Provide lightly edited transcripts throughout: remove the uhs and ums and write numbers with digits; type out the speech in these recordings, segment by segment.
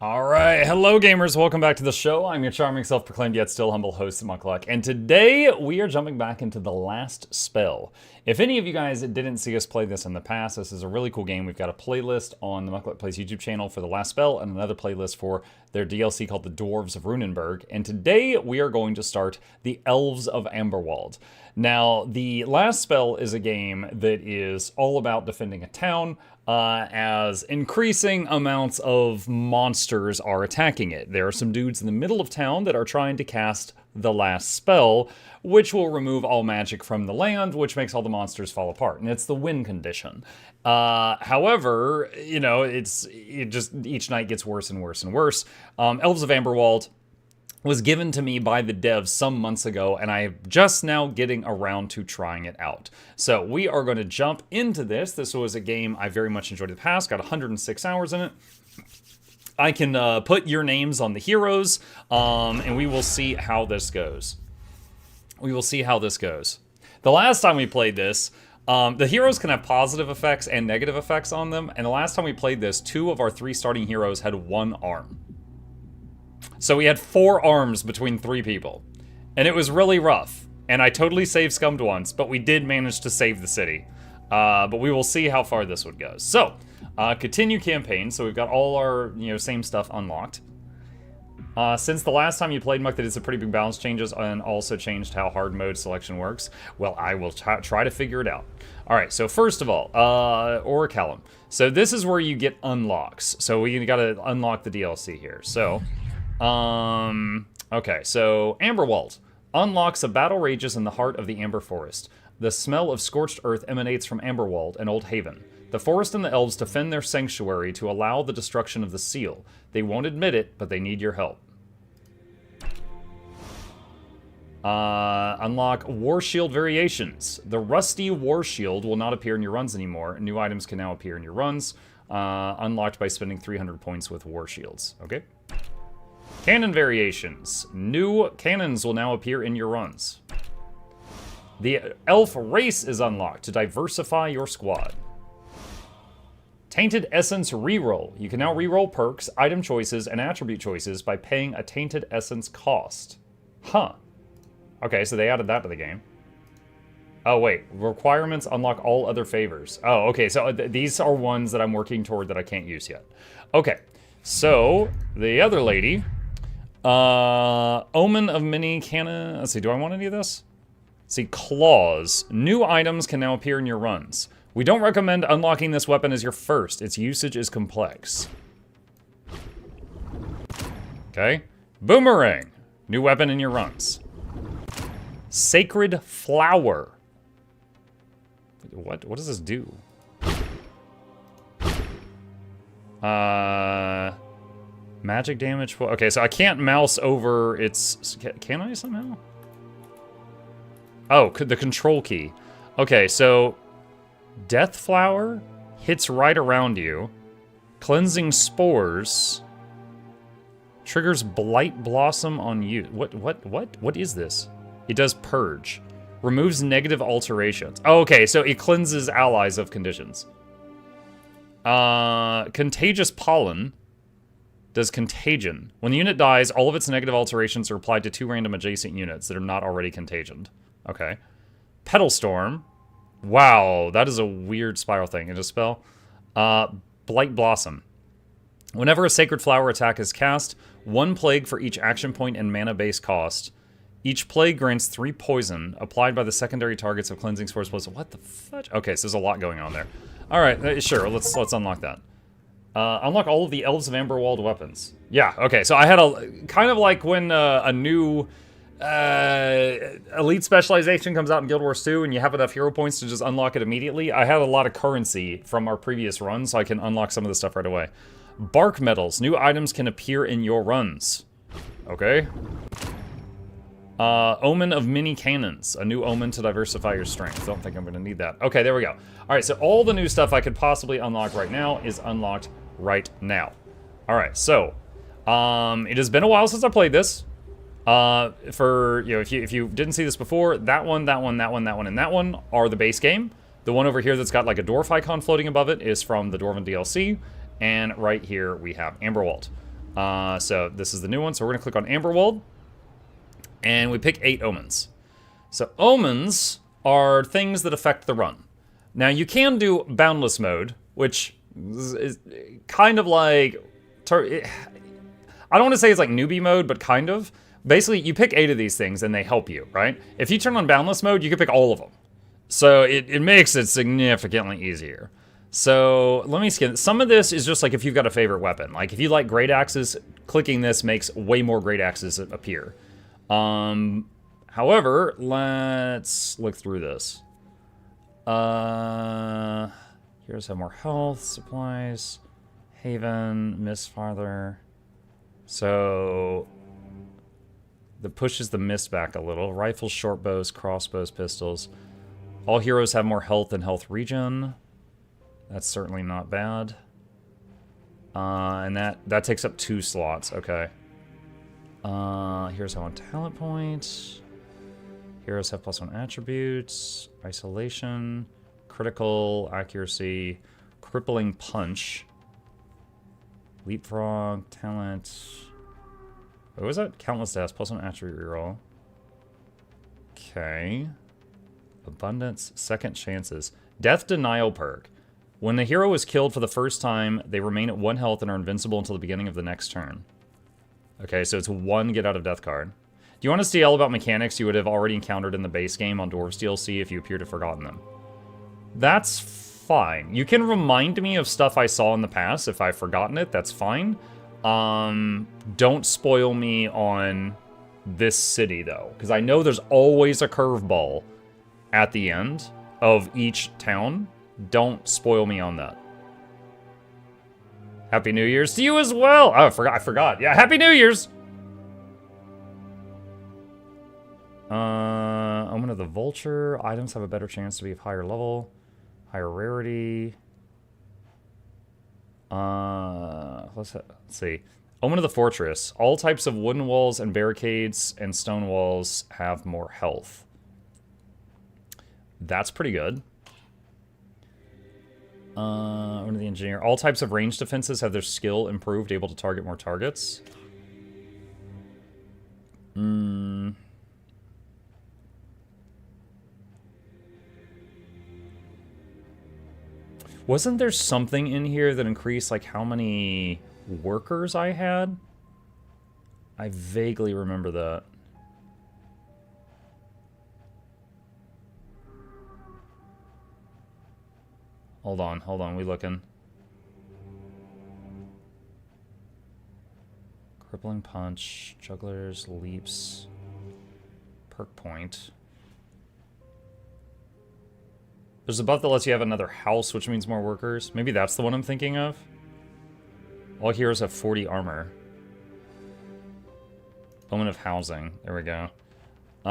Alright, hello gamers, welcome back to the show. I'm your charming, self-proclaimed yet still humble host, Mukluk, and today we are jumping back into The Last Spell. If any of you guys didn't see us play this in the past, this is a really cool game. We've got a playlist on the Mukluk Plays YouTube channel for The Last Spell, and another playlist for their DLC called The Dwarves of Runenburg, and today we are going to start The Elves of Amberwald. Now, The Last Spell is a game that is all about defending a town, as increasing amounts of monsters are attacking it. There are some dudes in the middle of town that are trying to cast the last spell, which will remove all magic from the land, which makes all the monsters fall apart, and it's the win condition. However, you know, it just each night gets worse and worse and worse. Elves of Amberwald was given to me by the devs some months ago, and I'm just now getting around to trying it out. So we are going to jump into this. This was a game I very much enjoyed in the past, got 106 hours in it. I can put your names on the heroes, and we will see how this goes. We will see how this goes. The last time we played this, the heroes can have positive effects and negative effects on them, and the last time we played this, 2 of our 3 starting heroes had 1 arm. So we had 4 arms between 3 people. And it was really rough. And I totally saved scummed once, but we did manage to save the city. But we will see how far this one goes. So, continue campaign. So we've got all our, same stuff unlocked. Since the last time you played Muck, they did some pretty big balance changes and also changed how hard mode selection works. Well, I will try to figure it out. Alright, so first of all, Orichalum. So this is where you get unlocks. So we gotta unlock the DLC here. So... okay, so Amberwald unlocks. A battle rages in the heart of the Amber Forest. The smell of scorched earth emanates from Amberwald, an old haven. The forest and the elves defend their sanctuary to allow the destruction of the seal. They won't admit it, but they need your help. Unlock War Shield variations. The rusty War Shield will not appear in your runs anymore. New items can now appear in your runs. Unlocked by spending 300 points with War Shields. Okay. Cannon variations. New cannons will now appear in your runs. The elf race is unlocked to diversify your squad. Tainted Essence reroll. You can now reroll perks, item choices, and attribute choices by paying a Tainted Essence cost. Huh. Okay, so they added that to the game. Oh, wait. Requirements unlock all other favors. Oh, okay, so these are ones that I'm working toward that I can't use yet. Okay, so the other lady... Omen of Mini Cannon. Let's see, do I want any of this? Let's see, Claws. New items can now appear in your runs. We don't recommend unlocking this weapon as your first. Its usage is complex. Okay. Boomerang. New weapon in your runs. Sacred Flower. What does this do? Magic damage. Okay, so I can't mouse over its... Can I somehow? Oh, the control key. Okay, so... Death Flower hits right around you. Cleansing Spores. Triggers Blight Blossom on you. What is this? It does Purge. Removes negative alterations. Oh, okay, so it cleanses allies of conditions. Contagious Pollen. Does Contagion. When the unit dies, all of its negative alterations are applied to 2 random adjacent units that are not already contagioned. Okay. Petal Storm. Wow, that is a weird spiral thing. It a spell. Blight Blossom. Whenever a Sacred Flower attack is cast, 1 plague for each action point and mana base cost. Each plague grants 3 poison, applied by the secondary targets of Cleansing Spores. What the fudge? Okay, so there's a lot going on there. Alright, sure, let's unlock that. Unlock all of the Elves of Amberwald weapons. Yeah, okay, so I had a... Kind of like when a new elite specialization comes out in Guild Wars 2 and you have enough hero points to just unlock it immediately. I had a lot of currency from our previous run, so I can unlock some of the stuff right away. Bark Metals. New items can appear in your runs. Okay. Omen of Mini Cannons. A new omen to diversify your strength. Don't think I'm going to need that. Okay, there we go. Alright, so all the new stuff I could possibly unlock right now is unlocked right now. Alright, so, it has been a while since I played this. For, if you didn't see this before, that one, and that one are the base game. The one over here that's got like a dwarf icon floating above it is from the Dwarven DLC. And right here we have Amberwald. So this is the new one. So we're gonna click on Amberwold, and we pick 8 omens. So omens are things that affect the run. Now you can do boundless mode, which is kind of like, I don't want to say it's like newbie mode, but kind of. Basically, you pick 8 of these things and they help you, right? If you turn on boundless mode, you can pick all of them. So it makes it significantly easier. So let me skim. Some of this is just like if you've got a favorite weapon. Like if you like great axes, clicking this makes way more great axes appear. However, let's look through this. Here's some more health, supplies, haven, mist farther. So that pushes the mist back a little. Rifles, short bows, crossbows, pistols. All heroes have more health and health regen. That's certainly not bad. And that takes up 2 slots. Okay. Here's how on talent points. Heroes have +1 attributes. Isolation. Critical. Accuracy. Crippling punch. Leapfrog. Talent. What was that? Countless deaths. +1 attribute reroll. Okay. Abundance. Second chances. Death denial perk. When the hero is killed for the first time, they remain at 1 health and are invincible until the beginning of the next turn. Okay, so it's 1 get out of death card. Do you want to see all about mechanics you would have already encountered in the base game on Dwarves DLC if you appear to have forgotten them? That's fine. You can remind me of stuff I saw in the past if I've forgotten it, that's fine. Don't spoil me on this city, though, because I know there's always a curveball at the end of each town. Don't spoil me on that. Happy New Year's to you as well. Oh, I forgot. Yeah, Happy New Year's. Omen of the Vulture. Items have a better chance to be of higher level. Higher rarity. Let's see. Omen of the Fortress. All types of wooden walls and barricades and stone walls have more health. That's pretty good. Omen of the Engineer. All types of ranged defenses have their skill improved, able to target more targets. Wasn't there something in here that increased, like, how many workers I had? I vaguely remember that. Hold on, we looking. Crippling Punch, Jugglers, Leaps, Perk Point. There's a buff that lets you have another house, which means more workers. Maybe that's the one I'm thinking of. All heroes have 40 armor. Omen of Housing. There we go. Do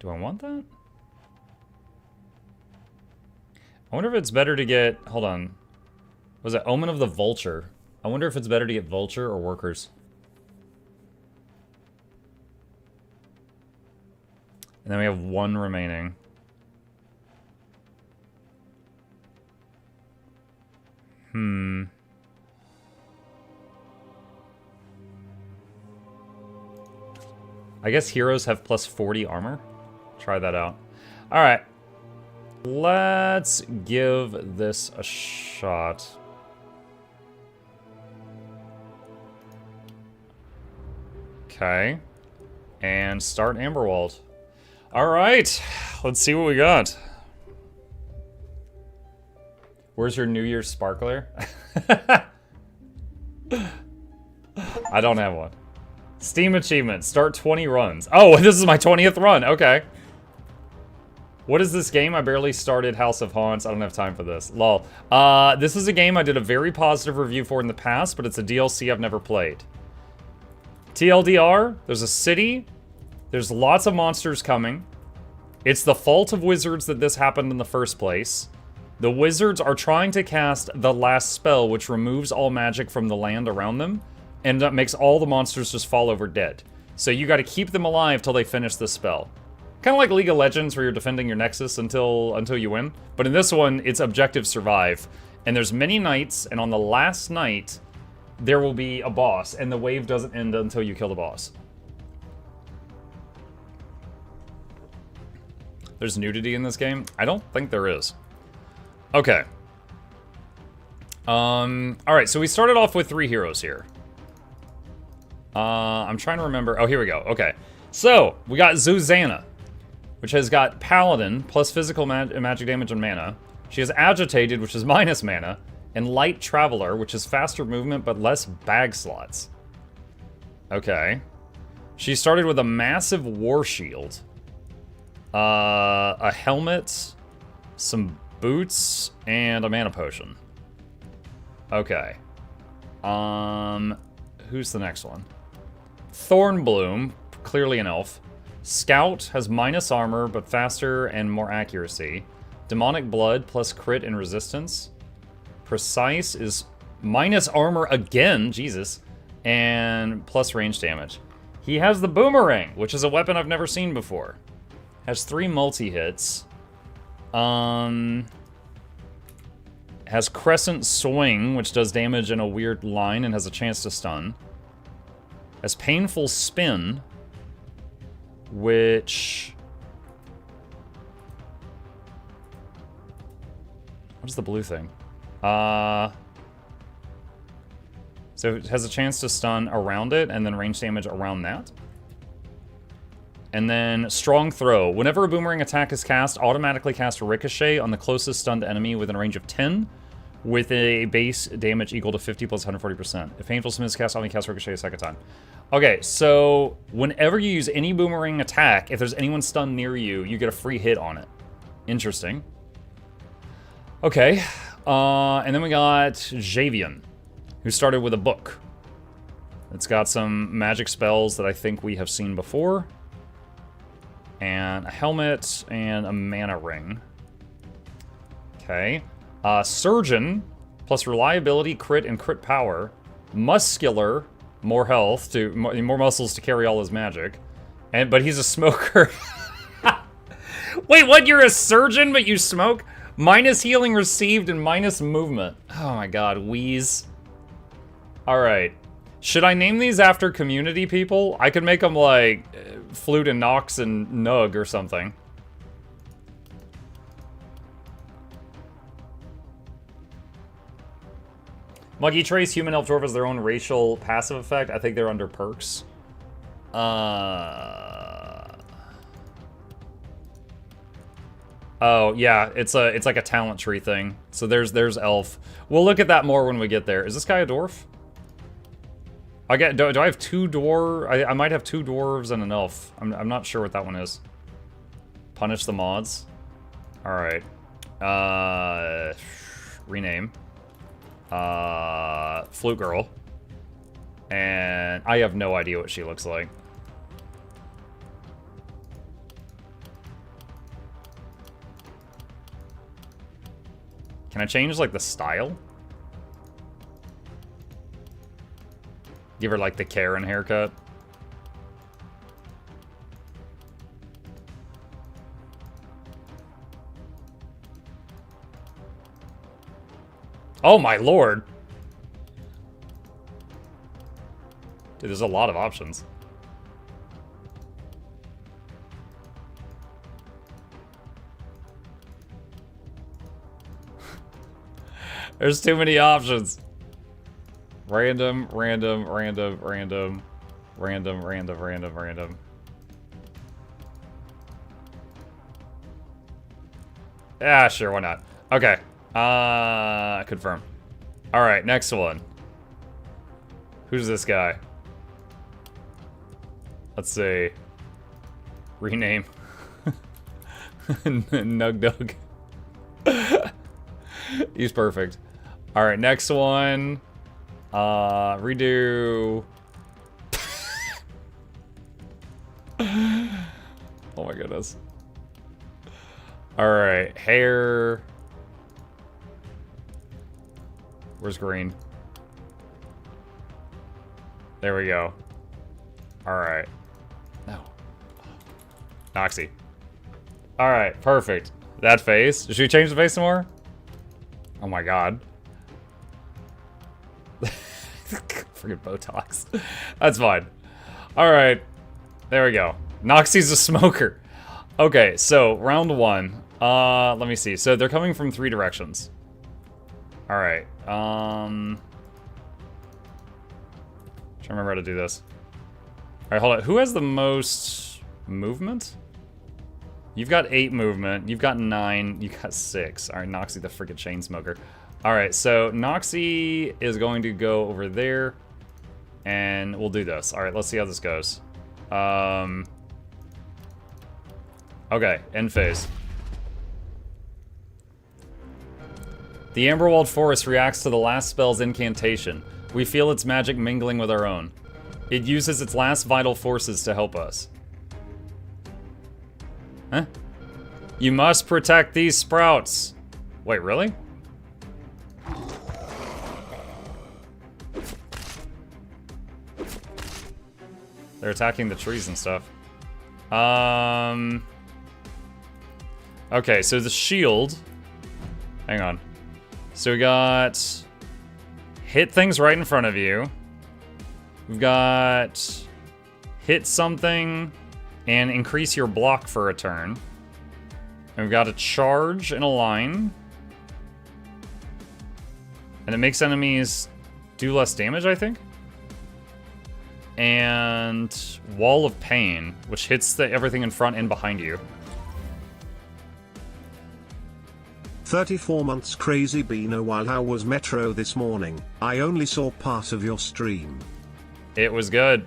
I want that? I wonder if it's better to get... Hold on. Was it Omen of the Vulture? I wonder if it's better to get Vulture or Workers. And then we have 1 remaining. I guess heroes have plus 40 armor. Try that out. Alright. Let's give this a shot. Okay. And start Amberwold. Alright. Let's see what we got. Where's your New Year's sparkler? I don't have one. Steam achievement. Start 20 runs. Oh, this is my 20th run. Okay. What is this game? I barely started House of Haunts. I don't have time for this. Lol. This is a game I did a very positive review for in the past, but it's a DLC I've never played. TLDR, there's a city. There's lots of monsters coming. It's the fault of wizards that this happened in the first place. The wizards are trying to cast the last spell, which removes all magic from the land around them, and that makes all the monsters just fall over dead. So you gotta keep them alive till they finish the spell. Kind of like League of Legends, where you're defending your Nexus until you win. But in this one, it's objective survive. And there's many nights, and on the last night, there will be a boss, and the wave doesn't end until you kill the boss. There's nudity in this game? I don't think there is. Okay. Alright, so we started off with 3 heroes here. I'm trying to remember. Oh, here we go. Okay. So, we got Zuzana, which has got Paladin, plus physical magic damage and mana. She has Agitated, which is minus mana, and Light Traveler, which is faster movement but less bag slots. Okay. She started with a massive war shield, a helmet, some boots, and a mana potion. Okay. Who's the next one? Thornbloom, clearly an elf. Scout has minus armor, but faster and more accuracy. Demonic Blood plus crit and resistance. Precise is minus armor again, Jesus, and plus range damage. He has the Boomerang, which is a weapon I've never seen before. Has 3 multi-hits. Has Crescent Swing, which does damage in a weird line and has a chance to stun. Has Painful Spin, which... What is the blue thing? So it has a chance to stun around it and then range damage around that. And then Strong Throw. Whenever a boomerang attack is cast, automatically cast a ricochet on the closest stunned enemy within a range of 10 with a base damage equal to 50 plus 140%. If Painful Spin is cast, only cast ricochet a second time. Okay, so whenever you use any boomerang attack, if there's anyone stunned near you, you get a free hit on it. Interesting. Okay, and then we got Javian, who started with a book. It's got some magic spells that I think we have seen before. And a helmet and a mana ring. Okay. Surgeon, plus reliability, crit, and crit power. Muscular, more health, more muscles to carry all his magic. But he's a smoker. Wait, what? You're a surgeon, but you smoke? Minus healing received and minus movement. Oh my god, wheeze. Alright. Should I name these after community people? I could make them like Flute and Nox and Nug or something. Monkey Trace, Human, Elf, Dwarf has their own racial passive effect. I think they're under perks. Oh, yeah, it's like a talent tree thing. So there's Elf. We'll look at that more when we get there. Is this guy a dwarf? Do I have 2 dwarves? I might have 2 dwarves and an elf. I'm not sure what that one is. Punish the mods. Alright. Rename. Flute Girl. And I have no idea what she looks like. Can I change, like, the style? Give her, like, the Karen haircut. Oh, my lord! Dude, there's a lot of options. There's too many options. Random, random, random, random, random, random, random, random. Yeah, sure, why not? Okay. Confirm. Alright, next one. Who's this guy? Let's see. Rename. Nug Dug. He's perfect. Alright, next one. Redo. Oh my goodness. Alright, hair. Where's green? There we go. Alright. No. Noxxi. Alright, perfect. That face. Should we change the face some more? Oh my god. Freaking Botox. That's fine. Alright. There we go. Noxxi's a smoker. Okay, so round 1. Let me see. So they're coming from 3 directions. Alright. Trying to remember how to do this. Alright, hold on. Who has the most movement? You've got 8 movement. You've got 9. You got 6. Alright, Noxxi the freaking chain smoker. Alright, so Noxxi is going to go over there. And we'll do this. Alright, let's see how this goes. Okay, end phase. The Amberwald Forest reacts to the last spell's incantation. We feel its magic mingling with our own. It uses its last vital forces to help us. Huh? You must protect these sprouts. Wait, really? They're attacking the trees and stuff. Okay, so the shield. Hang on. So we got hit things right in front of you. We've got hit something and increase your block for a turn. And we've got a charge in a line. And it makes enemies do less damage, I think. And Wall of Pain, which hits everything in front and behind you. 34 months Crazy Beano. While how was Metro this morning? I only saw part of your stream. It was good.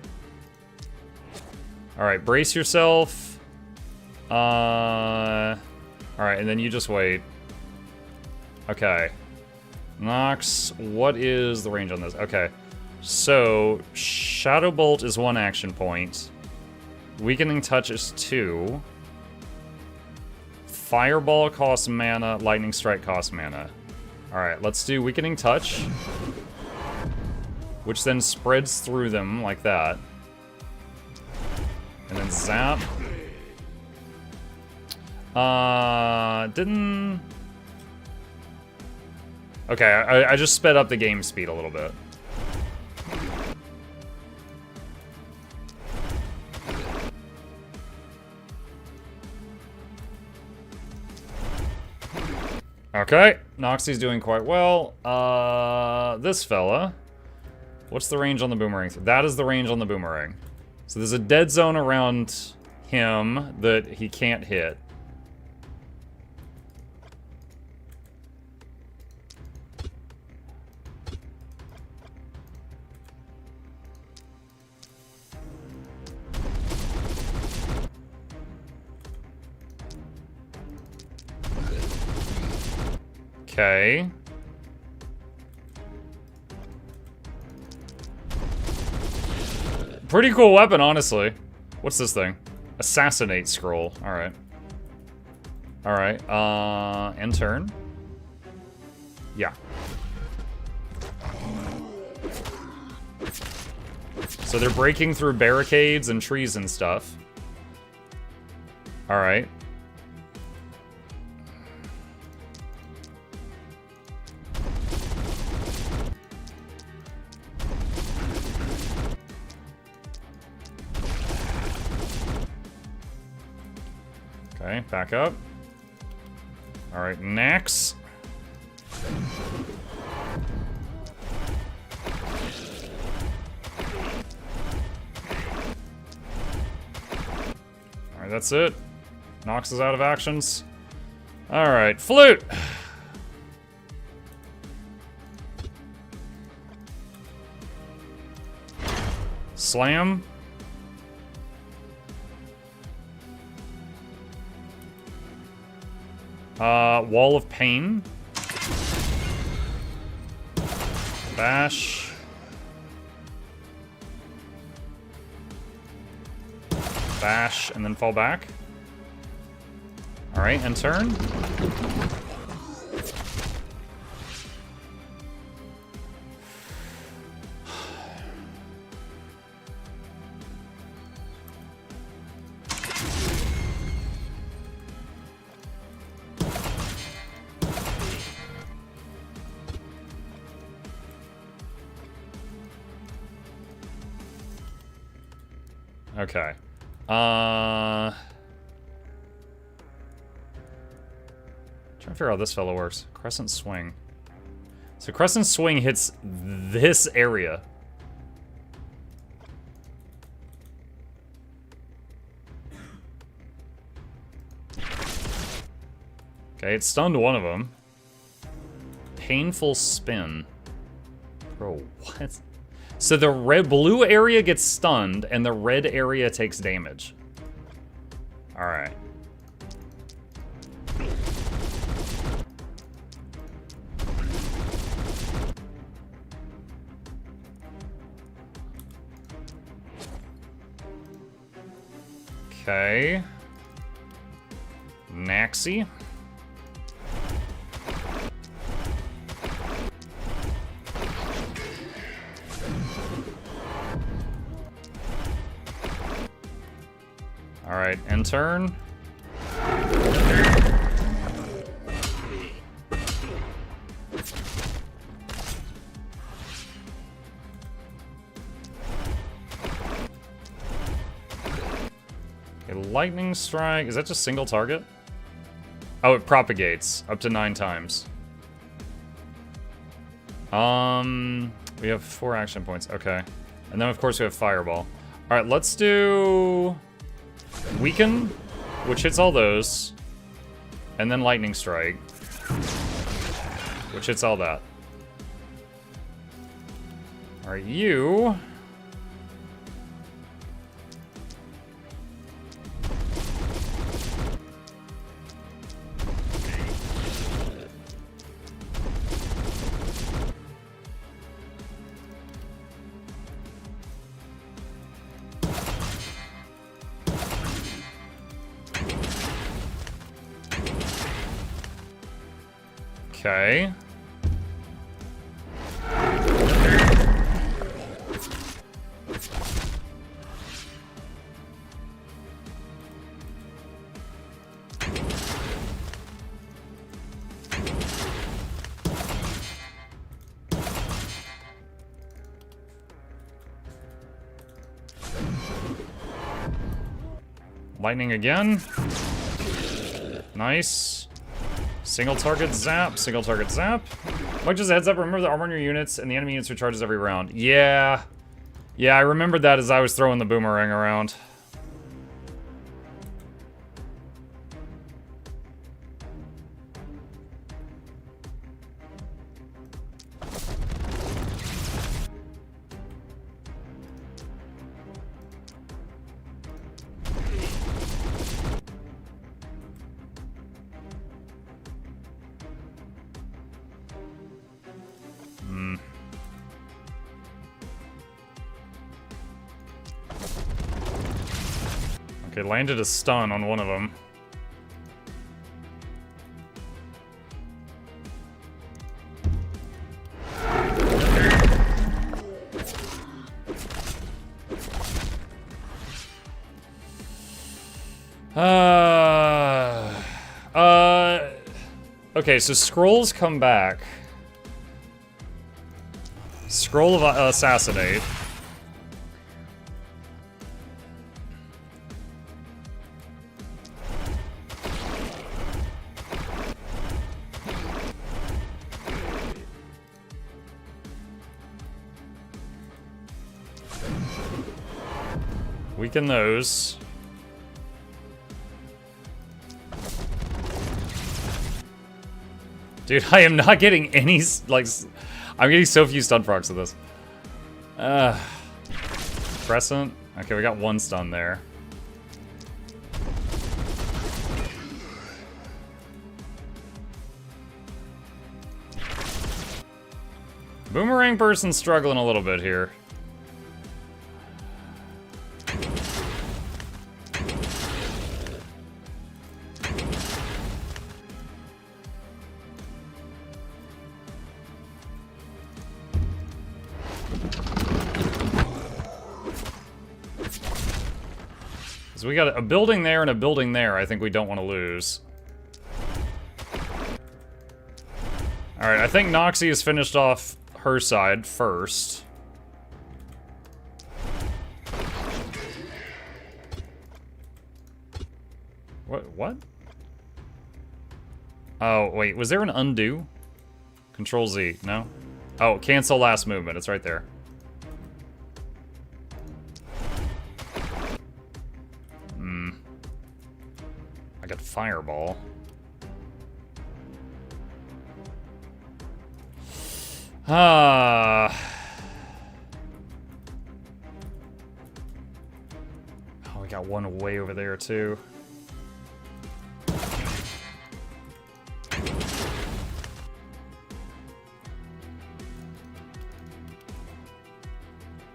Alright, brace yourself. Alright, and then you just wait. Okay. Nox, what is the range on this? Okay. So, Shadow Bolt is 1 action point. Weakening Touch is 2. Fireball costs mana, Lightning Strike costs mana. Alright, let's do Weakening Touch. Which then spreads through them like that. And then Zap. Didn't... Okay, I just sped up the game speed a little bit. Okay, Noxxi's doing quite well. This fella. What's the range on the boomerang? That is the range on the boomerang. So there's a dead zone around him that he can't hit. Okay. Pretty cool weapon, honestly. What's this thing? Assassinate scroll. Alright. Alright, end turn. Yeah. So they're breaking through barricades and trees and stuff. Alright. Okay, back up. Alright, Nax. Alright, that's it. Nox is out of actions. Alright, Flute! Slam. Wall of Pain. Bash. Bash, and then fall back. Alright, end turn. Okay. Trying to figure out how this fellow works. Crescent swing. So crescent swing hits this area. Okay, it stunned one of them. Painful spin. Bro, what? So the blue area gets stunned, and the red area takes damage. Alright. Okay. Noxxi. Alright, end turn. Okay, lightning strike. Is that just single target? Oh, it propagates up to 9 times. We have 4 action points. Okay. And then, of course, we have fireball. Alright, let's do weaken, which hits all those. And then lightning strike, which hits all that. Alright, you... Okay. Lightning again. Nice. Single target zap, single target zap. Mike, just a heads up, remember the armor on your units and the enemy units recharges every round. Yeah. Yeah, I remembered that as I was throwing the boomerang around. Okay, landed a stun on one of them. Okay, so scrolls come back. Scroll of assassinate. Weaken those. Dude, I am not getting any, like, I'm getting so few stun procs with this. Crescent. Okay, we got 1 stun there. Boomerang person's struggling a little bit here. So we got a building there and a building there I think we don't want to lose. Alright, I think Noxxi has finished off her side first. What? Oh, wait, was there an undo? Control Z, no? Oh, cancel last movement, it's right there. I got fireball. Oh, we got one way over there, too.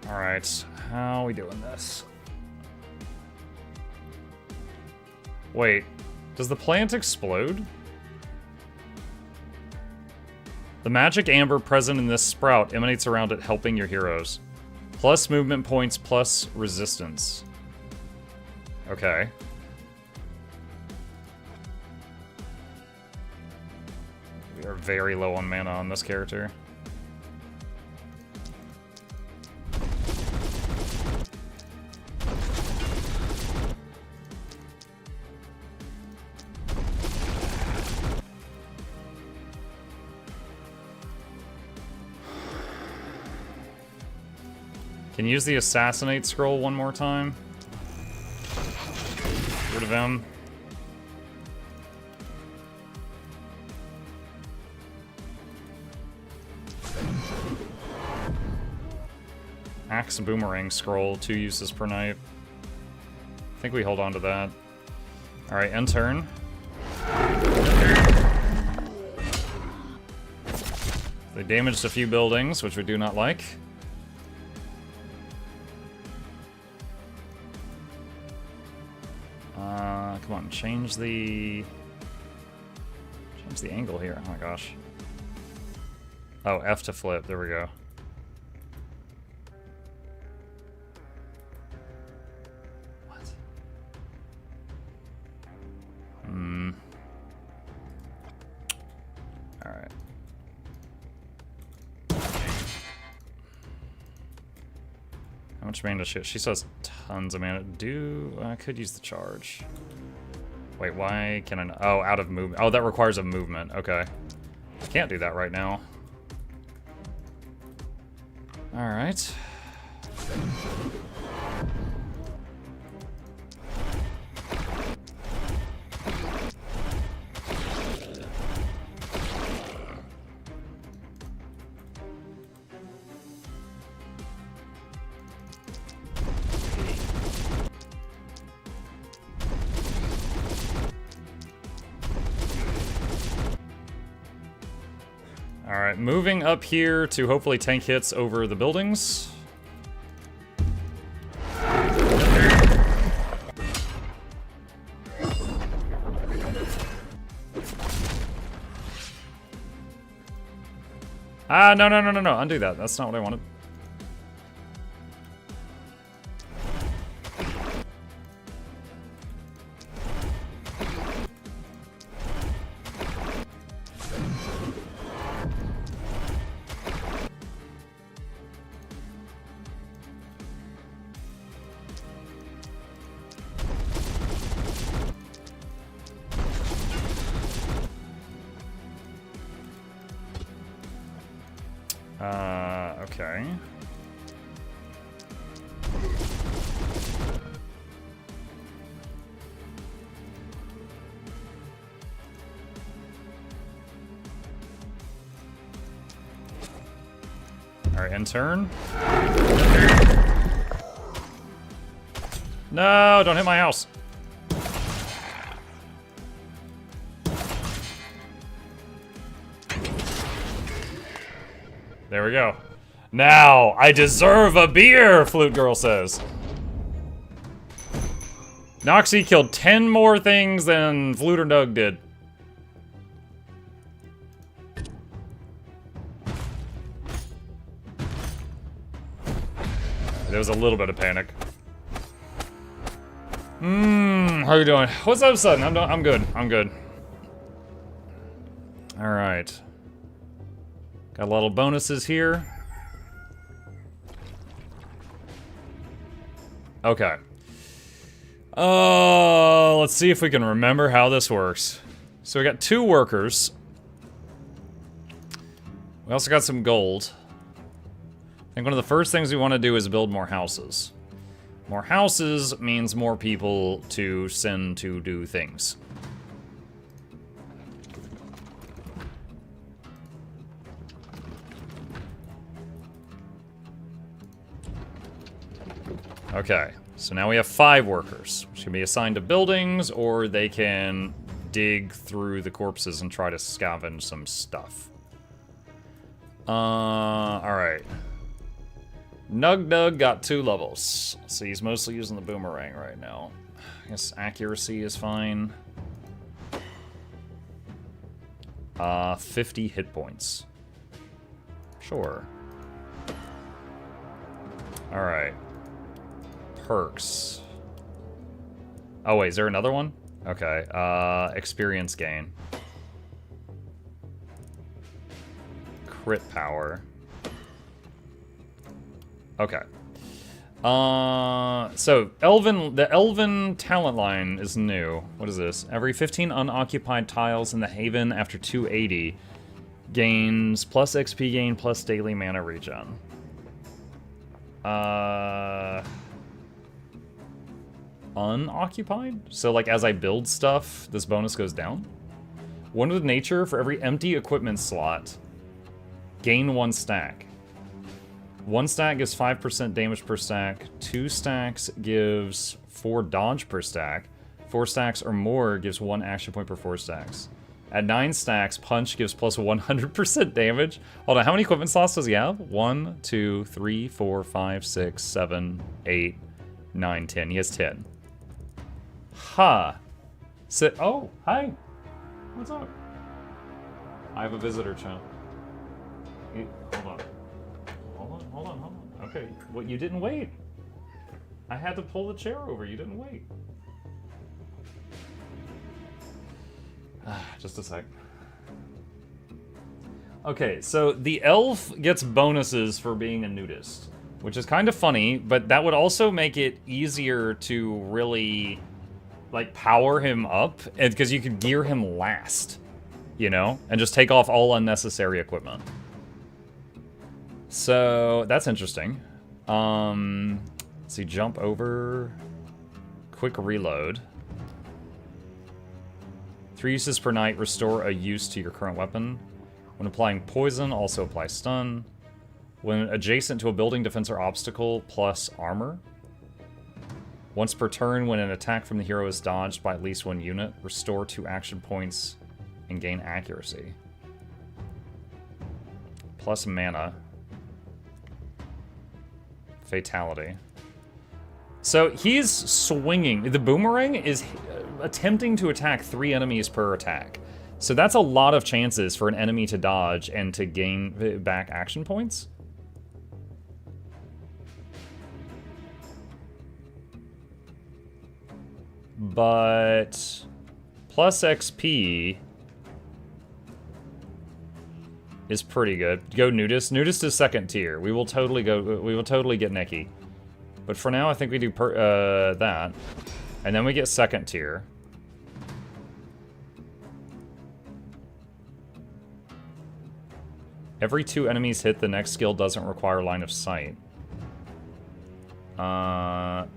Alright, how are we doing this? Wait, does the plant explode? The magic amber present in this sprout emanates around it, helping your heroes. Plus movement points, plus resistance. Okay. We are very low on mana on this character. Can use the assassinate scroll one more time. Get rid of him. Axe boomerang scroll, 2 uses per night. I think we hold on to that. Alright, end turn. They damaged a few buildings, which we do not like. Come on, change the angle here. Oh my gosh. Oh, F to flip. There we go. What? All right. How much mana does she? She says tons of mana. I could use the charge. Wait, why can I not? Oh, out of movement. Oh, that requires a movement. Okay. I can't do that right now. Alright. Alright, moving up here to hopefully tank hits over the buildings. Ah, no, undo that. That's not what I wanted. Okay. Alright, end turn. No, don't hit my house. There we go. Now, I deserve a beer, Flute Girl says. Noxxi killed 10 more things than Flute or Doug did. There was a little bit of panic. How you doing? What's up, son? I'm good. I'm good. All right. Got a lot of bonuses here. Okay. Let's see if we can remember how this works. So we got 2 workers. We also got some gold. I think one of the first things we want to do is build more houses. More houses means more people to send to do things. Okay, so now we have 5 workers, which can be assigned to buildings, or they can dig through the corpses and try to scavenge some stuff. Alright. Nug Nug got 2 levels. So he's mostly using the boomerang right now. I guess accuracy is fine. 50 hit points. Sure. Alright. Perks. Oh wait, is there another one? Okay, experience gain. Crit power. Okay. So, the Elven talent line is new. What is this? Every 15 unoccupied tiles in the Haven after 280 gains plus XP gain plus daily mana regen. Unoccupied? So, like, as I build stuff, this bonus goes down? One with nature, for every empty equipment slot, gain 1 stack. 1 stack gives 5% damage per stack. 2 stacks gives 4 dodge per stack. 4 stacks or more gives 1 action point per 4 stacks. At 9 stacks, punch gives plus 100% damage. Hold on, how many equipment slots does he have? 1, 2, 3, 4, 5, 6, 7, 8, 9, 10. He has 10. Huh. Oh, hi. What's up? I have a visitor, chat. Hold on. Okay, well, you didn't wait. I had to pull the chair over. You didn't wait. Just a sec. Okay, so the elf gets bonuses for being a nudist, which is kind of funny, but that would also make it easier to really, like, power him up, because you could gear him last, you know, and just take off all unnecessary equipment. So that's interesting. Let's see, jump over, quick reload. 3 uses per night, restore a use to your current weapon. When applying poison, also apply stun. When adjacent to a building, defense, or obstacle, plus armor. Once per turn, when an attack from the hero is dodged by at least 1 unit, restore 2 action points and gain accuracy. Plus mana. Fatality. So he's swinging. The boomerang is attempting to attack 3 enemies per attack. So that's a lot of chances for an enemy to dodge and to gain back action points. But plus XP is pretty good. Go nudist. Nudist is 2nd tier. We will totally go. We will totally get Neki. But for now, I think we do that, and then we get 2nd tier. Every 2 enemies hit, the next skill doesn't require line of sight.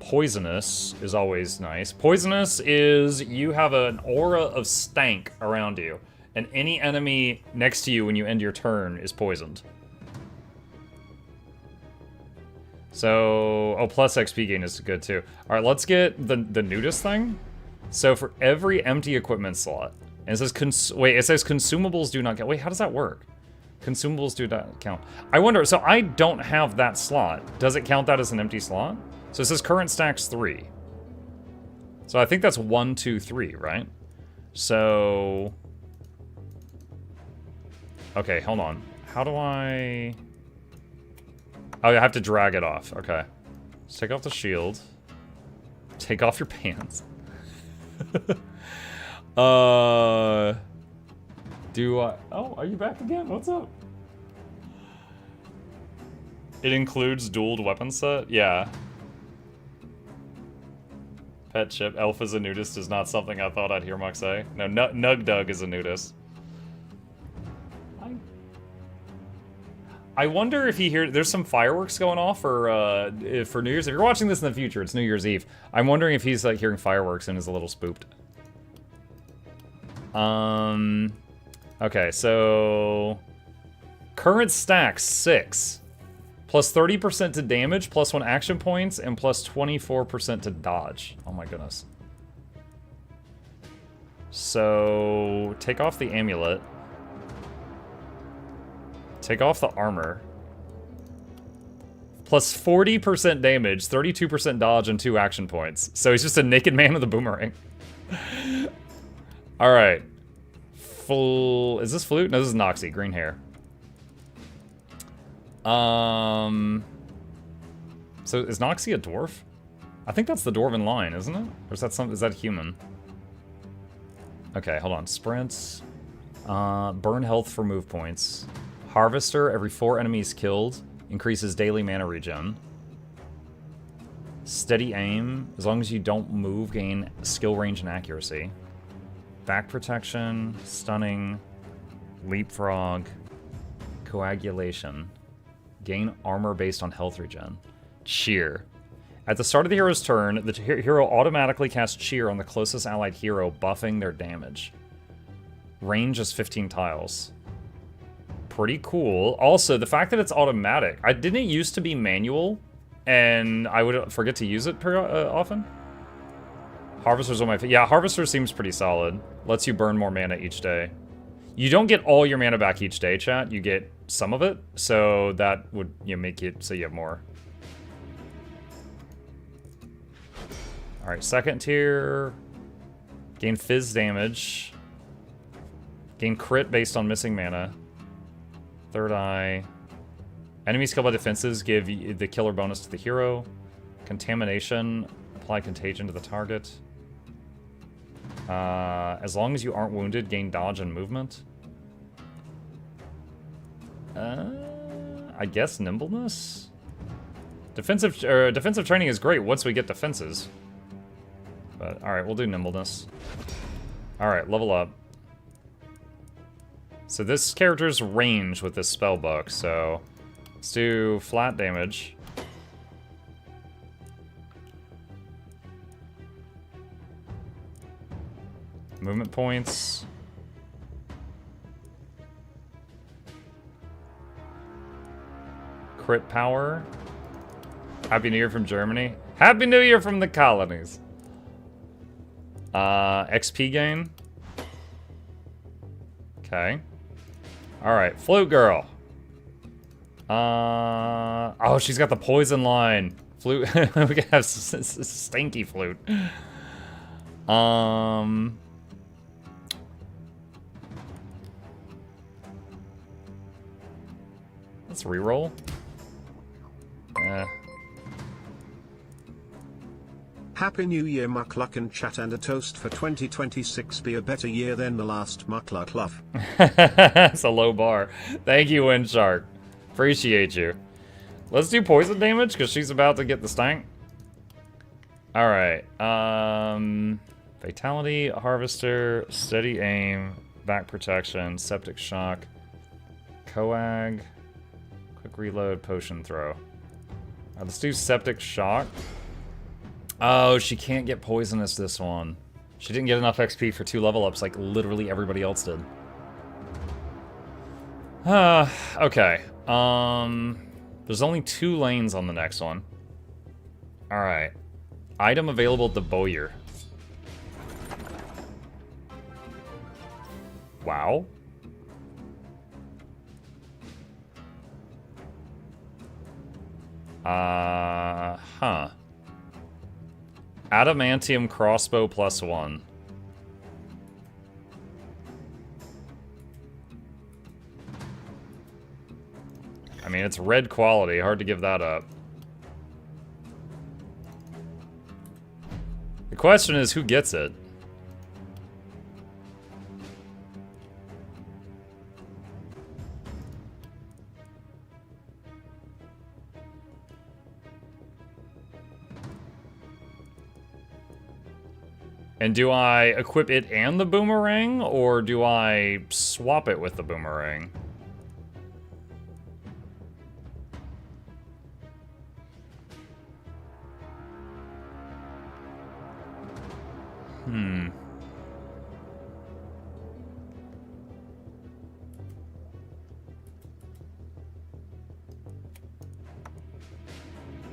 Poisonous is always nice. Poisonous is you have an aura of stank around you, and any enemy next to you when you end your turn is poisoned. So, plus XP gain is good too. All right, let's get the nudist thing. So for every empty equipment slot, and it says it says consumables do not count. Wait, how does that work? Consumables do not count. I wonder, so I don't have that slot. Does it count that as an empty slot? So it says current stacks 3. So I think that's 1, 2, 3, right? So, okay, hold on. How do I... Oh, I have to drag it off. Okay. Let's take off the shield. Take off your pants. Do I... Oh, are you back again? What's up? It includes dueled weapon set? Yeah. Pet chip. Elf is a nudist is not something I thought I'd hear Muck say. No, Nug Dug is a nudist. I wonder if he hears... There's some fireworks going off for New Year's. If you're watching this in the future, it's New Year's Eve. I'm wondering if he's like hearing fireworks and is a little spooked. Okay, so... Current stack, 6. Plus 30% to damage, plus 1 action points, and plus 24% to dodge. Oh my goodness. So... Take off the amulet. Take off the armor. Plus 40% damage, 32% dodge, and 2 action points. So he's just a naked man with a boomerang. Alright. Full... Is this flute? No, this is Noxxi. Green hair. So is Noxxi a dwarf? I think that's the dwarven line, isn't it? Or is that some... Is that human? Okay, hold on. Sprints. Burn health for move points. Harvester, every 4 enemies killed, increases daily mana regen. Steady aim, as long as you don't move, gain skill range and accuracy. Back protection, stunning, leapfrog, coagulation. Gain armor based on health regen. Cheer. At the start of the hero's turn, the hero automatically casts Cheer on the closest allied hero, buffing their damage. Range is 15 tiles. Pretty cool. Also, the fact that it's automatic. Didn't it used to be manual, and I would forget to use it often? Harvester's on my... Yeah, Harvester seems pretty solid. Lets you burn more mana each day. You don't get all your mana back each day, chat. You get some of it, so that would make it so you have more. Alright, second tier. Gain fizz damage. Gain crit based on missing mana. Third eye. Enemies killed by defenses give the killer bonus to the hero. Contamination. Apply contagion to the target. As long as you aren't wounded, gain dodge and movement. I guess nimbleness? Defensive training is great once we get defenses. But, alright, we'll do nimbleness. Alright, level up. So this character's range with this spell book, so let's do flat damage. Movement points. Crit power. Happy New Year from Germany. Happy New Year from the colonies. XP gain. Okay. Alright, Flute Girl. Oh, she's got the poison line. Flute. We can have stinky flute. Let's reroll. Happy New Year, Mukluk and chat, and a toast for 2026 be a better year than the last Mukluk love. That's a low bar. Thank you, Windshark. Appreciate you. Let's do poison damage, because she's about to get the stank. Alright. Fatality, Harvester, Steady Aim, Back Protection, Septic Shock, Coag, Quick Reload, Potion Throw. Let's do Septic Shock. Oh, she can't get poisonous this one. She didn't get enough XP for 2 level ups like literally everybody else did. Okay. There's only 2 lanes on the next one. Alright. Item available at the Bowyer. Wow. Huh. Adamantium crossbow +1. I mean, it's red quality. Hard to give that up. The question is, who gets it? And do I equip it and the boomerang, or do I swap it with the boomerang?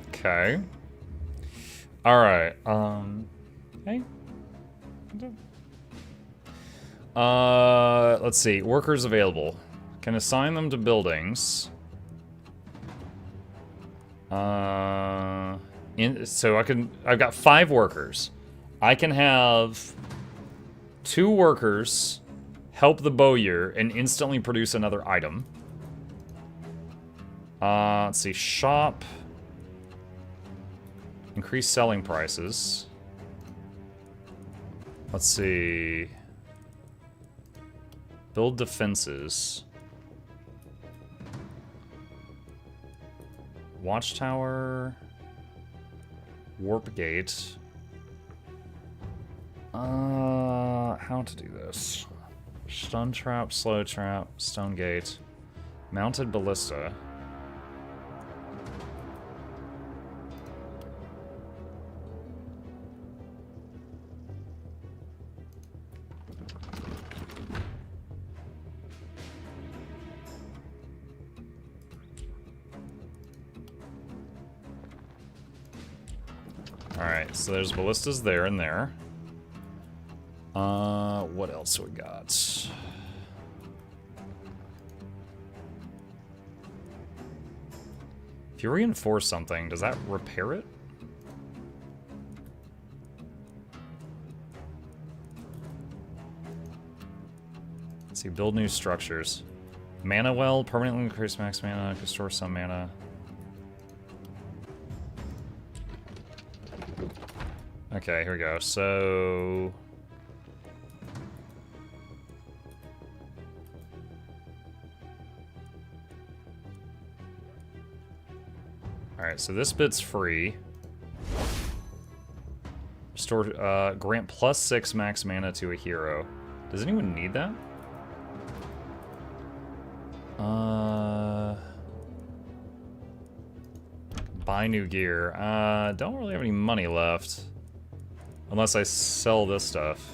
Okay. Alright, okay. Let's see. Workers available. Can assign them to buildings. So I've got 5 workers. I can have 2 workers help the bowyer and instantly produce another item. Let's see. Shop. Increase selling prices. Let's see. Build defenses. Watchtower. Warp gate. How to do this? Stun trap, slow trap, stone gate. Mounted ballista. Alright, so there's ballistas there and there. What else we got? If you reinforce something, does that repair it? Let's see, build new structures. Mana well, permanently increase max mana, restore some mana. Okay, here we go. So... Alright, so this bit's free. Restore, grant plus 6 max mana to a hero. Does anyone need that? Buy new gear. Don't really have any money left. Unless I sell this stuff.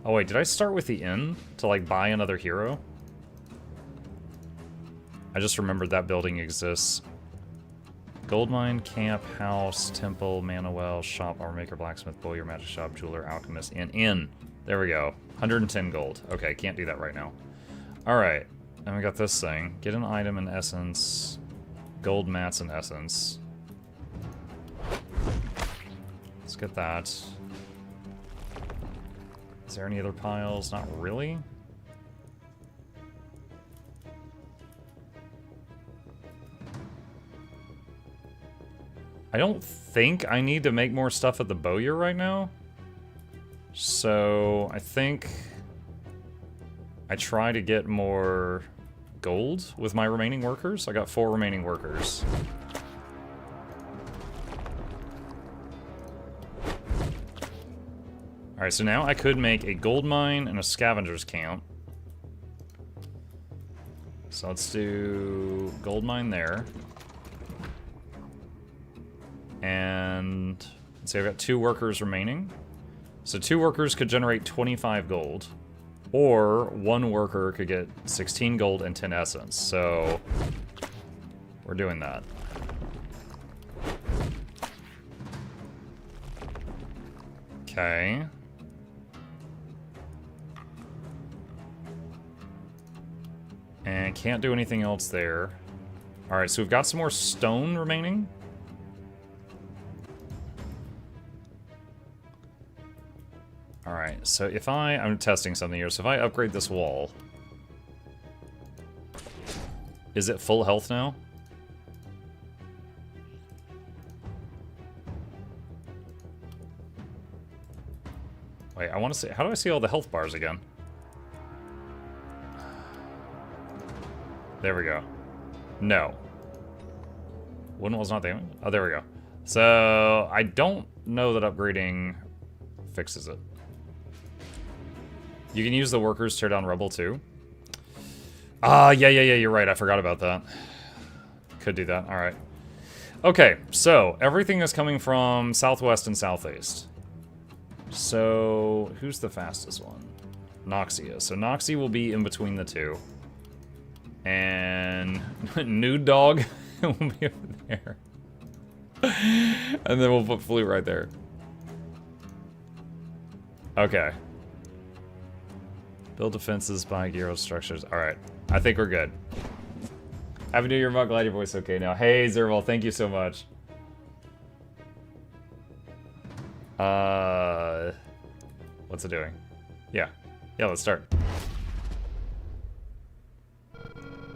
Oh wait, did I start with the inn to like buy another hero? I just remembered that building exists. Gold mine, camp, house, temple, mana well, shop, armor maker, blacksmith, bowyer, magic shop, jeweler, alchemist, inn. There we go. 110 gold. Okay, can't do that right now. Alright, and we got this thing. Get an item in essence. Gold mats in essence. Let's get that. Is there any other piles? Not really. I don't think I need to make more stuff at the bowyer right now. So I think I try to get more gold with my remaining workers. I got 4 remaining workers. Alright, so now I could make a gold mine and a scavenger's camp. So let's do gold mine there. And let's see, I've got 2 workers remaining. So 2 workers could generate 25 gold. Or 1 worker could get 16 gold and 10 essence. So we're doing that. Okay. And can't do anything else there. Alright, so we've got some more stone remaining. Alright, so if I'm testing something here, so if I upgrade this wall, is it full health now? Wait, I want to see, how do I see all the health bars again? There we go. No. Wooden wall's not there. Oh, there we go. So I don't know that upgrading fixes it. You can use the workers tear down rubble too. Ah, yeah, you're right. I forgot about that. Could do that. All right. Okay, so everything is coming from southwest and southeast. So who's the fastest one? Noxxi is. So Noxxi will be in between the two. And Nude Dog will be over there. And then we'll put Flute right there. Okay. Build defenses by Gyro structures. Alright. I think we're good. Happy New Year, Mug. Glad your voice okay now. Hey, Zerval, thank you so much. What's it doing? Yeah, let's start.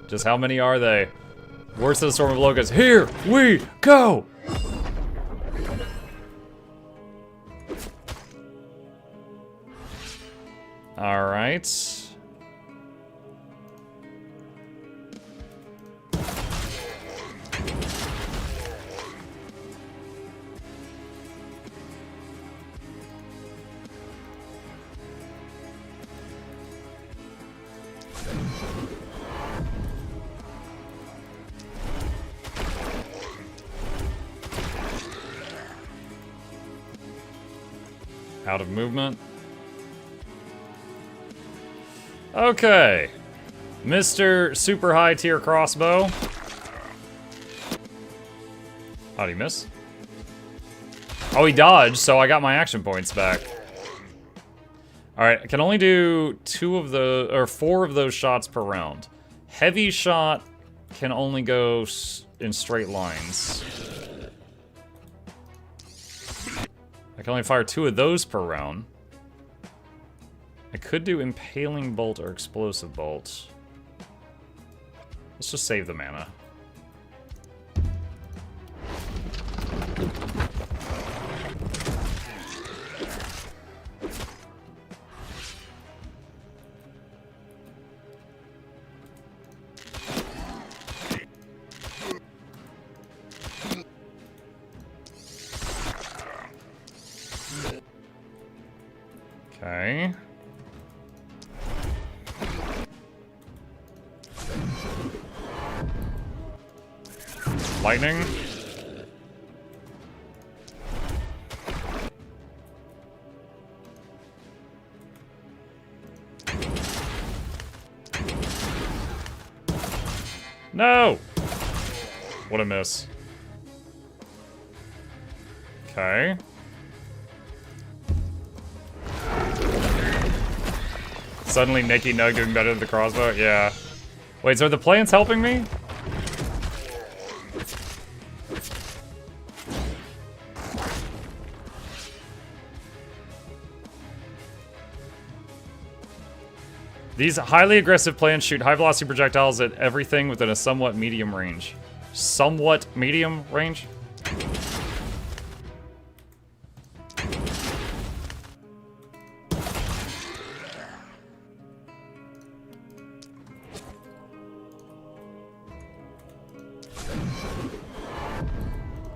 Just how many are they? Worst of the Storm of Locusts. Here we go! Alright. Out of movement. Okay. Mr. Super High Tier Crossbow. How'd he miss? Oh, he dodged, so I got my action points back. Alright, I can only do 4 of those shots per round. Heavy shot can only go in straight lines. I can only fire 2 of those per round. I could do Impaling Bolt or Explosive Bolt. Let's just save the mana. Okay. Lightning. No! What a miss. Okay. Suddenly Nicky Nug doing better than the crossbow? Yeah. Wait, so are the plants helping me? These highly aggressive plants shoot high-velocity projectiles at everything within a somewhat medium range. Somewhat medium range?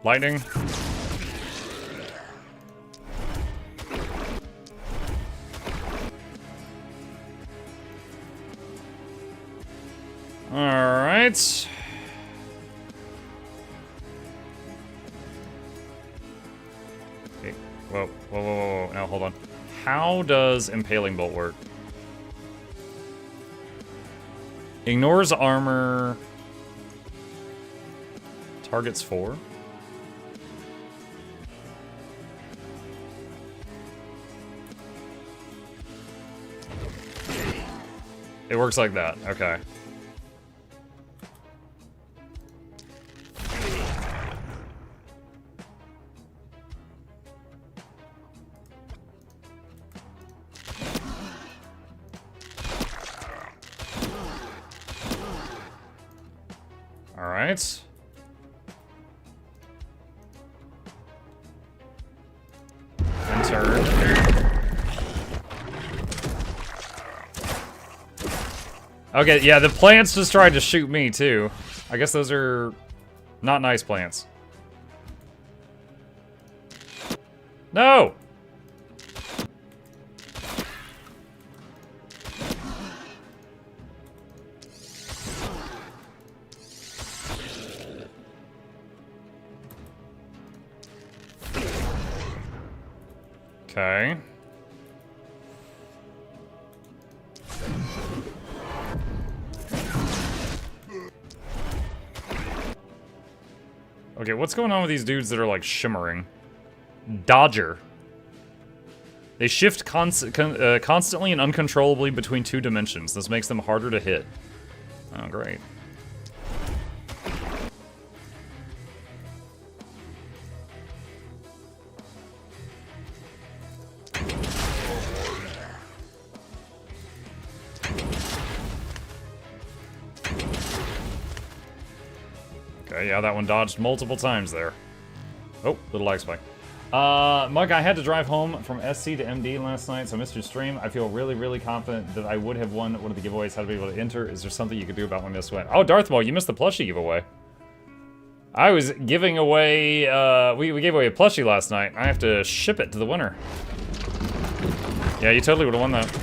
Lightning. Alright. Okay. Whoa. Now, hold on. How does Impaling Bolt work? Ignores armor. Targets 4. It works like that. Okay. All right. And turn. Okay, yeah, the plants just tried to shoot me, too. I guess those are not nice plants. No! Okay. Okay, what's going on with these dudes that are, like, shimmering? Dodger. They shift constantly and uncontrollably between 2 dimensions. This makes them harder to hit. Oh, great. Okay, yeah, that one dodged multiple times there. Oh, little lag spike. Mug, I had to drive home from SC to MD last night, so I missed your stream. I feel really, really confident that I would have won one of the giveaways. How to be able to enter? Is there something you could do about my missed win? Oh, Darth Maul, you missed the plushie giveaway. I was giving away, we gave away a plushie last night. I have to ship it to the winner. Yeah, you totally would have won that.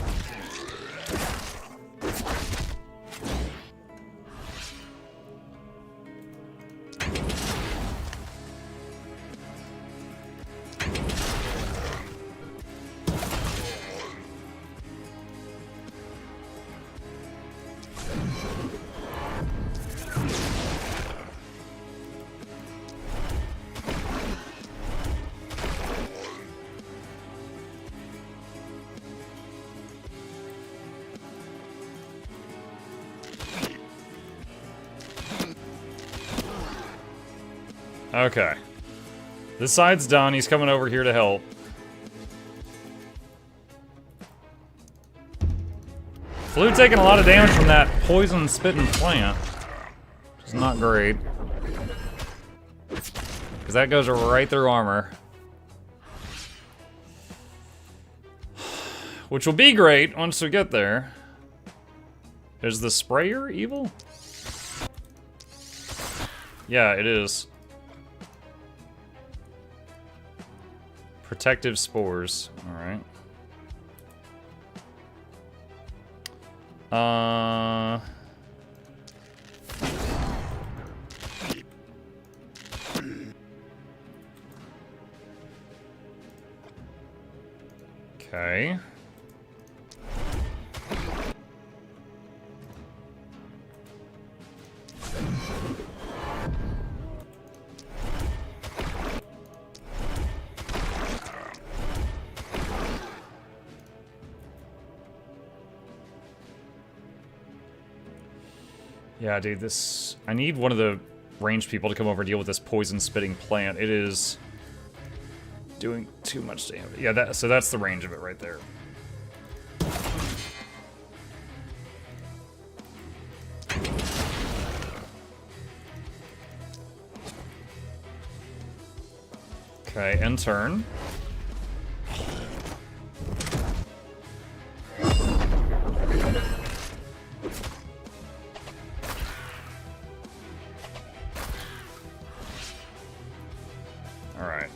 Okay. This side's done. He's coming over here to help. Flew taking a lot of damage from that poison spitting plant. Which is not great. Because that goes right through armor. Which will be great once we get there. Is the sprayer evil? Yeah, it is. Protective spores. Alright. Okay. Yeah, dude, this... I need one of the ranged people to come over and deal with this poison-spitting plant. It is doing too much damage. Yeah, so that's the range of it right there. Okay, end turn. Alright.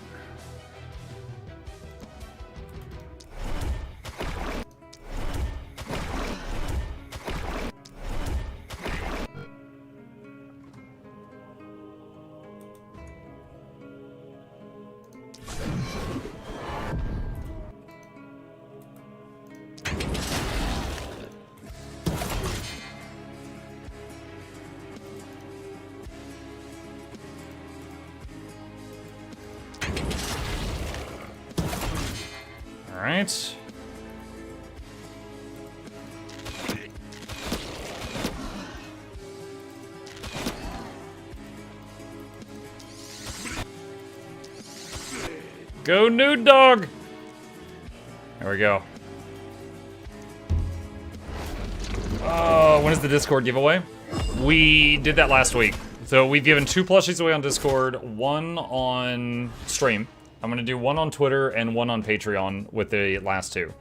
Alright. Go nude dog! There we go. Oh, when is the Discord giveaway? We did that last week. So we've given 2 plushies away on Discord, 1 on stream. I'm gonna do 1 on Twitter and 1 on Patreon with the last 2.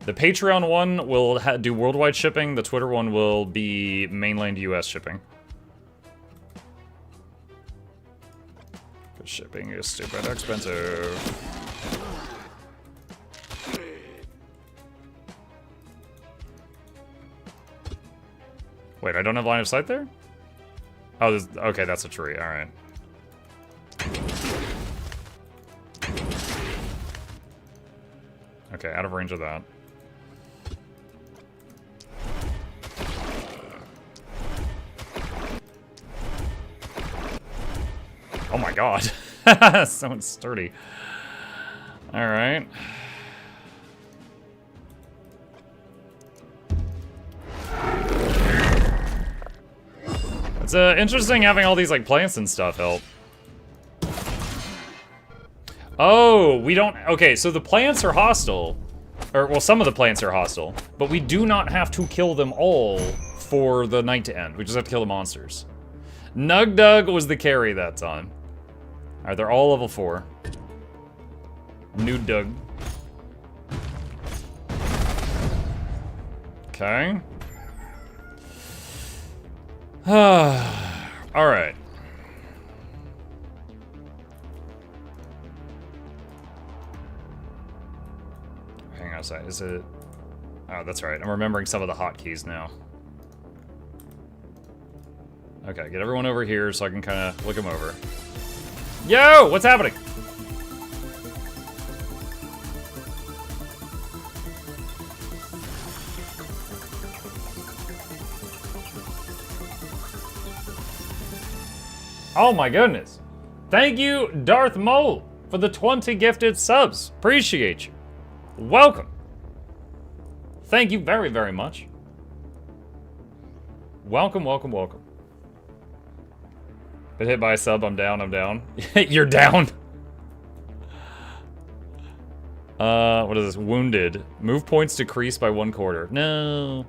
The Patreon one will do worldwide shipping. The Twitter one will be mainland US shipping. Because shipping is stupid expensive. Wait, I don't have line of sight there? Oh, okay, that's a tree. All right. Okay, out of range of that. Oh my god. So sturdy. All right. It's interesting having all these like plants and stuff help. Oh, we don't... Okay, so the plants are hostile. Or, well, some of the plants are hostile. But we do not have to kill them all for the night to end. We just have to kill the monsters. Nug Dug was the carry that time. Alright, they're all level 4. Nude Dug. Okay. Alright. Hang on a sec. Is it... Oh, that's right. I'm remembering some of the hotkeys now. Okay, get everyone over here so I can kind of look them over. Yo! What's happening? Oh my goodness. Thank you, Darth Mole, for the 20 gifted subs. Appreciate you. Welcome. Thank you very, very much. Welcome, welcome, welcome. Been hit by a sub, I'm down, I'm down. You're down. What is this? Wounded. Move points decreased by 1/4. No.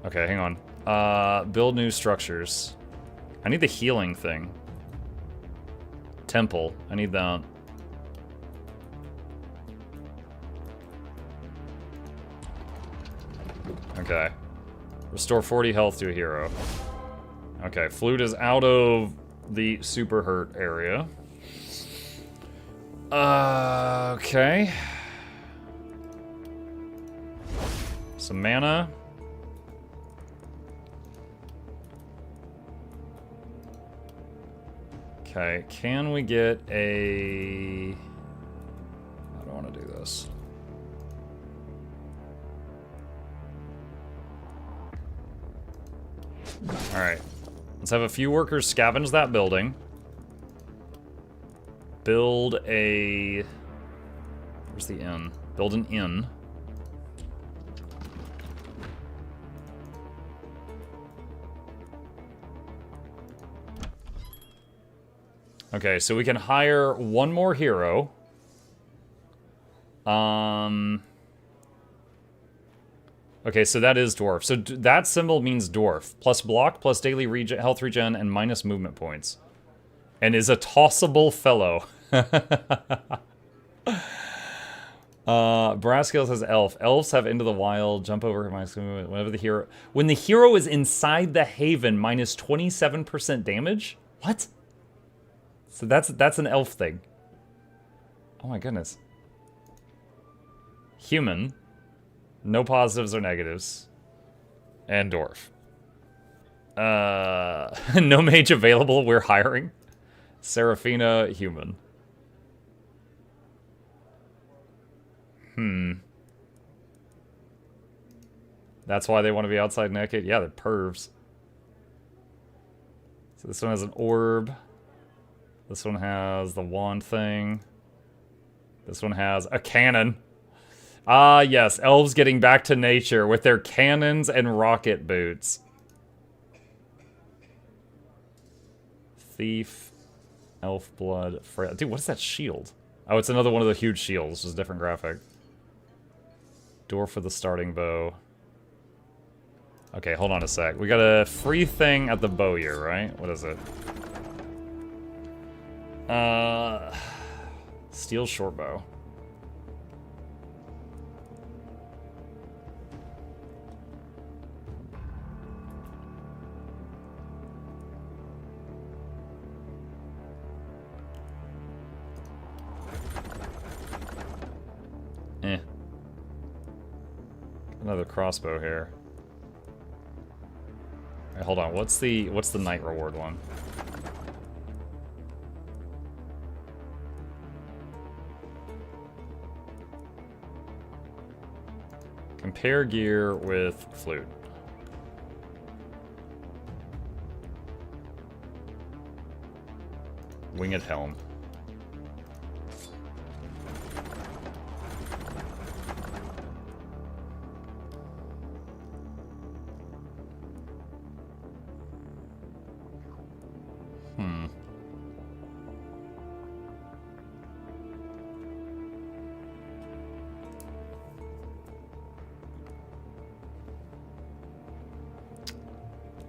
Okay, hang on. Build new structures. I need the healing thing. Temple. I need that. Okay. Restore 40 health to a hero. Okay, Flute is out of the super hurt area. Okay. Some mana. Okay, can we get a... I don't want to do this. Alright. Let's have a few workers scavenge that building. Build a... Where's the inn? Build an inn. Okay, so we can hire one more hero. Okay, so that is dwarf. So that symbol means dwarf. Plus block, plus daily health regen, and minus movement points. And is a tossable fellow. Brascale says elf. Elves have Into the Wild, jump over minus movement, whenever the hero... When the hero is inside the haven, minus 27% damage? What? So that's an elf thing. Oh my goodness. Human. No positives or negatives. And dwarf. No mage available, we're hiring. Seraphina, human. That's why they want to be outside naked? Yeah, they're pervs. So this one has an orb. This one has the wand thing. This one has a cannon. Ah, yes. Elves getting back to nature with their cannons and rocket boots. Thief. Elf blood. Dude, what is that shield? Oh, it's another one of the huge shields. Just a different graphic. Door for the starting bow. Okay, hold on a sec. We got a free thing at the bowyer, right? What is it? Steel short bow. Another crossbow here. Wait, hold on. What's the night reward one? Compare gear with flute. Winged helm.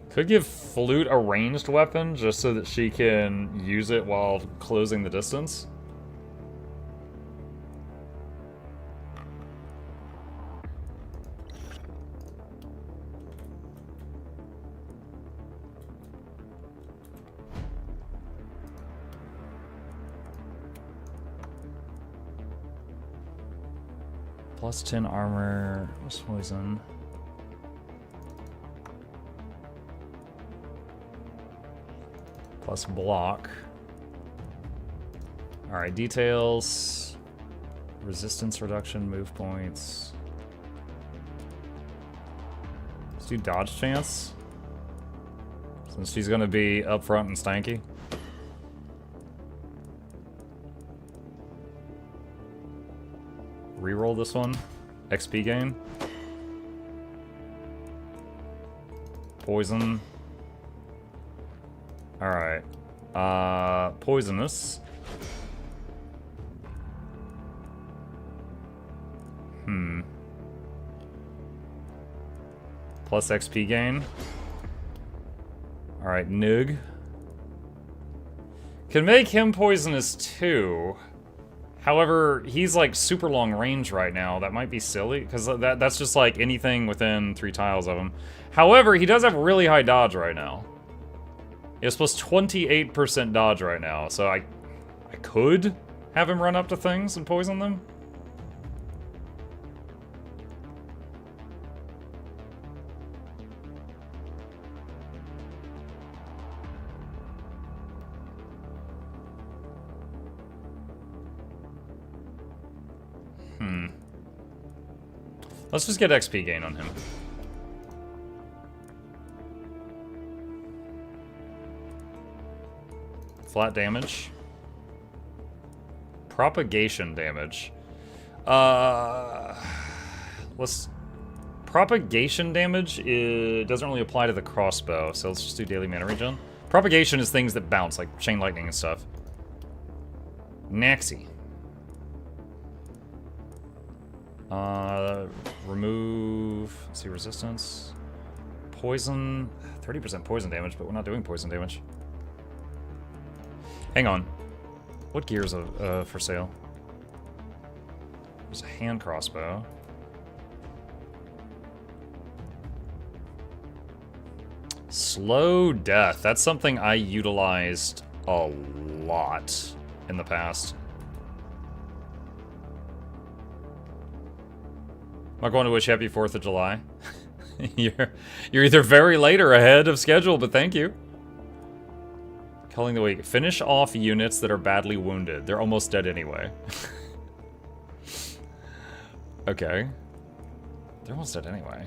Could give Flute a ranged weapon just so that she can use it while closing the distance. Plus 10 armor, plus poison. Plus block. Alright, details. Resistance reduction, move points. Let's do dodge chance. Since she's gonna be up front and stanky. Reroll this one. XP gain. Poison. Alright. Poisonous. Plus XP gain. Alright, Nug. Can make him poisonous too. However, he's like super long range right now. That might be silly, because that's just like anything within 3 tiles of him. However, he does have really high dodge right now. He has plus 28% dodge right now, so I could have him run up to things and poison them. Let's just get XP gain on him. Flat damage. Propagation damage. Propagation damage doesn't really apply to the crossbow, so let's just do daily mana regen. Propagation is things that bounce, like chain lightning and stuff. Noxxi. Remove, let's see, resistance. Poison, 30% poison damage, but we're not doing poison damage. Hang on. What gears for sale? There's a hand crossbow. Slow death. That's something I utilized a lot in the past. I'm not going to wish happy 4th of July. You're either very late or ahead of schedule, but thank you. Culling the weak. Finish off units that are badly wounded. They're almost dead anyway. Okay. They're almost dead anyway.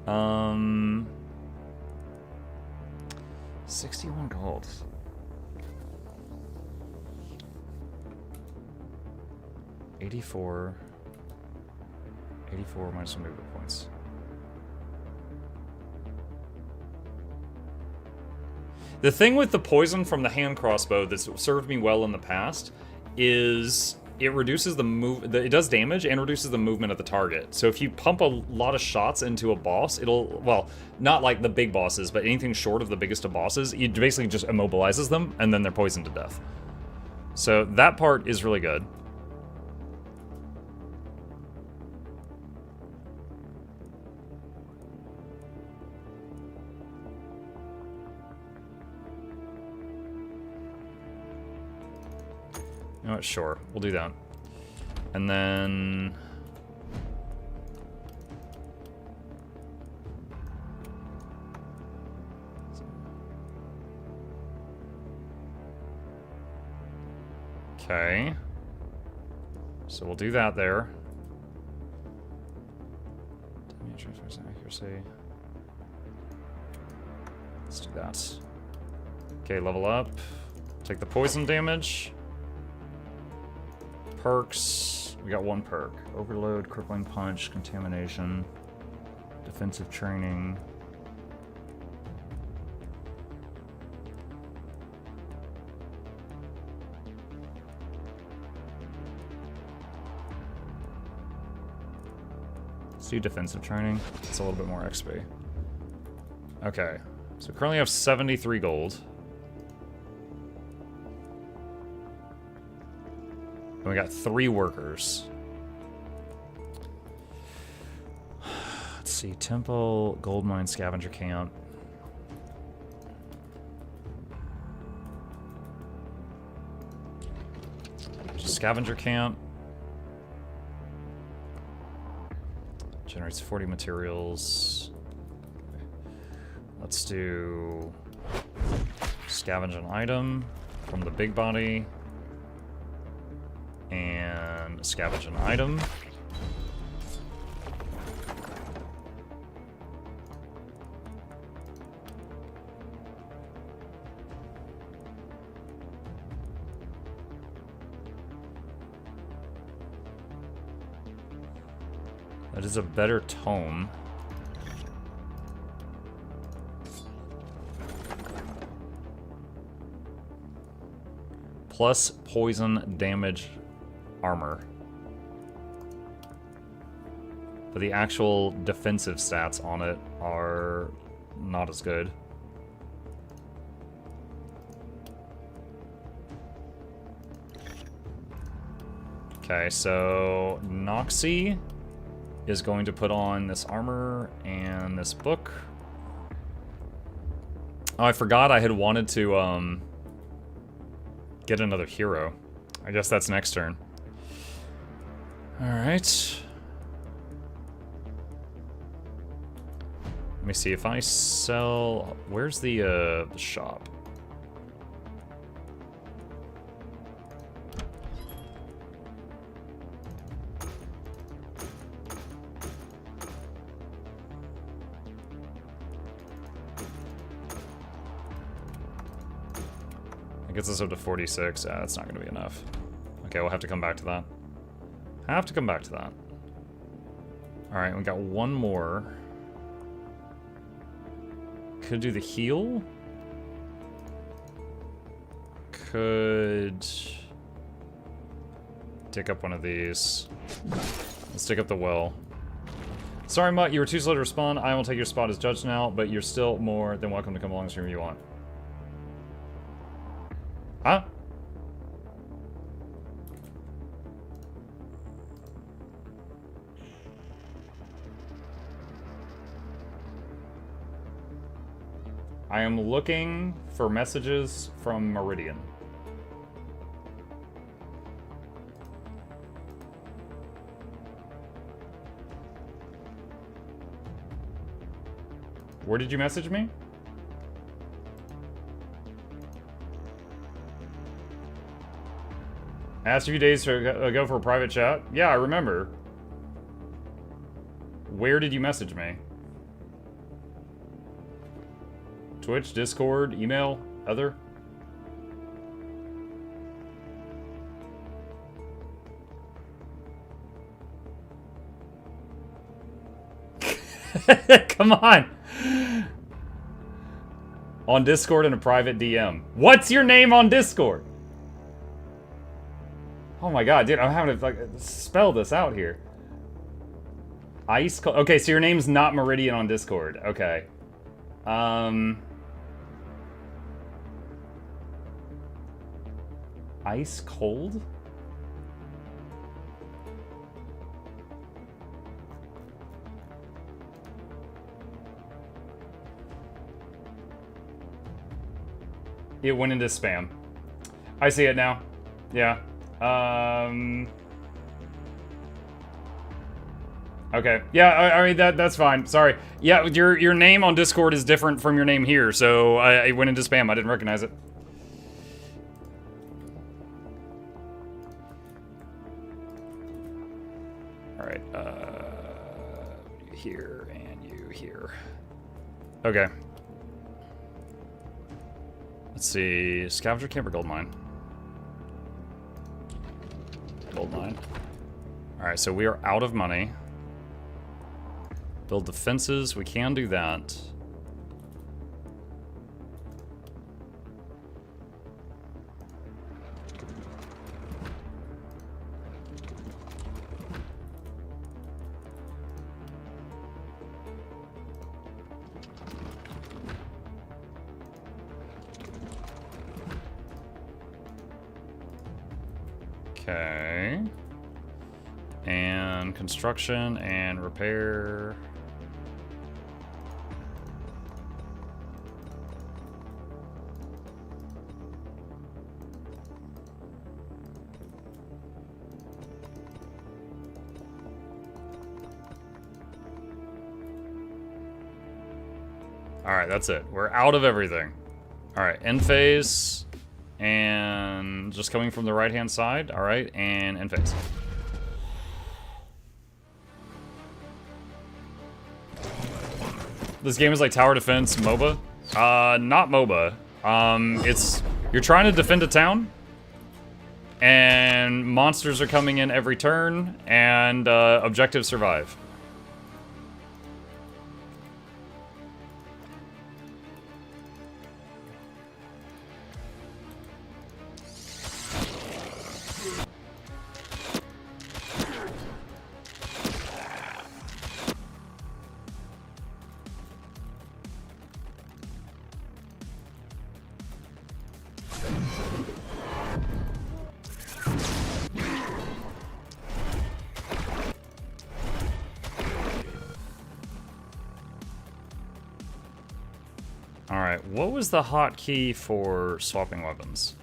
Um... 61 gold. 84 minus some movement points. The thing with the poison from the hand crossbow that's served me well in the past is it reduces it does damage and reduces the movement of the target. So if you pump a lot of shots into a boss, it'll, well, not like the big bosses, but anything short of the biggest of bosses, it basically just immobilizes them and then they're poisoned to death. So that part is really good. You know what, sure, we'll do that. And then Okay. So we'll do that there. Accuracy. Let's do that. Okay, level up. Take the poison damage. Perks. We got one perk. Overload, crippling punch, contamination, defensive training. Let's do defensive training. It's a little bit more XP. Okay. So currently have 73 gold. And we got 3 workers. Let's see. Temple, gold mine, scavenger camp. Scavenger camp. Generates 40 materials. Let's do scavenge an item from the big body and scavenge an item. That is a better tome. Plus poison damage armor. But the actual defensive stats on it are not as good. Okay, so Noxxi is going to put on this armor and this book. Oh, I forgot I had wanted to get another hero. I guess that's next turn. Alright. Let me see if I sell... Where's the shop? It gets us up to 46. That's not going to be enough. Okay, we'll have to come back to that. Have to come back to that. Alright, we got one more. Could do the heal. Could take up one of these. Let's take up the well. Sorry, Mutt, you were too slow to respond. I will take your spot as judge now, but you're still more than welcome to come along and stream if you want. Huh? I am looking for messages from Meridian. Where did you message me? Asked a few days ago for a private chat? Yeah, I remember. Where did you message me? Twitch, Discord, email, other? Come on! On Discord in a private DM. What's your name on Discord? Oh my god, dude, I'm having to like spell this out here. Ice cold. Okay, so your name's not Meridian on Discord. Okay. Ice cold? It went into spam. I see it now. Yeah. Okay. Yeah, I mean that's fine. Sorry. Yeah, your name on Discord is different from your name here, so it went into spam. I didn't recognize it. here, and you here. Okay. Let's see. Scavenger camp or gold mine? Gold mine. Alright, so we are out of money. Build defenses. We can do that. Okay. And construction and repair. Alright, that's it. We're out of everything. Alright, end phase. And just coming from the right-hand side. Alright, and end phase. This game is like tower defense MOBA. Not MOBA. It's you're trying to defend a town, and monsters are coming in every turn, and objectives survive. Alright, what was the hotkey for swapping weapons?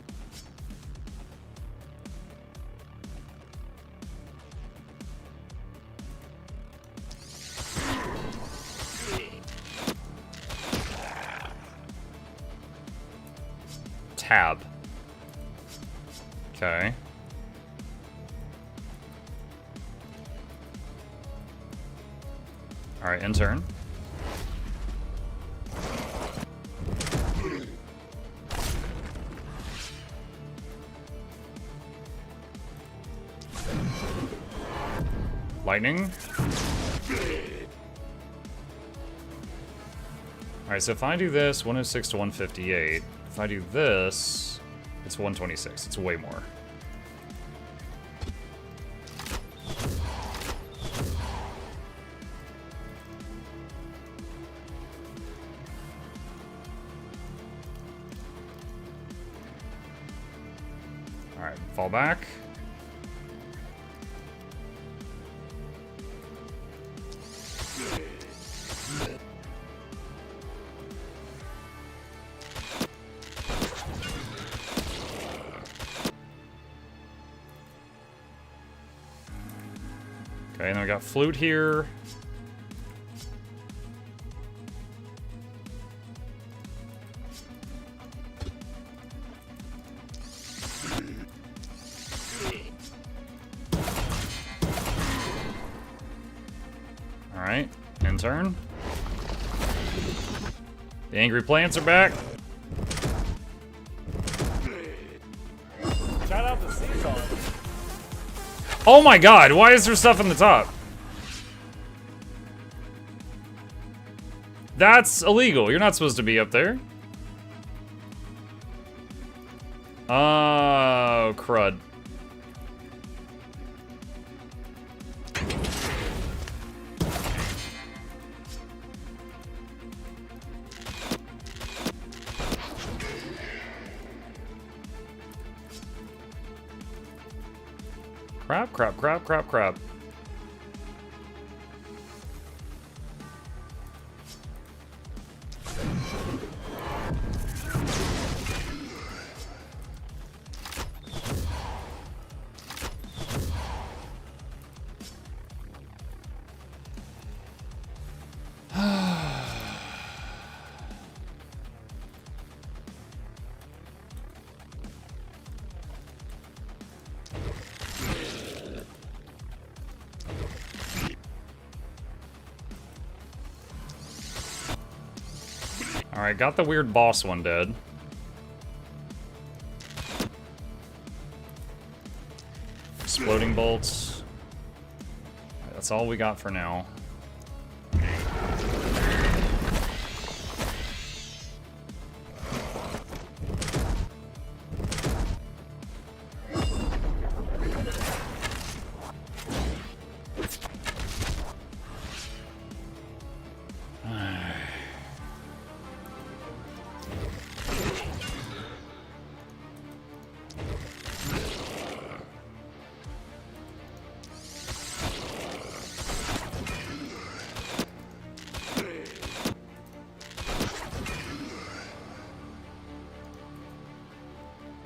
Tab. Okay. Alright, in turn. Lightning. Alright, so if I do this, 106 to 158. If I do this, it's 126. It's way more. Alright, fall back. Okay, and then we got flute here. Alright, end turn. The angry plants are back. Shout out to Seesaw. Oh my god, why is there stuff in the top? That's illegal. You're not supposed to be up there. Oh, crud. Crap, crap, crap, crap, crap. Alright, got the weird boss one dead. Exploding bolts. That's all we got for now.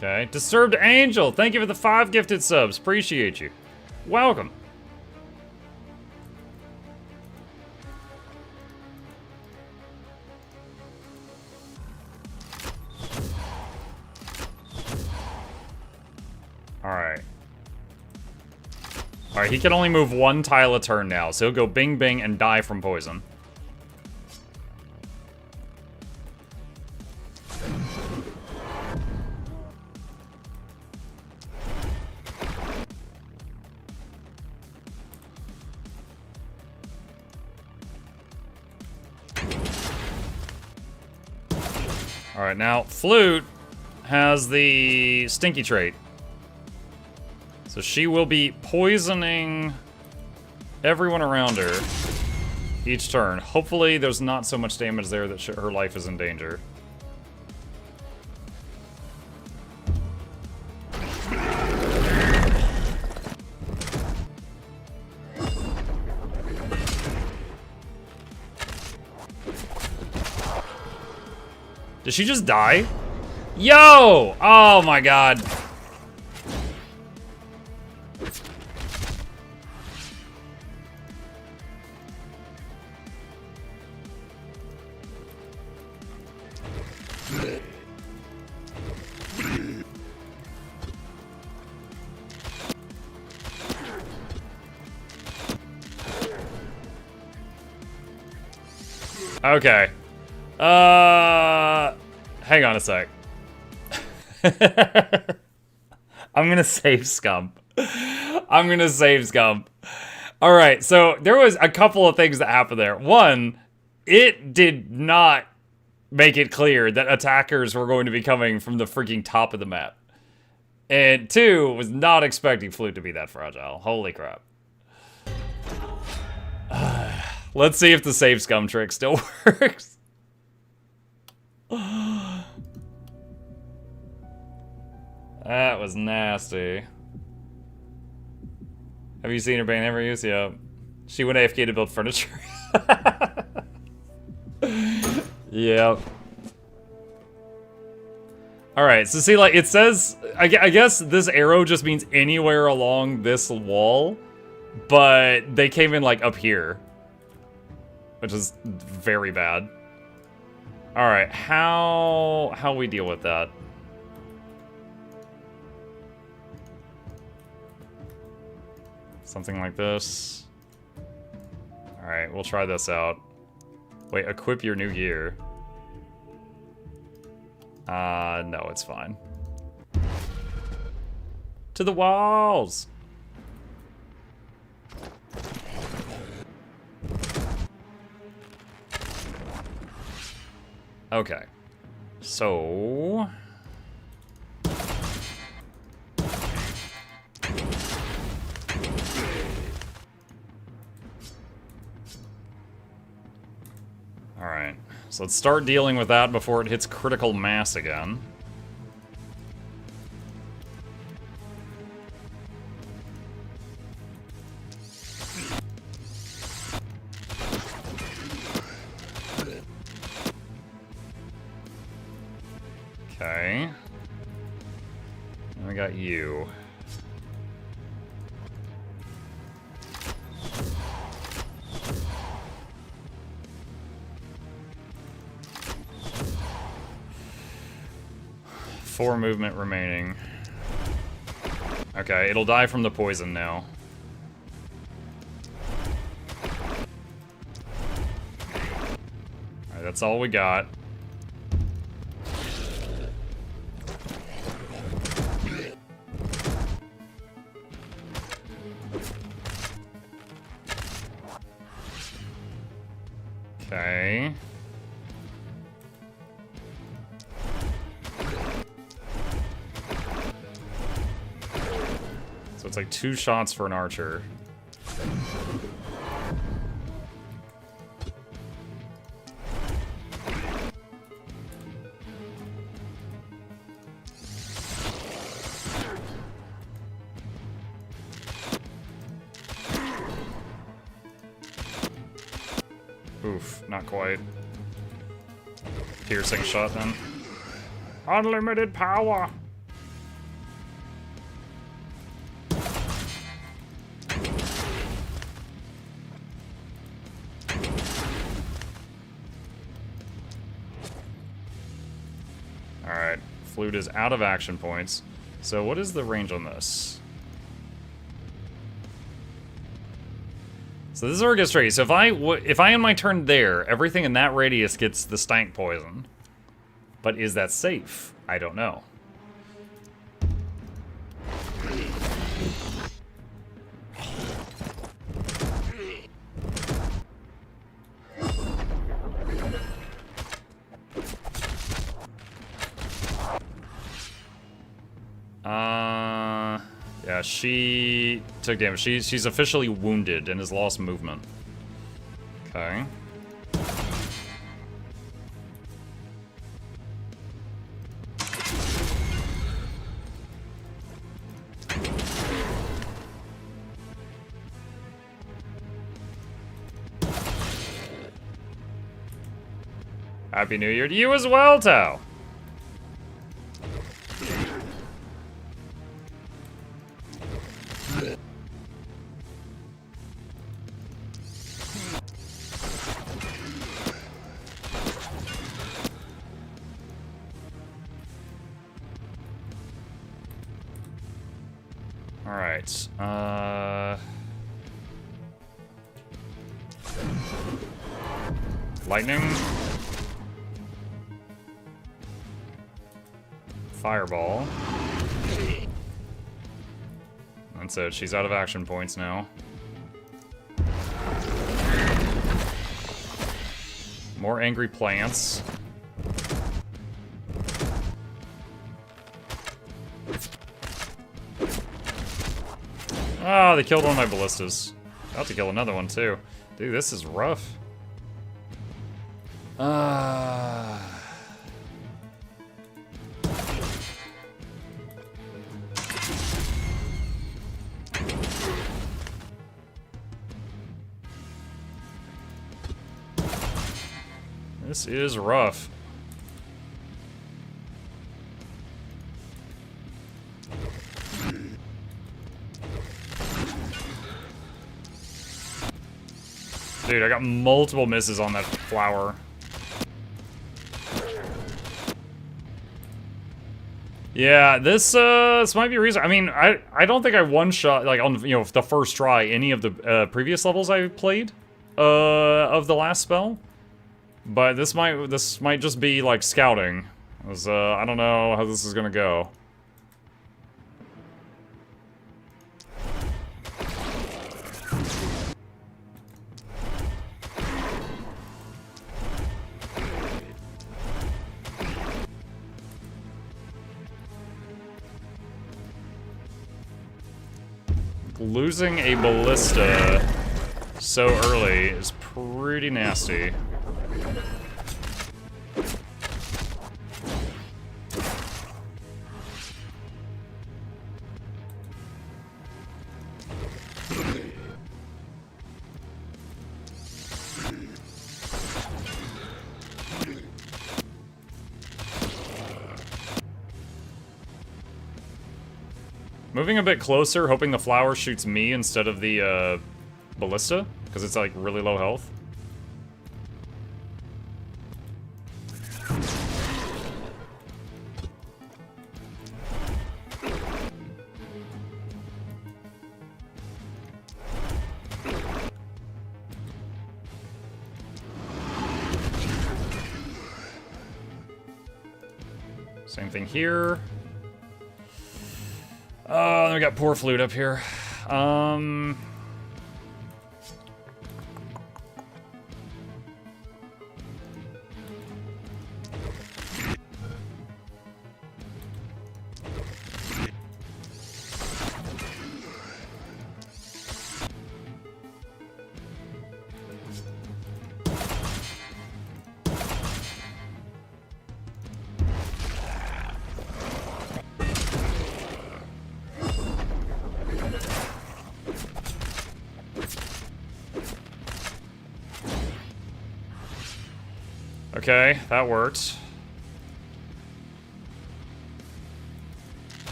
Okay, Disturbed Angel, thank you for the 5 gifted subs. Appreciate you. Welcome. Alright. Alright, he can only move 1 tile a turn now, so he'll go bing bing and die from poison. Alright, now, Flute has the Stinky trait. So she will be poisoning everyone around her each turn. Hopefully there's not so much damage there that her life is in danger. Did she just die? Yo! Oh my god. Okay. Hang on a sec. I'm gonna save Scump. I'm gonna save Scump. Alright, so there was a couple of things that happened there. One, it did not make it clear that attackers were going to be coming from the freaking top of the map. And two, was not expecting Flute to be that fragile. Holy crap. Let's see if the save Scum trick still works. That was nasty. Have you seen her bane ever use? Yeah. She went AFK to build furniture. Yep. Alright, so see, like, it says... I guess this arrow just means anywhere along this wall. But they came in, like, up here. Which is very bad. Alright, how we deal with that? Something like this. Alright, we'll try this out. Wait, equip your new gear. No, it's fine. To the walls! Okay. So... Alright, so let's start dealing with that before it hits critical mass again. Okay. And we got you. Four movement remaining. Okay, it'll die from the poison now. Alright, that's all we got. Okay. So it's like 2 shots for an archer. Oof, not quite. Piercing shot then. Unlimited power! Alright, flute is out of action points. So what is the range on this? So this is where it gets tricky. So if I end my turn there, everything in that radius gets the stank poison. But is that safe? I don't know. Yeah, she took damage. She's officially wounded and has lost movement. Okay. Happy New Year to you as well, Tao. Alright, lightning. Fireball. That's it, she's out of action points now. More angry plants. Oh, they killed one of my ballistas. About to kill another one, too. Dude, this is rough. This is rough. Dude, I got multiple misses on that flower. Yeah, this might be a reason. I mean, I don't think I one-shot, like, on, you know, the first try, any of the previous levels I played of the last spell. But this might just be, like, scouting. I don't know how this is gonna go. Losing a ballista so early is pretty nasty. Moving a bit closer, hoping the flower shoots me instead of the ballista, because it's like really low health. Same thing here. Oh, we got poor flute up here. Okay, that worked.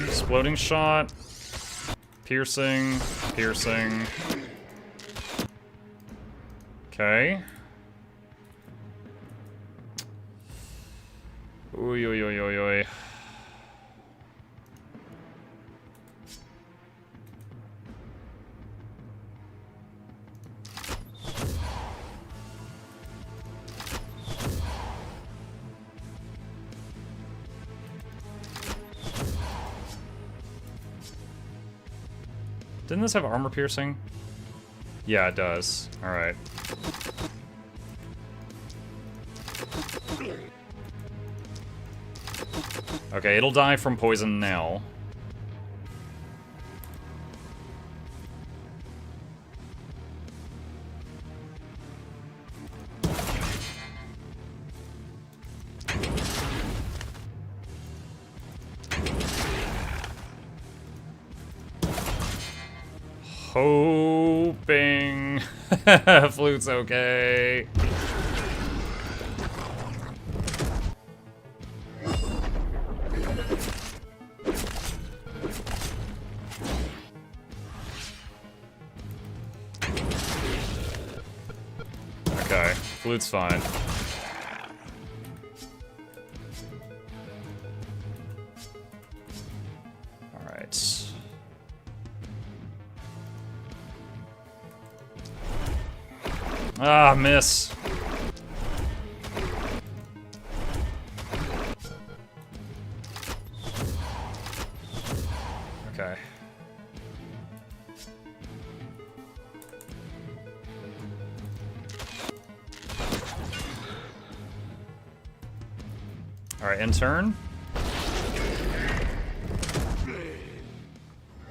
Exploding shot. Piercing. Piercing. Okay. Oy, oy, oy, oy, oy. Didn't this have armor piercing? Yeah, it does. Alright. Okay, it'll die from poison now. Hoping Flute's okay. Okay, Flute's fine. Alright. Ah, miss. Okay. Alright, in turn.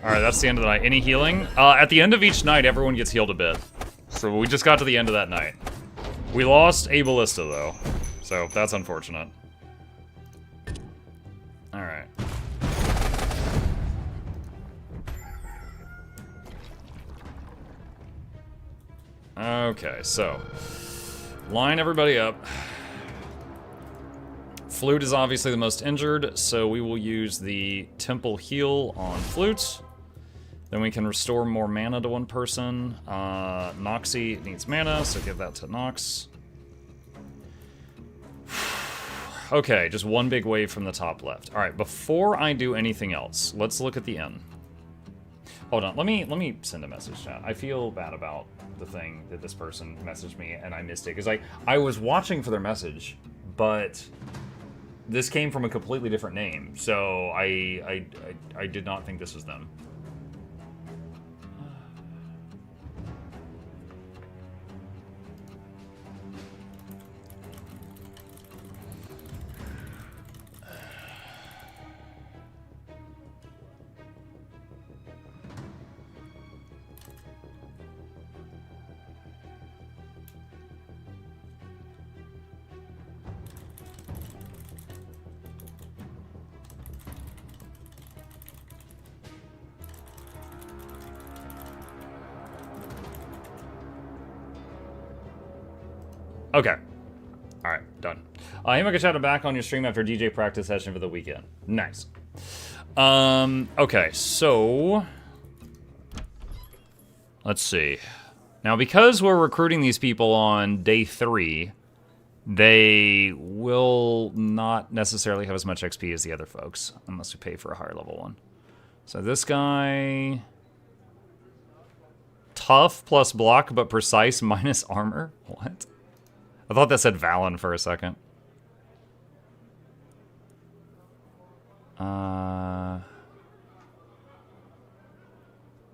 Alright, that's the end of the night. Any healing? At the end of each night, everyone gets healed a bit. So we just got to the end of that night. We lost a ballista, though. So that's unfortunate. Alright. Okay, so. Line everybody up. Flute is obviously the most injured, so we will use the Temple Heal on Flute. Then we can restore more mana to one person. Noxxi needs mana, so give that to Nox. Okay, just one big wave from the top left. All right, before I do anything else, let's look at the inn. Hold on, let me send a message, chat. I feel bad about the thing that this person messaged me and I missed it, because I was watching for their message, but this came from a completely different name, so I did not think this was them. Okay. Alright, done. Himika shouted back on your stream after DJ practice session for the weekend. Nice. Okay, so let's see. Now, because we're recruiting these people on day 3, they will not necessarily have as much XP as the other folks, unless we pay for a higher level one. So this guy... Tough plus block, but precise minus armor? What? I thought that said Valen for a second.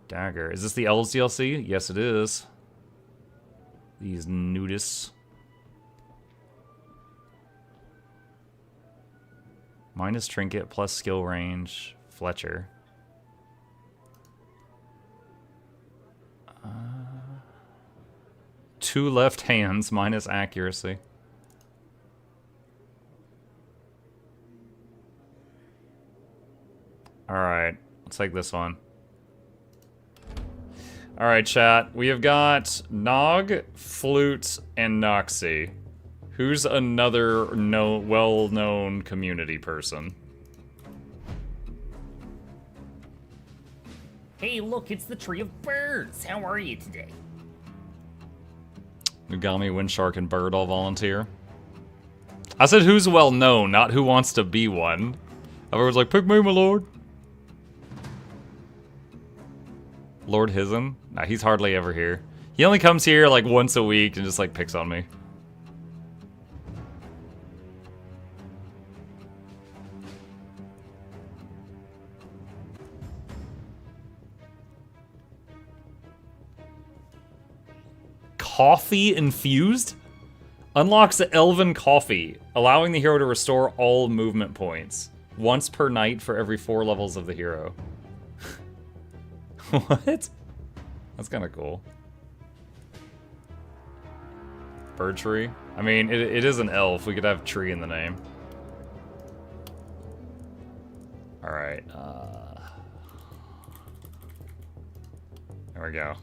Dagger. Is this the Elves DLC? Yes, it is. These nudists. Minus trinket plus skill range. Fletcher. Two left hands minus accuracy. Alright, let's take this one. Alright, chat. We have got Nog, Flute, and Noxxi. Who's another well-known community person? Hey, look, it's the Tree of Birds. How are you today? Nugami, Windshark, and Bird all volunteer. I said who's well-known, not who wants to be one. Everyone's like, pick me, my lord. Lord Hizen? Nah, he's hardly ever here. He only comes here like once a week and just like picks on me. Coffee infused? Unlocks Elven Coffee, allowing the hero to restore all movement points. Once per night for every 4 levels of the hero. What? That's kind of cool. Bird tree? I mean, it is an elf. We could have tree in the name. Alright, there we go.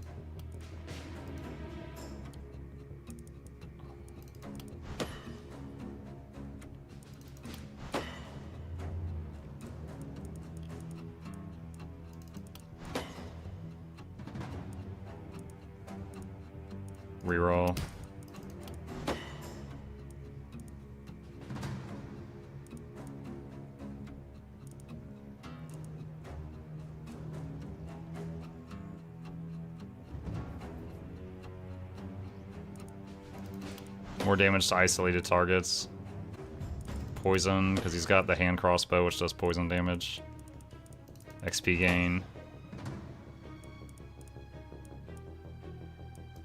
Reroll. More damage to isolated targets. Poison, because he's got the hand crossbow, which does poison damage. XP gain.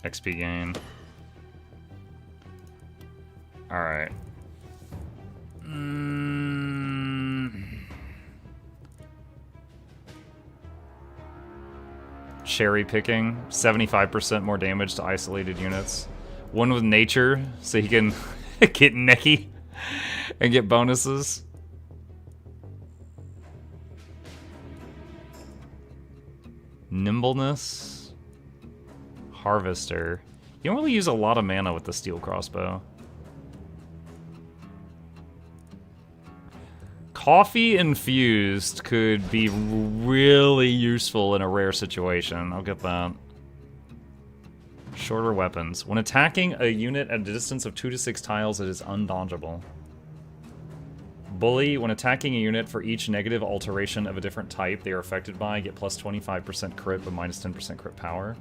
XP gain. Alright. Cherry picking. 75% more damage to isolated units. One with nature, so he can get necky and get bonuses. Nimbleness. Harvester. You don't really use a lot of mana with the steel crossbow. Coffee infused could be really useful in a rare situation. I'll get that. Shorter weapons. When attacking a unit at a distance of 2 to 6 tiles, it is undodgeable. Bully. When attacking a unit for each negative alteration of a different type they are affected by, get plus 25% crit but minus 10% crit power.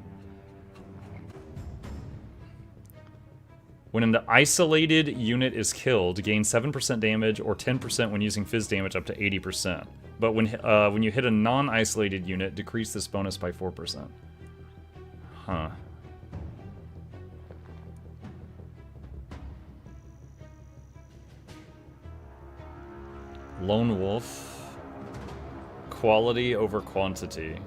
When an isolated unit is killed, gain 7% damage or 10% when using fizz damage up to 80%. But when you hit a non-isolated unit, decrease this bonus by 4%. Huh. Lone Wolf. Quality over quantity.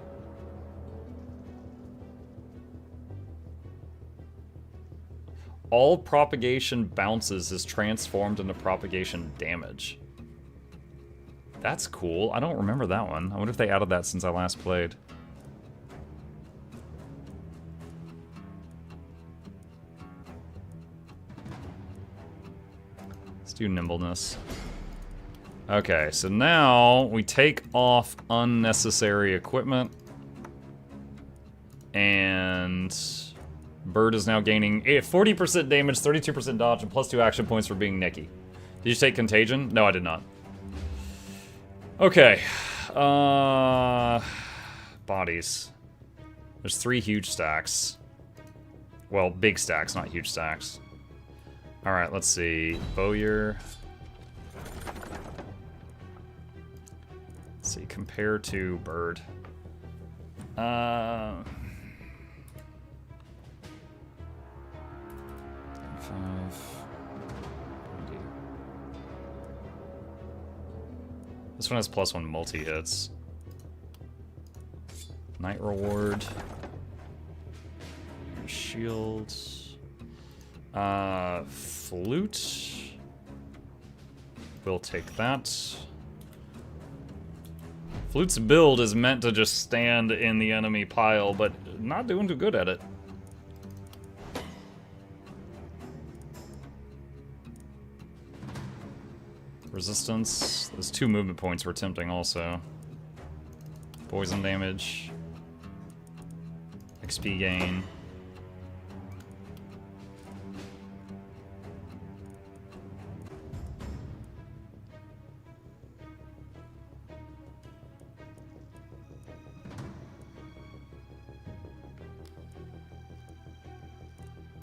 All propagation bounces is transformed into propagation damage. That's cool. I don't remember that one. I wonder if they added that since I last played. Let's do nimbleness. Okay, so now we take off unnecessary equipment. And Bird is now gaining 40% damage, 32% dodge, and plus 2 action points for being Nicky. Did you take Contagion? No, I did not. Okay. Bodies. There's 3 huge stacks. Well, big stacks, not huge stacks. Alright, let's see. Bowyer. Let's see, compare to Bird. This one has +1 multi-hits. Night Reward. Shields. Flute. We'll take that. Flute's build is meant to just stand in the enemy pile, but not doing too good at it. Resistance. Those 2 movement points were tempting also. Poison damage. XP gain.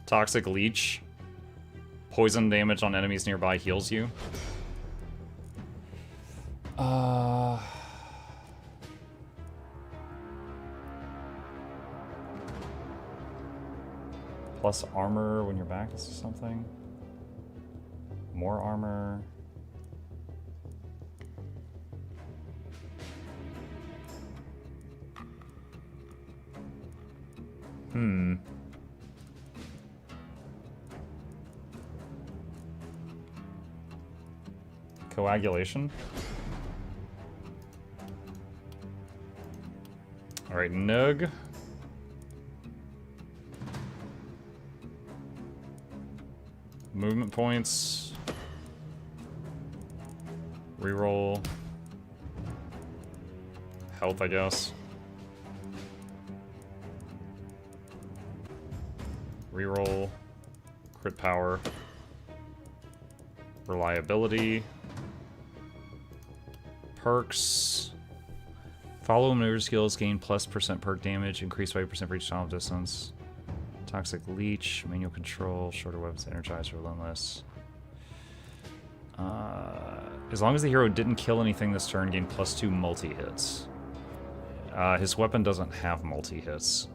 Toxic Leech. Poison damage on enemies nearby heals you. Plus armor when you're back to something. More armor. Coagulation. Alright, Nug. Movement points. Reroll. Health, I guess. Reroll. Crit power. Reliability. Perks. Follow maneuver skills, gain +% perk damage, increase by 8% for each tunnel distance. Toxic Leech, manual control, shorter weapons, energized, relentless. As long as the hero didn't kill anything this turn, gain +2 multi-hits. His weapon doesn't have multi-hits.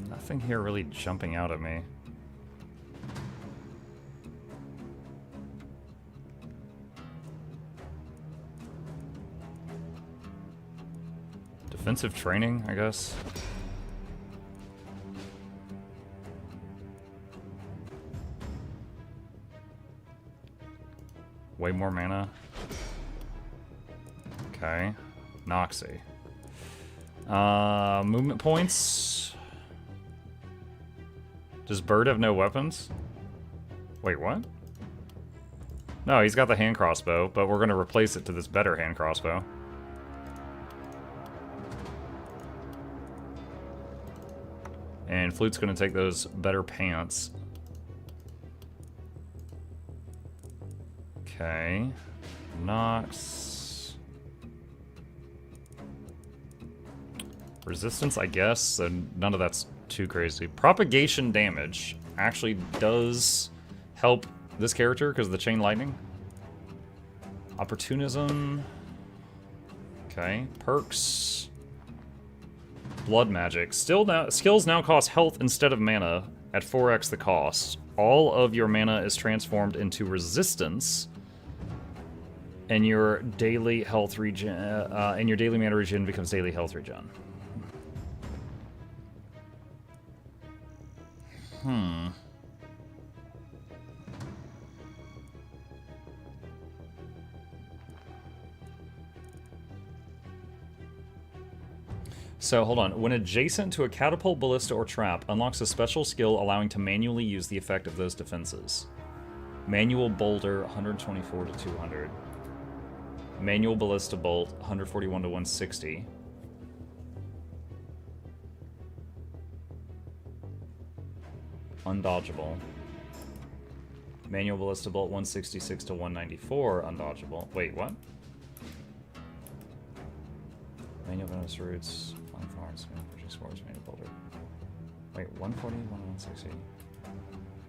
Nothing here really jumping out at me. Defensive training, I guess. Way more mana. Okay. Noxxi. Movement points. Does Bird have no weapons? Wait, what? No, he's got the hand crossbow, but we're gonna replace it to this better hand crossbow. And Flute's gonna take those better pants. Okay. Nox. Resistance, I guess, so none of that's too crazy. Propagation damage actually does help this character because of the chain lightning. Opportunism. Okay. Perks. Blood magic. Skills now cost health instead of mana at 4x the cost. All of your mana is transformed into resistance, and your daily health regen and your daily mana regen becomes daily health regen. So, hold on. When adjacent to a catapult, ballista, or trap, unlocks a special skill allowing to manually use the effect of those defenses. Manual Boulder, 124 to 200. Manual Ballista Bolt, 141 to 160. Undodgeable. Manual Ballista Bolt, 166 to 194. Undodgeable. Wait, what? Manual Venomous Roots. Flying Thorns. Manual Spores. Manual Boulder. Wait, 140, 160.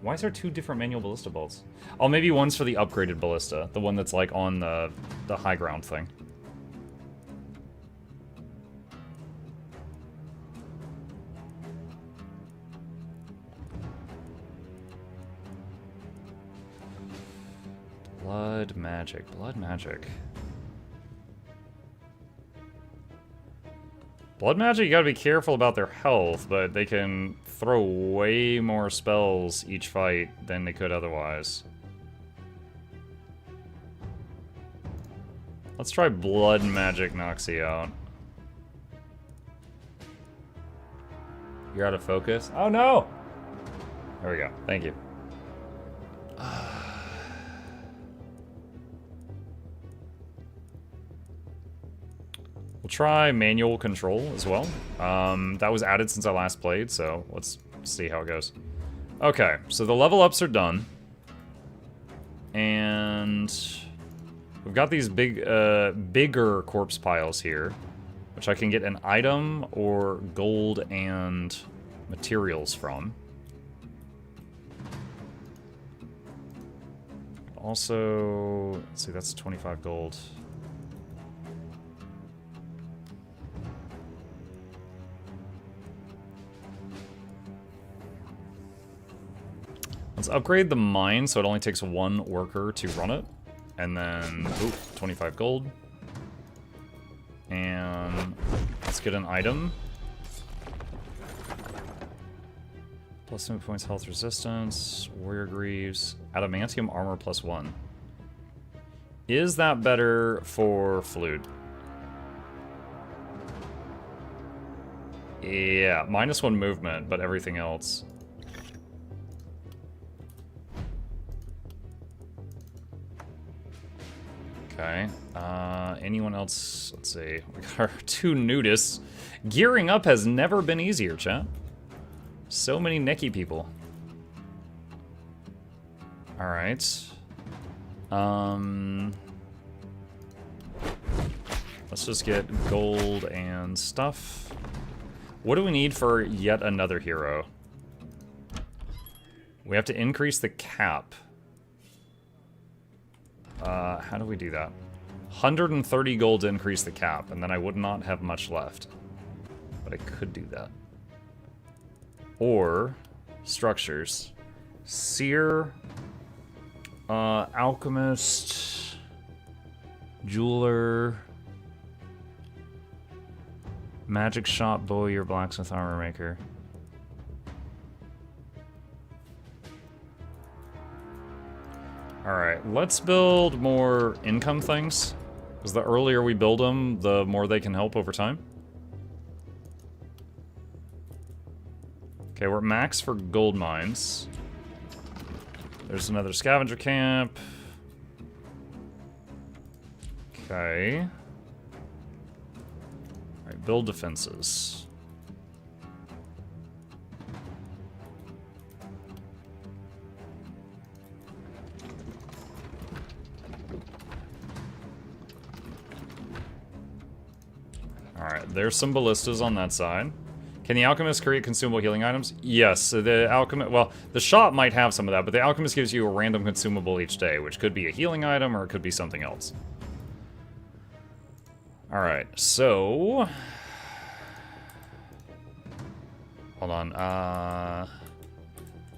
Why is there two different Manual Ballista Bolts? Oh, maybe one's for the upgraded Ballista. The one that's like on the high ground thing. Blood magic, blood magic. Blood magic, you gotta be careful about their health, but they can throw way more spells each fight than they could otherwise. Let's try blood magic Noxxi out. You're out of focus? Oh no! There we go, thank you. We'll try manual control as well. That was added since I last played, so let's see how it goes. Okay, so the level ups are done. And we've got these bigger corpse piles here, which I can get an item or gold and materials from. Also, let's see, that's 25 gold. Let's upgrade the mine so it only takes one worker to run it. And then, ooh, 25 gold. And let's get an item. Plus 2 points health resistance, warrior greaves, adamantium armor +1. Is that better for flute? Yeah, -1 movement, but everything else. Okay, anyone else? Let's see, we got our 2 nudists. Gearing up has never been easier, chat. So many necky people. Alright. Let's just get gold and stuff. What do we need for yet another hero? We have to increase the cap. How do we do that? 130 gold to increase the cap, and then I would not have much left. But I could do that. Or structures. Seer, alchemist, jeweler, magic shop, bowyer, blacksmith, armor maker. Alright, let's build more income things, because the earlier we build them, the more they can help over time. Okay, we're at max for gold mines. There's another scavenger camp. Okay. Alright, build defenses. Alright, there's some ballistas on that side. Can the alchemist create consumable healing items? Yes, the alchemist, well, the shop might have some of that, but the alchemist gives you a random consumable each day, which could be a healing item or it could be something else. Alright, so... Hold on,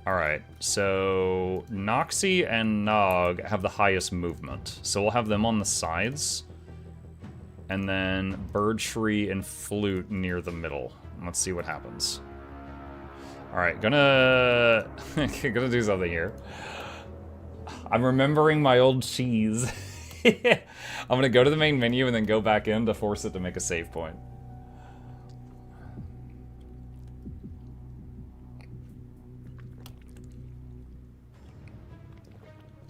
Alright, so Noxxi and Nog have the highest movement, so we'll have them on the sides. And then Birdtree and Flute near the middle. Let's see what happens. Alright, gonna do something here. I'm remembering my old cheese. I'm gonna go to the main menu and then go back in to force it to make a save point.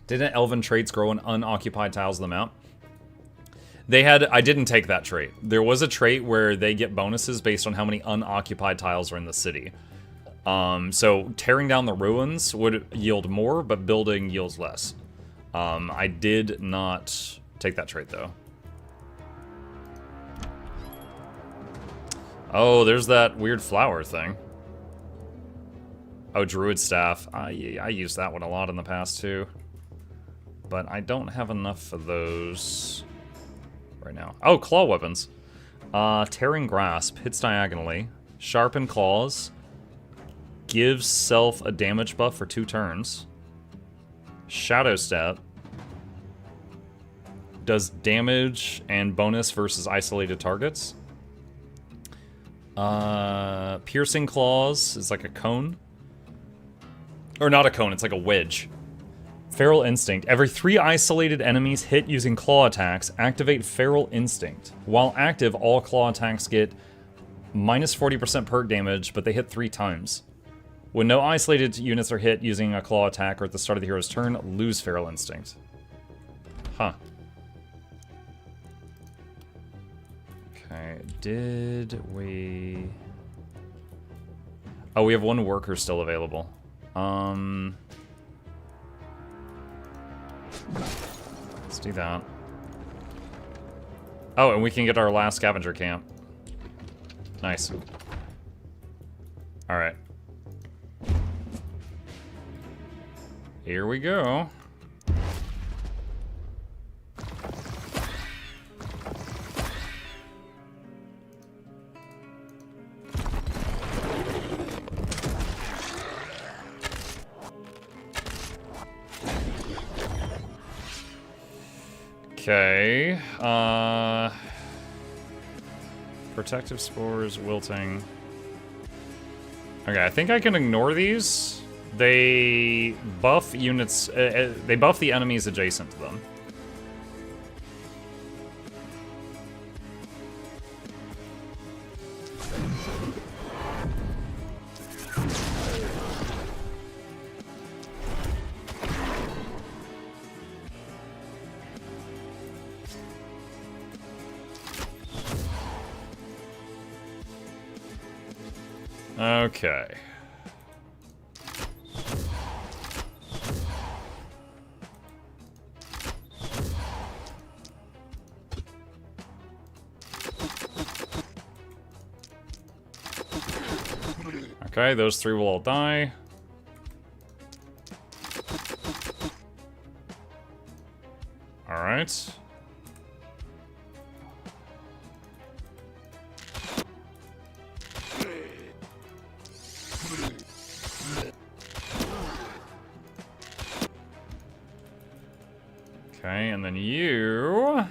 Didn't elven traits grow in unoccupied tiles of the map? They had, I didn't take that trait. There was a trait where they get bonuses based on how many unoccupied tiles are in the city. So tearing down the ruins would yield more, but building yields less. I did not take that trait though. Oh, there's that weird flower thing. Oh, Druid Staff. I used that one a lot in the past too. But I don't have enough of those right now. Oh, claw weapons. Tearing Grasp, hits diagonally. Sharpen Claws, gives self a damage buff for 2 turns. Shadow Step, does damage and bonus versus isolated targets. Piercing Claws is like a cone. Or not a cone, it's like a wedge. Feral Instinct. Every 3 isolated enemies hit using claw attacks, activate Feral Instinct. While active, all claw attacks get minus 40% perk damage, but they hit 3 times. When no isolated units are hit using a claw attack or at the start of the hero's turn, lose Feral Instinct. Huh. Okay, did we... Oh, we have 1 worker still available. Let's do that. Oh, and we can get our last scavenger camp. Nice. Alright. Here we go. Okay, protective spores, wilting. Okay, I think I can ignore these. They buff units, they buff the enemies adjacent to them. Okay. Okay, those 3 will all die. All right. Okay, and then you...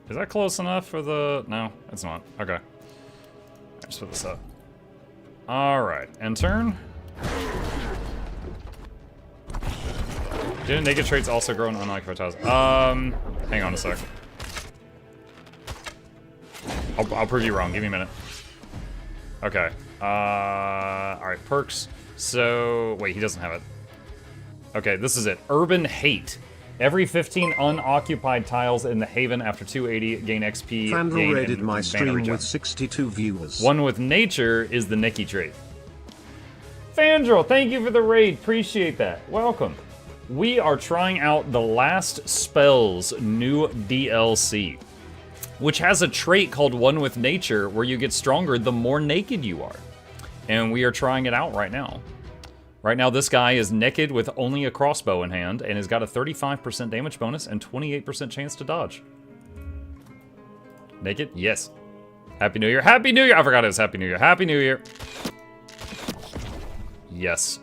Is that close enough for the... No, it's not. Okay. Right, just put this up. Alright, end turn. Didn't naked traits also grow in unoccupied tiles? Hang on a sec. I'll prove you wrong. Give me a minute. Okay. Alright, perks. So, wait, he doesn't have it. Okay, this is it. Urban Hate. Every 15 unoccupied tiles in the Haven after 280 gain XP. Fandral rated my stream with 62 viewers. One with nature is the Nicky trait. Fandral, thank you for the raid. Appreciate that. Welcome. We are trying out the Last Spells new DLC, which has a trait called One with Nature, where you get stronger the more naked you are. And we are trying it out right now. Right now, this guy is naked with only a crossbow in hand and has got a 35% damage bonus and 28% chance to dodge. Naked? Yes. Happy New Year. Happy New Year! I forgot it was Happy New Year. Happy New Year. Yes.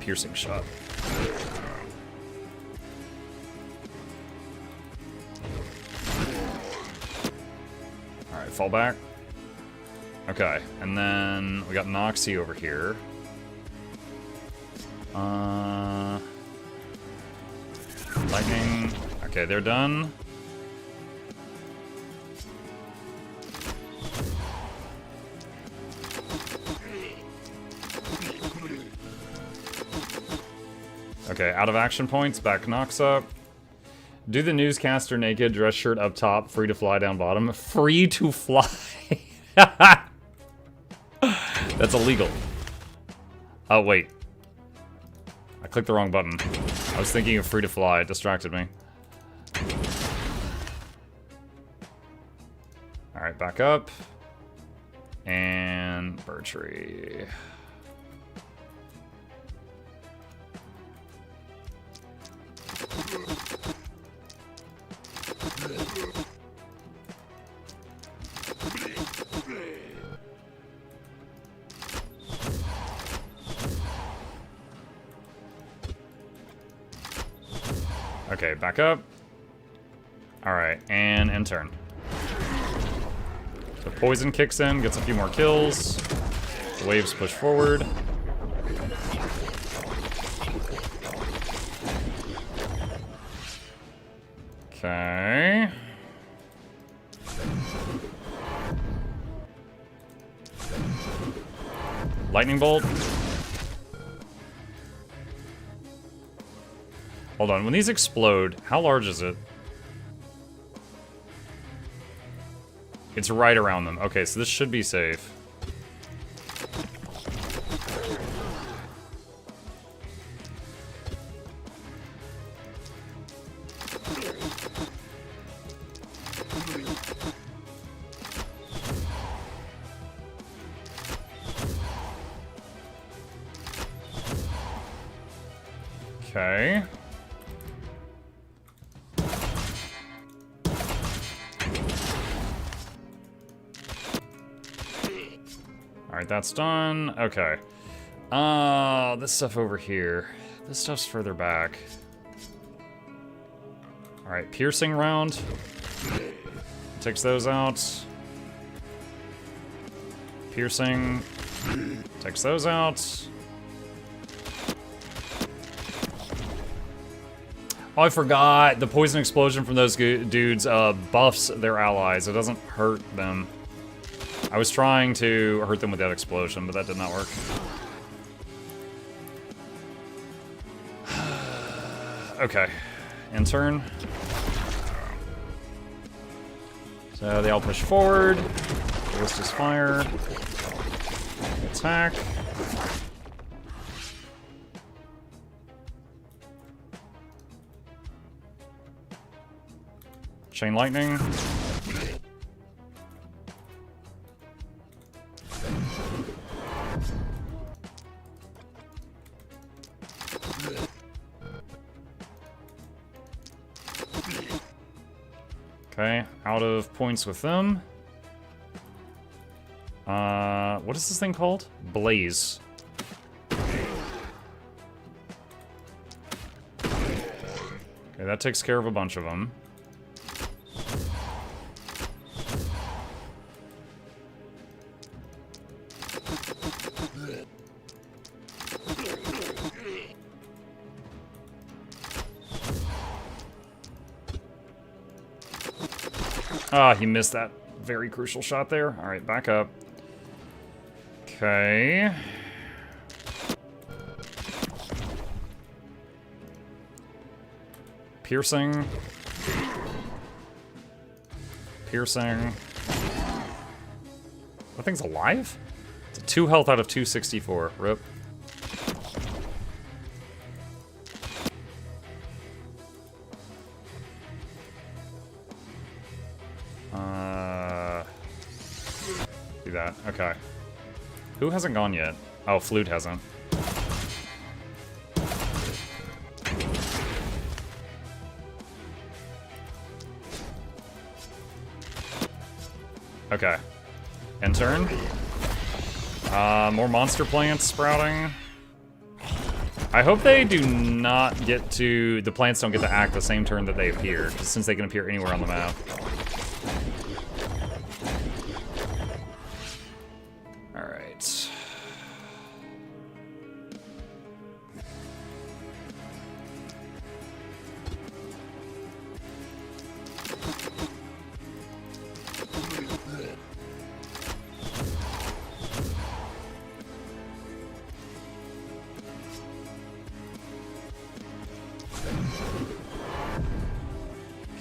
Piercing shot. Alright, fall back. Okay, and then we got Noxxi over here. Lightning. Okay, they're done. Okay, out of action points, back Nox up. Do the newscaster naked, dress shirt up top, free to fly down bottom. Free to fly. That's illegal. Oh, wait. I clicked the wrong button. I was thinking of free to fly, it distracted me. Alright, back up. And bird tree. Okay, back up. Alright, and end turn. The poison kicks in, gets a few more kills. The waves push forward. Okay. Lightning bolt. Hold on, when these explode, how large is it? It's right around them. Okay, so this should be safe. Okay. Alright, that's done. Okay. This stuff over here. This stuff's further back. Alright, piercing round. Takes those out. Piercing. Takes those out. Oh, I forgot. The poison explosion from those dudes buffs their allies. It doesn't hurt them. I was trying to hurt them with that explosion, but that did not work. Okay. End turn. So they all push forward. Ballistic fire. Attack. Chain lightning. Okay, out of points with them. What is this thing called? Blaze. Okay, that takes care of a bunch of them. Ah, he missed that very crucial shot there. All right, back up. Okay. Piercing. Piercing. That thing's alive? It's a 2 health out of 264. Rip. Do that. Okay. Who hasn't gone yet? Oh, Flute hasn't. Okay. End turn. More monster plants sprouting. I hope they do not get to... The plants don't get to act the same turn that they appear, since they can appear anywhere on the map. Alright.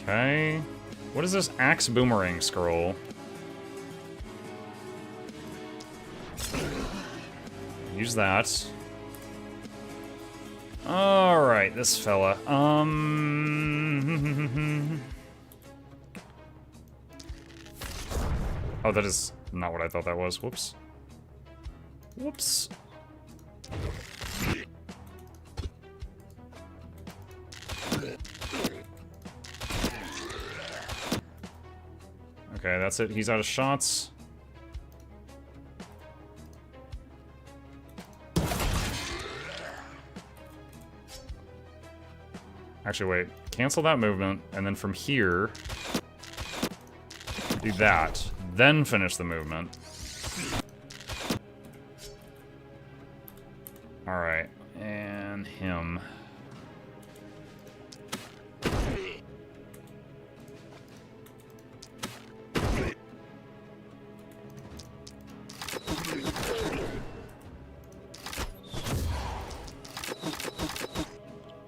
Okay. What is this Axe Boomerang scroll? Use that. Alright, this fella. Oh, that is not what I thought that was. Whoops. Whoops. Okay, that's it. He's out of shots. Actually, wait. Cancel that movement, and then from here, do that. Then finish the movement. Alright, and him.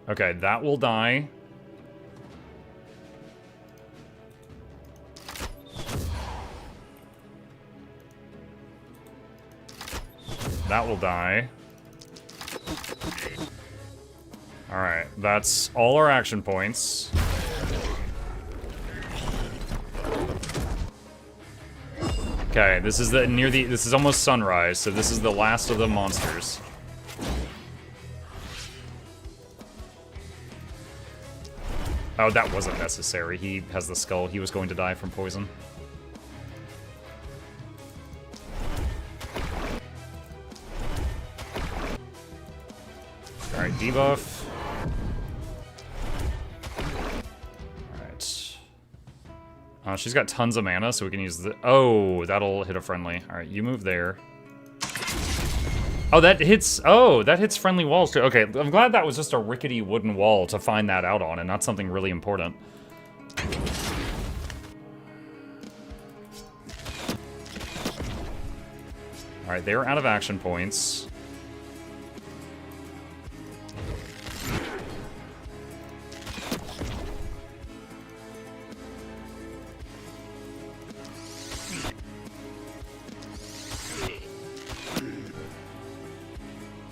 Okay, that will die. That will die. Alright, that's all our action points. Okay, this is this is almost sunrise, so this is the last of the monsters. Oh, that wasn't necessary. He has the skull. He was going to die from poison. Alright, debuff. Alright. She's got tons of mana, so we can use the... Oh, that'll hit a friendly. Alright, you move there. Oh, that hits... Oh, that hits friendly walls, too. Okay, I'm glad that was just a rickety wooden wall to find that out on, and not something really important. Alright, they're out of action points.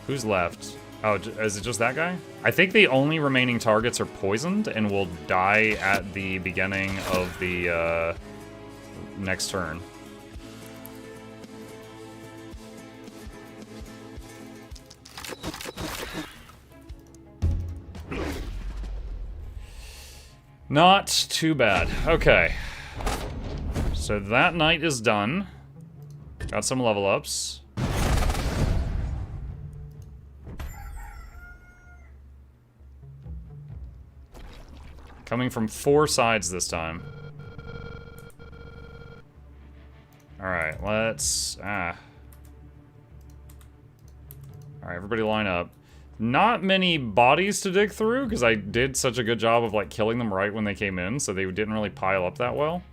Who's left? Oh, is it just that guy? I think the only remaining targets are poisoned and will die at the beginning of the next turn. Not too bad. Okay. So that night is done. Got some level ups. Coming from 4 sides this time. Alright, let's... Alright, everybody line up. Not many bodies to dig through, because I did such a good job of, like, killing them right when they came in, so they didn't really pile up that well.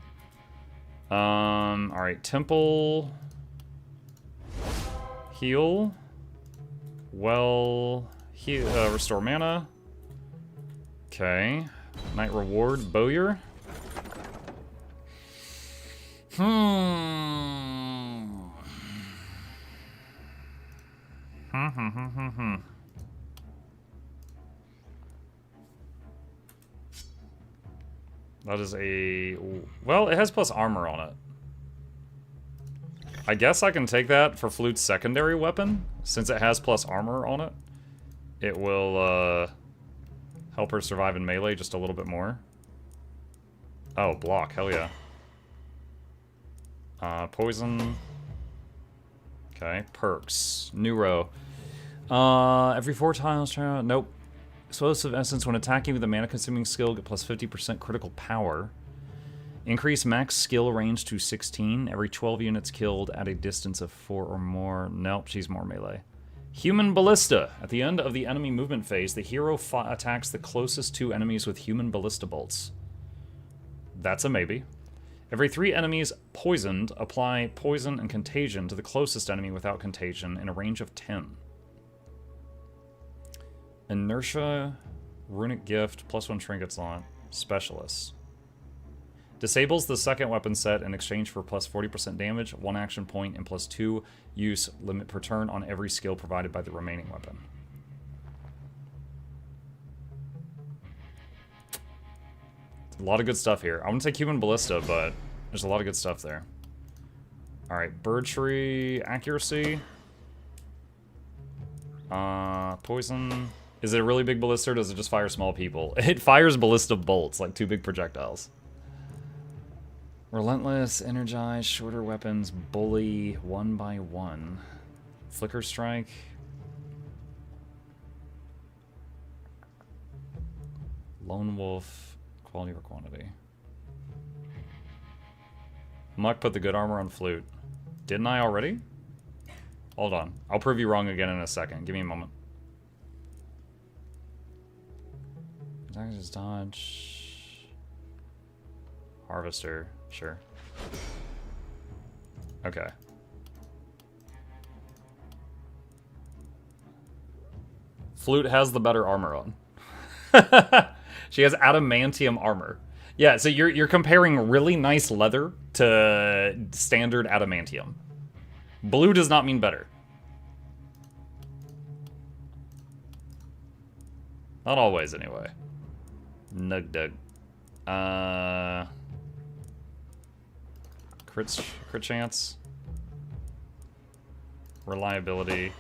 Alright, temple... Heal. Well... restore mana. Okay. Night reward, Bowyer. That is a... Well, it has plus armor on it. I guess I can take that for Flute's secondary weapon. Since it has plus armor on it, it will, help her survive in melee just a little bit more. Oh, block. Hell yeah. Poison. Okay, perks. New row. Every 4 tiles... Nope. Explosive Essence, when attacking with a mana-consuming skill, get plus 50% critical power. Increase max skill range to 16. Every 12 units killed at a distance of 4 or more. Nope, she's more melee. Human Ballista. At the end of the enemy movement phase, the hero attacks the closest 2 enemies with Human Ballista bolts. That's a maybe. Every 3 enemies poisoned, apply poison and contagion to the closest enemy without contagion in a range of 10. Inertia, Runic Gift, +1 trinket slot, Specialist. Disables the second weapon set in exchange for plus 40% damage, 1 action point, and +2 use limit per turn on every skill provided by the remaining weapon. A lot of good stuff here. I want to take Human Ballista, but there's a lot of good stuff there. Alright, Bird Tree, Accuracy. Poison. Is it a really big ballista, or does it just fire small people? It fires ballista bolts, like 2 big projectiles. Relentless, energize, shorter weapons, bully, 1 by 1. Flicker strike. Lone wolf, quality or quantity. Muck put the good armor on flute. Didn't I already? Hold on. I'll prove you wrong again in a second. Give me a moment. Just dodge. Harvester. Sure. Okay. Flute has the better armor on. She has adamantium armor. Yeah, so you're comparing really nice leather to standard adamantium. Blue does not mean better. Not always, anyway. Nug dug. Crit chance. Reliability.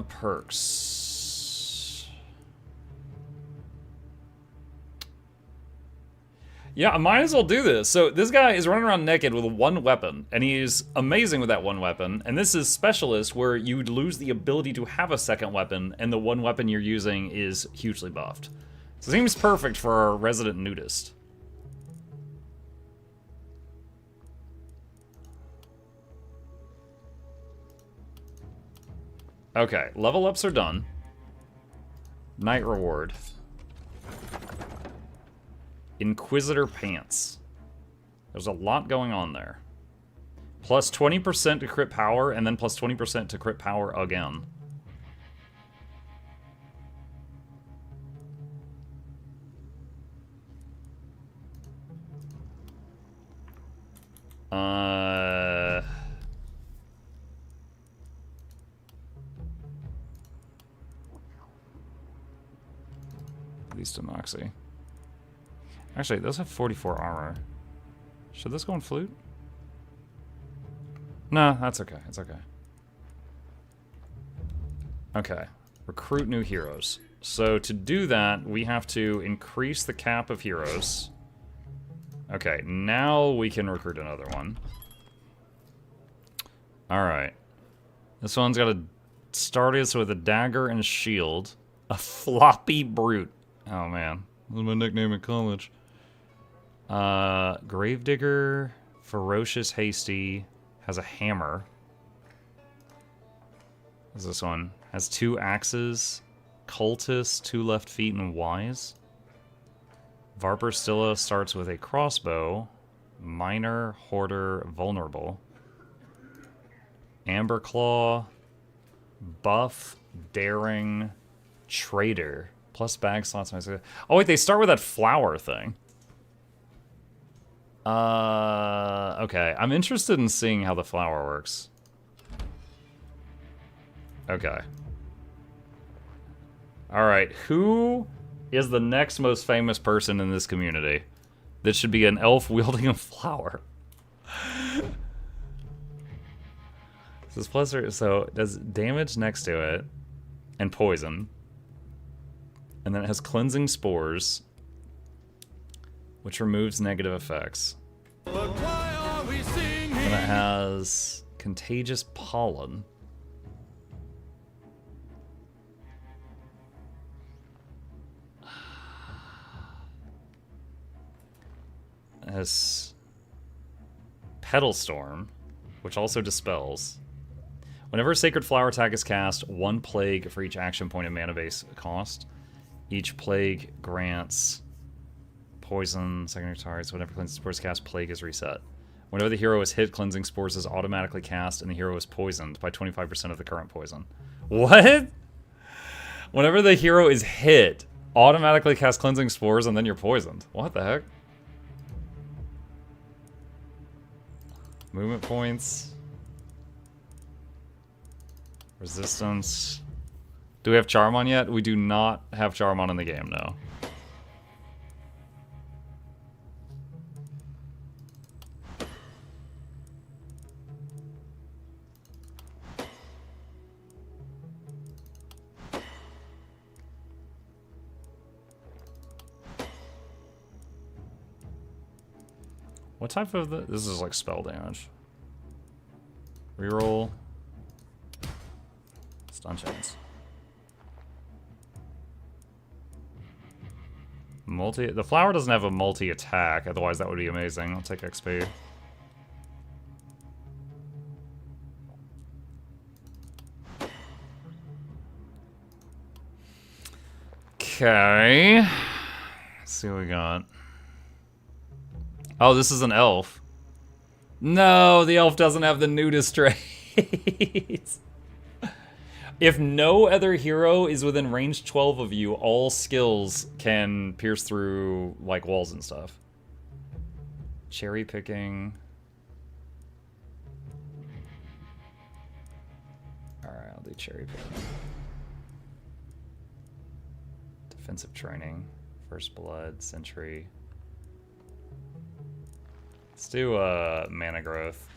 Perks. Yeah, I might as well do this. So this guy is running around naked with one weapon, and he's amazing with that one weapon. And this is Specialist, where you'd lose the ability to have a second weapon, and the one weapon you're using is hugely buffed. So it seems perfect for our resident nudist. Okay, level ups are done. Night reward. Inquisitor pants. There's a lot going on there. Plus 20% to crit power, and then plus 20% to crit power again. At least a Noxxi. Actually, those have 44 armor. Should this go in flute? No, that's okay. It's okay. Okay. Recruit new heroes. So to do that, we have to increase the cap of heroes. Okay, now we can recruit another one. Alright. This one's got a Stardius with a dagger and a shield. A floppy brute. Oh man. That was my nickname in college. Gravedigger, Ferocious Hasty, has a hammer. What's this one? Has 2 axes, Cultist, 2 left feet, and Wise. Varperstilla starts with a crossbow. Minor, Hoarder, Vulnerable. Amberclaw, Buff, Daring, Traitor. Plus bag slots. Oh wait, they start with that flower thing. Okay. I'm interested in seeing how the flower works. Okay. Alright, who is the next most famous person in this community that should be an elf wielding a flower? This is plus, so it does damage next to it, and poison. And then it has cleansing spores, which removes negative effects. And it has contagious pollen. It has Petal Storm, which also dispels. Whenever a Sacred Flower attack is cast, 1 plague for each action point of mana base cost. Each plague grants poison, secondary targets. Whenever cleansing spores cast, plague is reset. Whenever the hero is hit, cleansing spores is automatically cast, and the hero is poisoned by 25% of the current poison. What? Whenever the hero is hit, automatically cast cleansing spores, and then you're poisoned. What the heck? Movement points. Resistance. Do we have Charm on yet? We do not have Charm on in the game, no. What type of this is like spell damage. Reroll. Stun chains. The flower doesn't have a multi-attack, otherwise that would be amazing. I'll take XP. Okay. Let's see what we got. Oh, this is an elf. No, the elf doesn't have the nudist traits. If no other hero is within range 12 of you, all skills can pierce through, like, walls and stuff. Cherry picking. Alright, I'll do cherry picking. Defensive training. First blood, sentry. Let's do mana growth.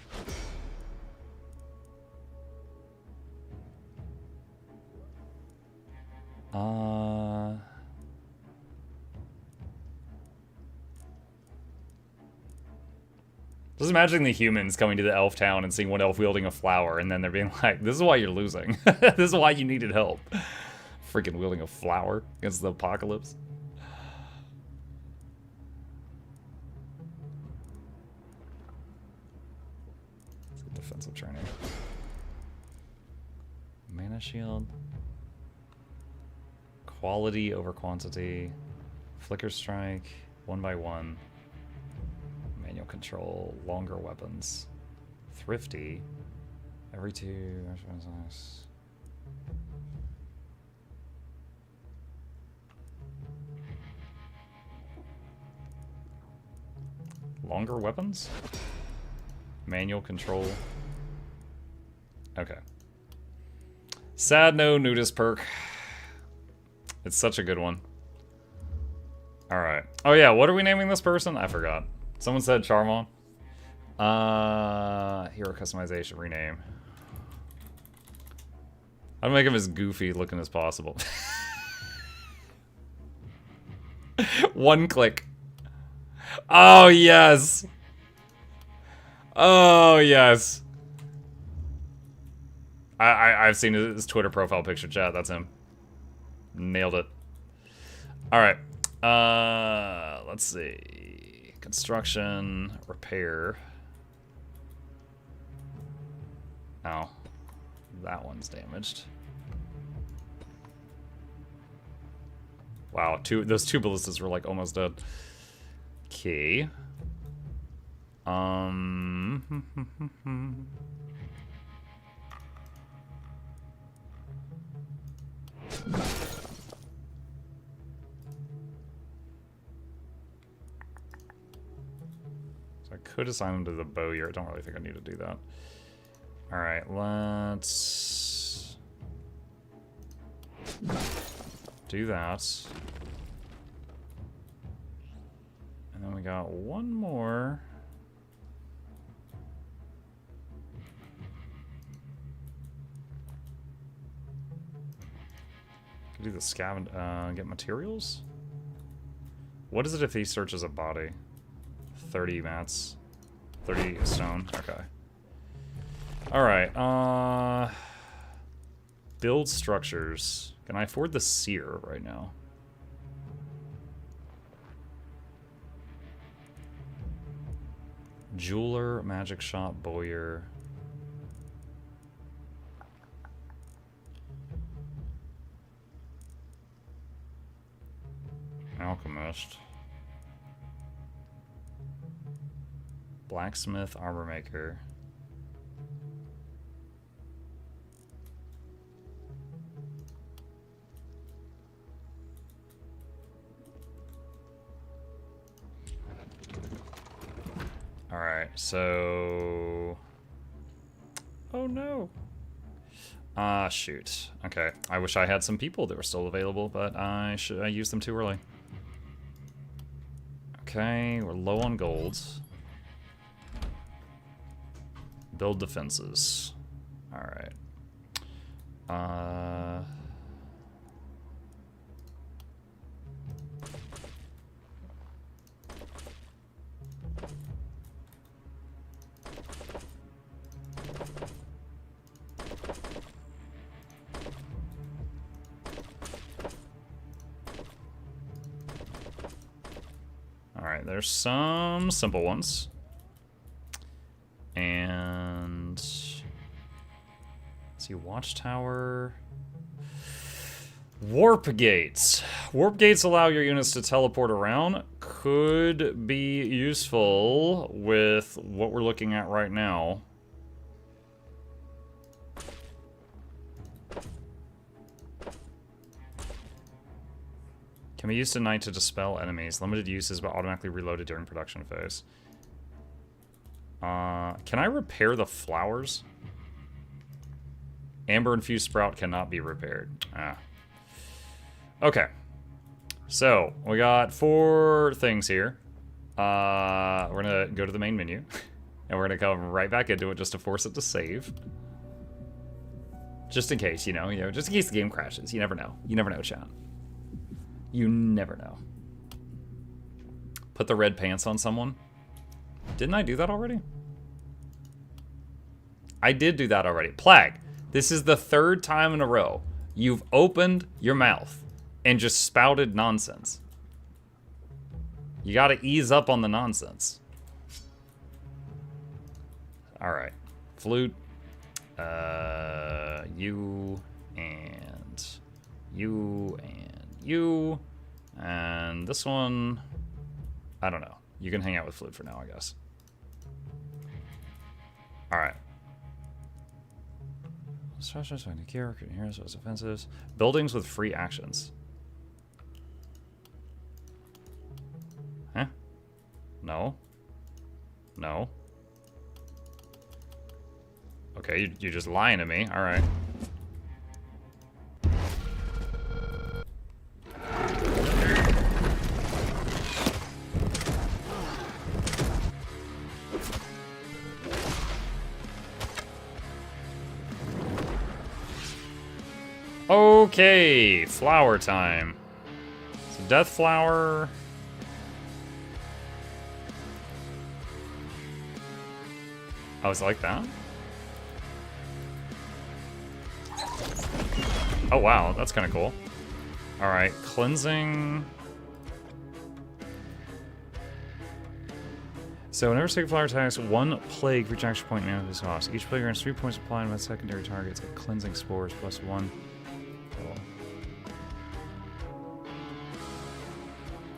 Just imagine the humans coming to the elf town and seeing one elf wielding a flower, and then they're being like, this is why you're losing. This is why you needed help. Freaking wielding a flower against the apocalypse. Defensive training. Mana shield. Quality over quantity. Flicker strike. 1x1. Manual control. Longer weapons. Thrifty. Every 2. Longer weapons? Manual control. Okay. Sad no nudist perk. It's such a good one. Alright. Oh yeah, what are we naming this person? I forgot. Someone said Charmon. Hero customization, rename. I'll make him as goofy looking as possible. One click. Oh yes. Oh yes. I've seen his Twitter profile picture, chat. That's him. Nailed it. All right. Let's see. Construction, repair. Oh, that one's damaged. Wow, those two ballistas were like almost dead. Okay. So I could assign them to the bowyer. I don't really think I need to do that. All right, let's do that. And then we got one more. Could do the scavenge, get materials? What is it if he searches a body? 30 mats. 30 stone, okay. Alright, build structures. Can I afford the seer right now? Jeweler, magic shop, bowyer. Alchemist. Blacksmith, armor maker. Alright, so... Oh no! Shoot. Okay, I wish I had some people that were still available, but I used them too early. Okay, we're low on gold. Build defenses. Alright. there's some simple ones. And let's see, watchtower. Warp gates. Warp gates allow your units to teleport around. Could be useful with what we're looking at right now. Can be used tonight to dispel enemies. Limited uses, but automatically reloaded during production phase. Can I repair the flowers? Amber infused sprout cannot be repaired. Ah. Okay. So, we got 4 things here. We're gonna go to the main menu. And we're gonna come right back into it just to force it to save. Just in case, you know, just in case the game crashes. You never know. You never know, chat. You never know. Put the red pants on someone. Didn't I do that already? I did do that already. Plague, this is the 3rd time in a row you've opened your mouth and just spouted nonsense. You gotta ease up on the nonsense. Alright. Flute. You and you and you. And this one, I don't know. You can hang out with Flute for now, I guess. Alright. Structures, finding gear, recruiting heroes, was offensives. Buildings with free actions. Huh? No. No. Okay, you're just lying to me. Alright. Okay, flower time. So death flower. Oh, it's like that? Oh wow, that's kind of cool. Alright, cleansing. So whenever second flower attacks, 1 plague for each action point man is lost. Each plague earns 3 points applied by secondary targets at cleansing spores plus 1.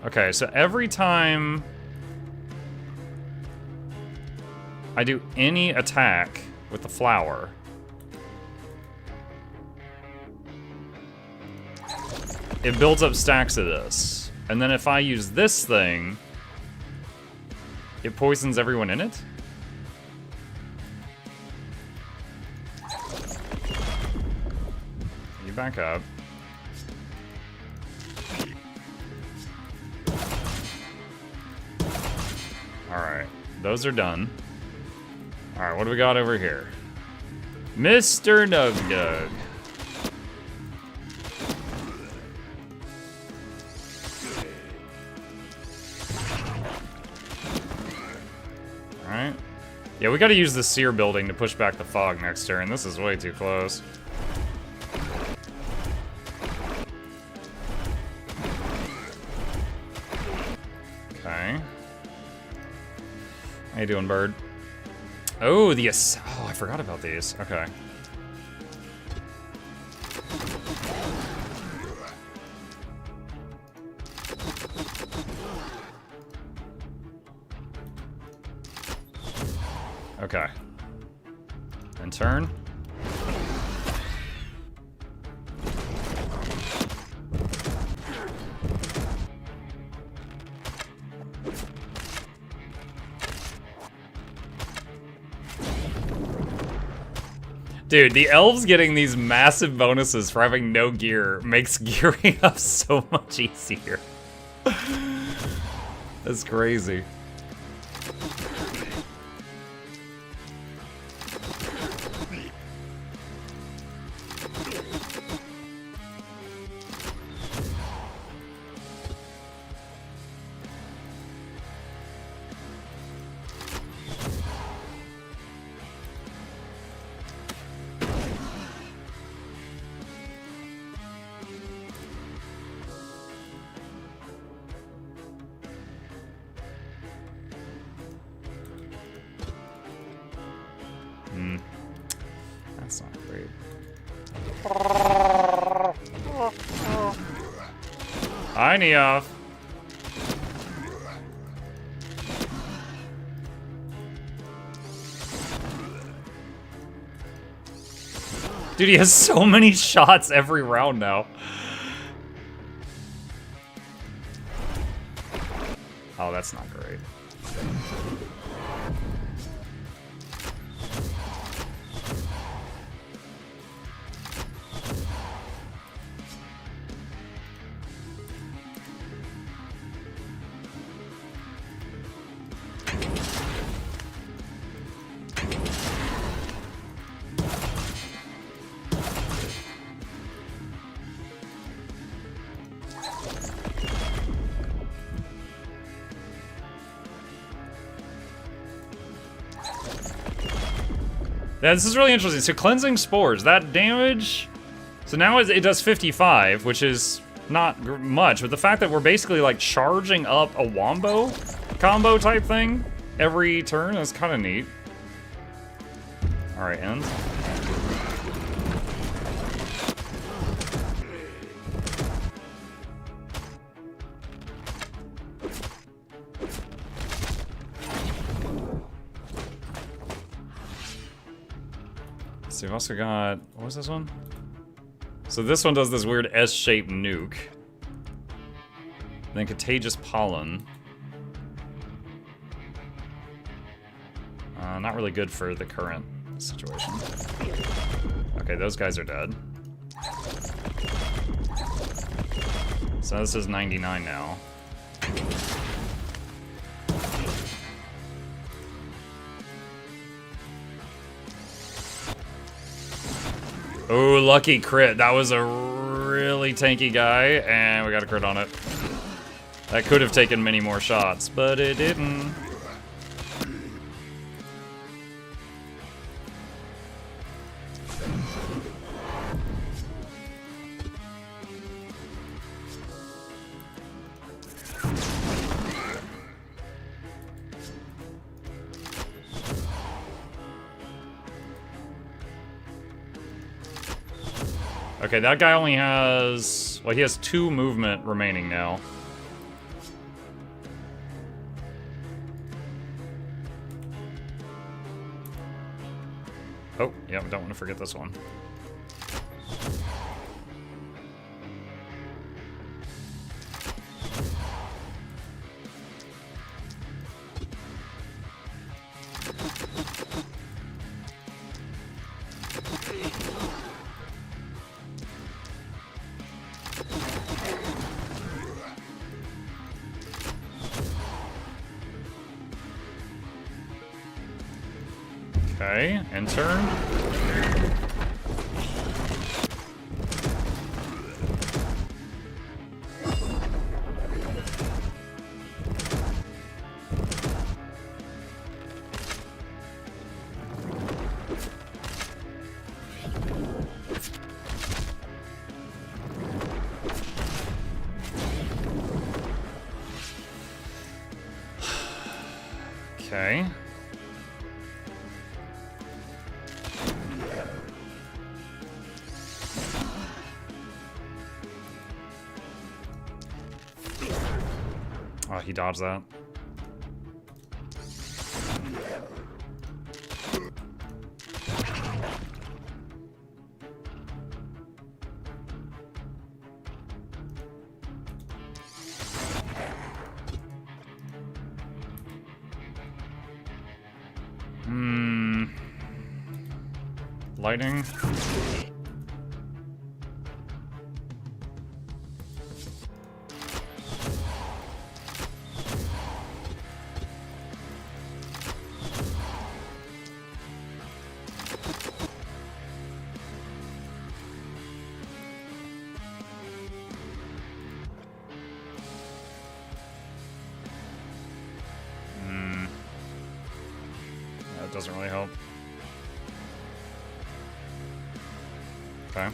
Okay, so every time I do any attack with the flower, it builds up stacks of this. And then if I use this thing, it poisons everyone in it? You back up. Alright, those are done. Alright, what do we got over here? Mr. Nug Nug. Alright. Yeah, we gotta use the seer building to push back the fog next turn. This is way too close. Okay. How you doing, bird? Oh, oh, I forgot about these. Okay. Okay. And turn. Dude, the elves getting these massive bonuses for having no gear makes gearing up so much easier. That's crazy. Hi, Neoff. Dude, he has so many shots every round now. Oh, that's not great. Yeah, this is really interesting. So cleansing spores, that damage. So now it does 55, which is not much, but the fact that we're basically like charging up a wombo combo type thing every turn is kind of neat. All right, end. So we've also got, what was this one? So this one does this weird S-shaped nuke. Then contagious pollen. Not really good for the current situation. Okay, those guys are dead. So this is 99 now. Oh, lucky crit. That was a really tanky guy, and we got a crit on it. That could have taken many more shots, but it didn't. Okay, that guy only has... Well, he has 2 movement remaining now. Oh, yeah, don't want to forget this one. Okay, end turn. Okay. Oh, he dodged that. Lightning. That doesn't really help. Okay.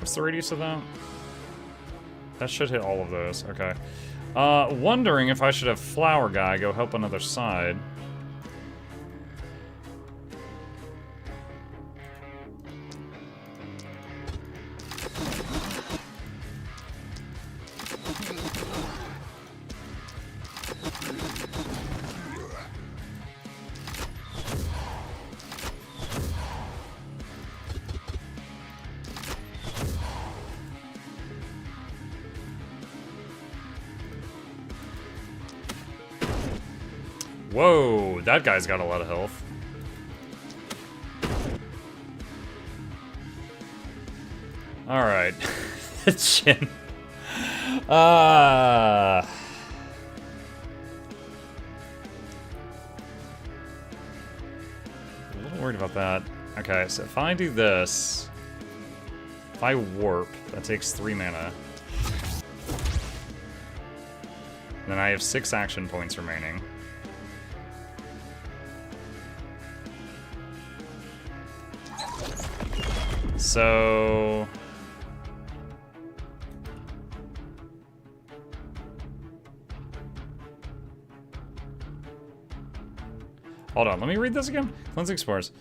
What's the radius of that? That should hit all of those. Okay. Wondering if I should have Flower Guy go help another side. Whoa, that guy's got a lot of health. Alright. The chin. A little worried about that. Okay, so if I do this, if I warp, that takes 3 mana. Then I have 6 action points remaining. So... hold on, let me read this again. Cleansing Spores.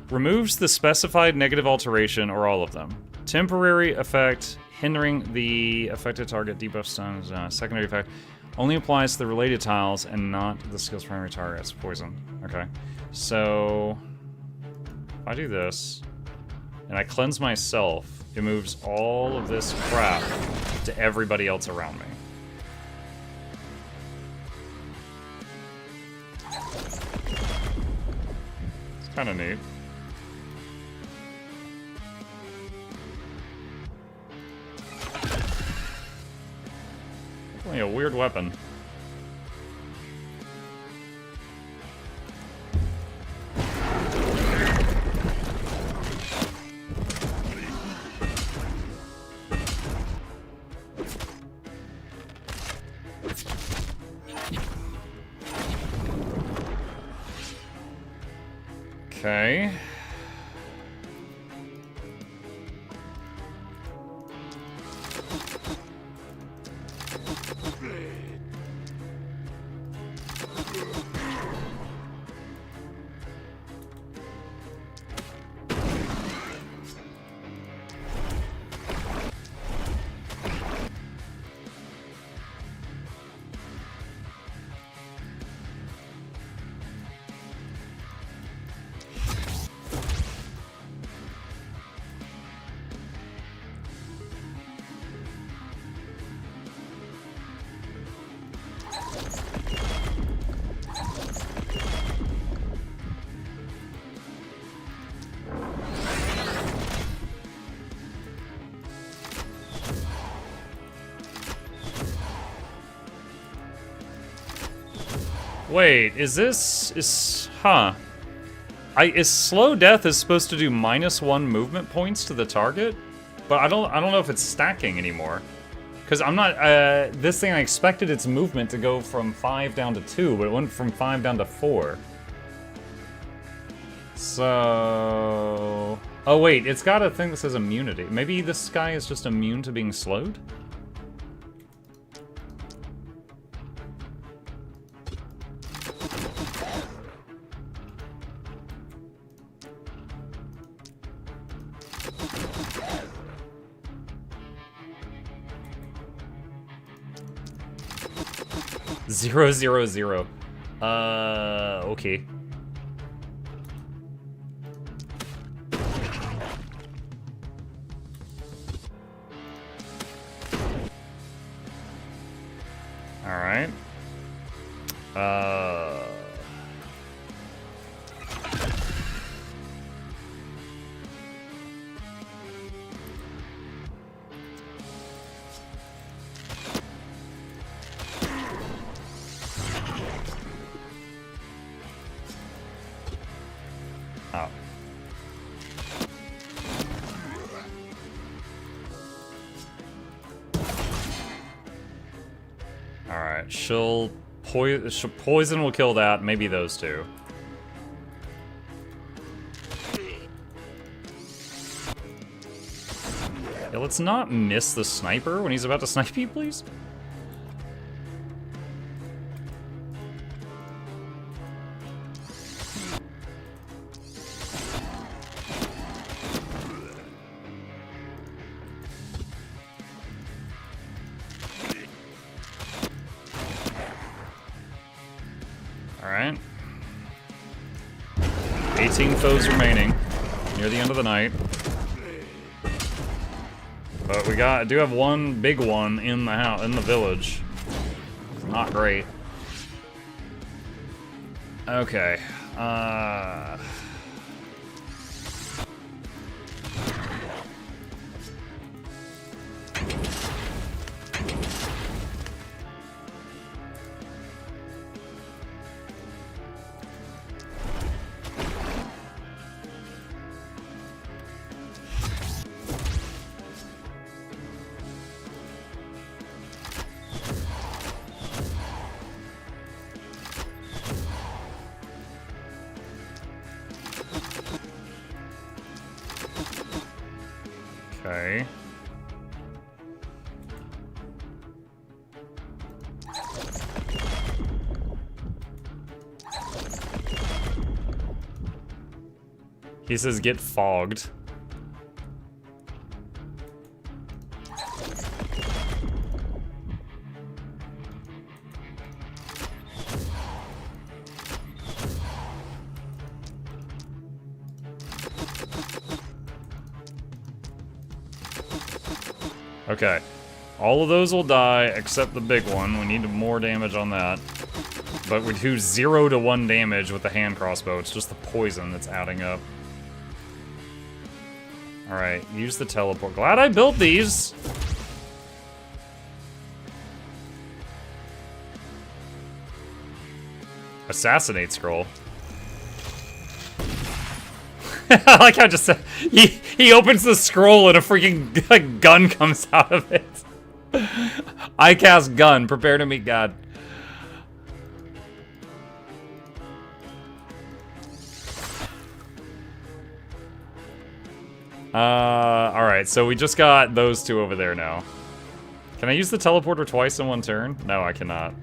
Removes the specified negative alteration or all of them. Temporary effect, hindering the affected target, debuff stuns, secondary effect. Only applies to the related tiles and not the skill's primary targets. Poison. Okay. So... if I do this... and I cleanse myself, it moves all of this crap to everybody else around me. It's kind of neat. Definitely a weird weapon. Okay. Wait, is this... huh. Is slow death is supposed to do -1 movement points to the target? But I don't know if it's stacking anymore. Because I'm not... this thing, I expected its movement to go from 5 down to 2, but it went from 5 down to 4. So... oh wait, it's got a thing that says immunity. Maybe this guy is just immune to being slowed? Zero, zero, zero. Okay. All right. Oh. Alright, poison will kill that, maybe those two. Yeah, let's not miss the sniper when he's about to snipe you, please. Alright. 18 foes remaining. Near the end of the night. But we do have one big one in the house, in the village. Not great. Okay. Okay. He says get fogged. Okay. All of those will die except the big one. We need more damage on that. But we do 0 to 1 damage with the hand crossbow. It's just the poison that's adding up. Alright, use the teleport. Glad I built these! Assassinate scroll. I like how just he opens the scroll and a freaking gun comes out of it. I cast gun, prepare to meet God. Alright, so we just got those two over there now. Can I use the teleporter twice in one turn? No, I cannot.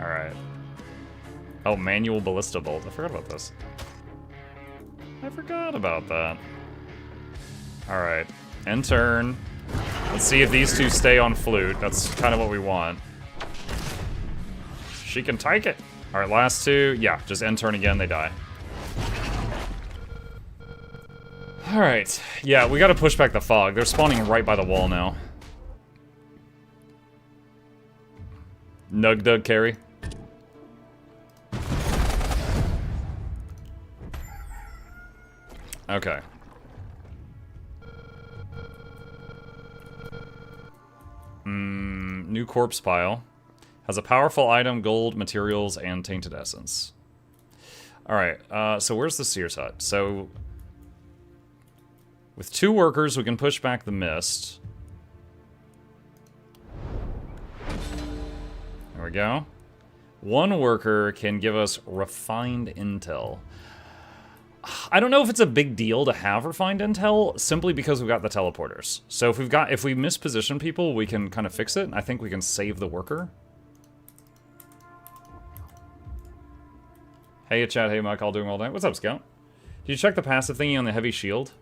Alright. Oh, manual ballista bolt. I forgot about this. I forgot about that. Alright. End turn. Let's see if these two stay on flute. That's kind of what we want. She can take it. Alright, last two. Yeah, just end turn again, they die. Alright. Yeah, we gotta push back the fog. They're spawning right by the wall now. Nug Dug carry. Okay. New corpse pile. Has a powerful item, gold, materials, and tainted essence. Alright, so where's the Seer's Hut? So, with 2 workers, we can push back the mist. There we go. 1 worker can give us refined intel. I don't know if it's a big deal to have refined intel, simply because we've got the teleporters. So if we misposition people, we can kind of fix it. I think we can save the worker. Hey chat, hey Mike, all doing well day. What's up, Scout? Did you check the passive thingy on the heavy shield?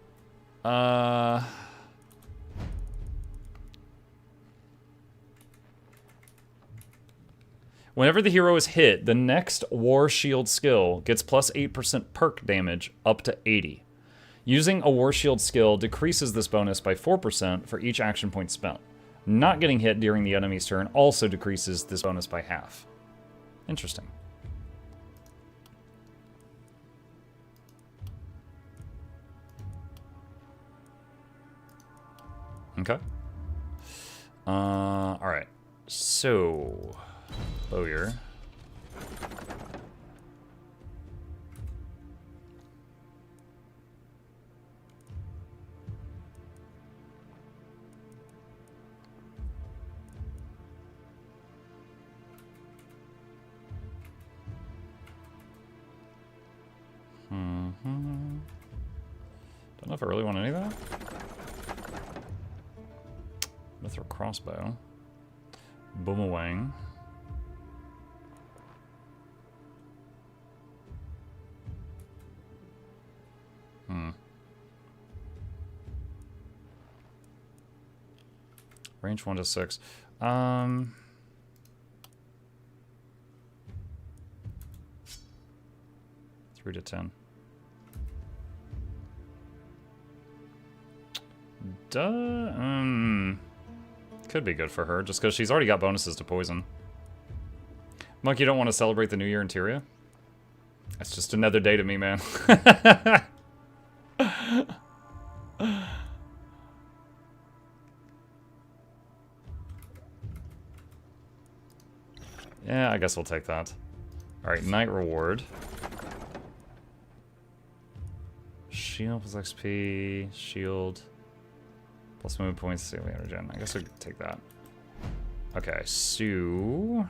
Whenever the hero is hit, the next War Shield skill gets plus 8% perk damage up to 80. Using a War Shield skill decreases this bonus by 4% for each action point spent. Not getting hit during the enemy's turn also decreases this bonus by half. Interesting. Okay. Alright. So... Bowyer. Don't know if I really want any of that. Mithril crossbow. Boomerang. Range 1 to 6. 3 to 10. Could be good for her, just because she's already got bonuses to poison. Monk, you don't want to celebrate the new year in Tyria? That's just another day to me, man. Yeah, I guess we'll take that. Alright, night reward. Shield plus XP, shield. Plus move points, daily regen. I guess we could take that. Okay, so...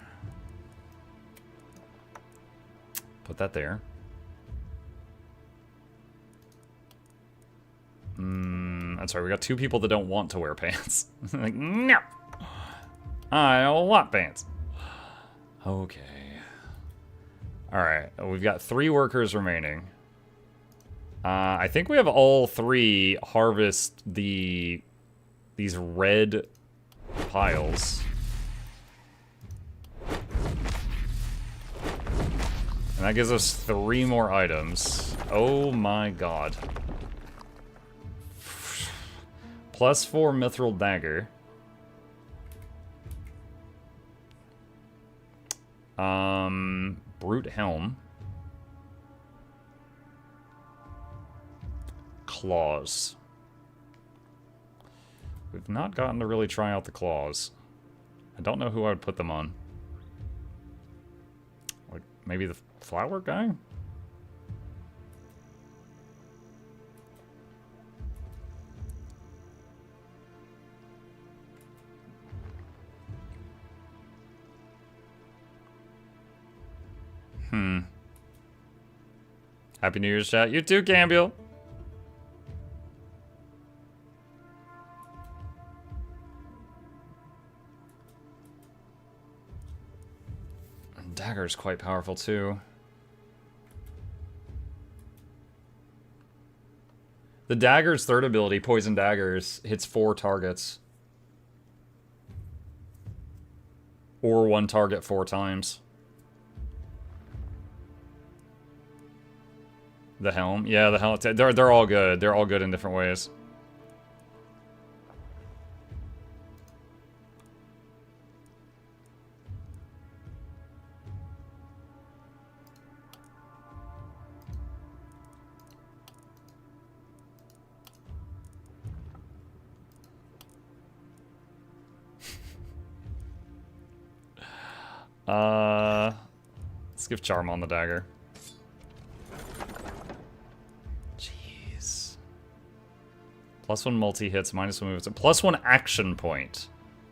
put that there. I'm sorry, we got two people that don't want to wear pants. Like, no! I don't want pants. Okay. Alright, we've got 3 workers remaining. I think we have all 3 harvest these red piles. And that gives us 3 more items. Oh my god. Plus 4 mithril dagger. Brute helm. Claws. We've not gotten to really try out the claws. I don't know who I would put them on. Like, maybe the flower guy? Happy New Year's, chat. You too, Cambiel. Dagger's quite powerful, too. The dagger's third ability, Poison Daggers, hits 4 targets. Or 1 target 4 times. The helm? Yeah, the helm. They're all good. They're all good in different ways. Let's give Charm on the dagger. Jeez. +1 multi-hits, -1 moves. +1 action point.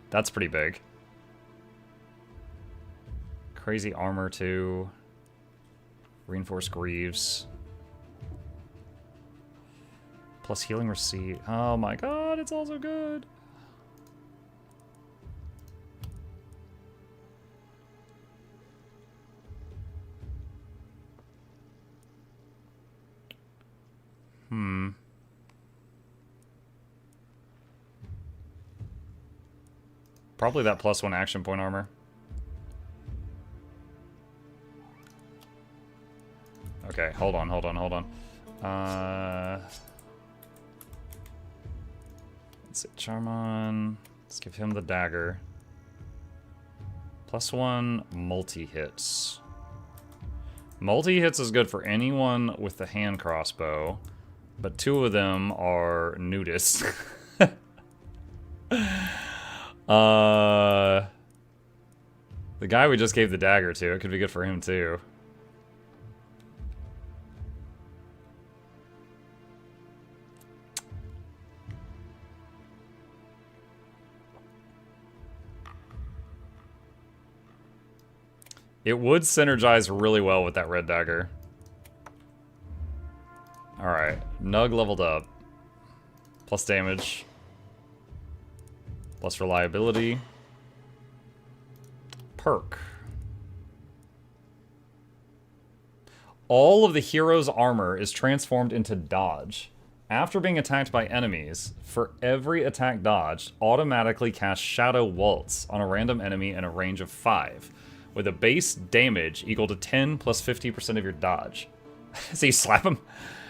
That's pretty big. Crazy armor, too. Reinforced greaves. Plus healing receipt. Oh my god, it's also good. Probably that +1 action point armor. Okay, hold on. Let's see, Charmon. Let's give him the dagger. +1 multi-hits. Multi-hits is good for anyone with the hand crossbow, but 2 of them are nudists. The guy we just gave the dagger to, it could be good for him too. It would synergize really well with that red dagger. Alright, Nug leveled up. Plus damage. Plus reliability. Perk. All of the hero's armor is transformed into dodge. After being attacked by enemies, for every attack dodged, automatically cast Shadow Waltz on a random enemy in a range of 5, with a base damage equal to 10 plus 50% of your dodge. So you slap him?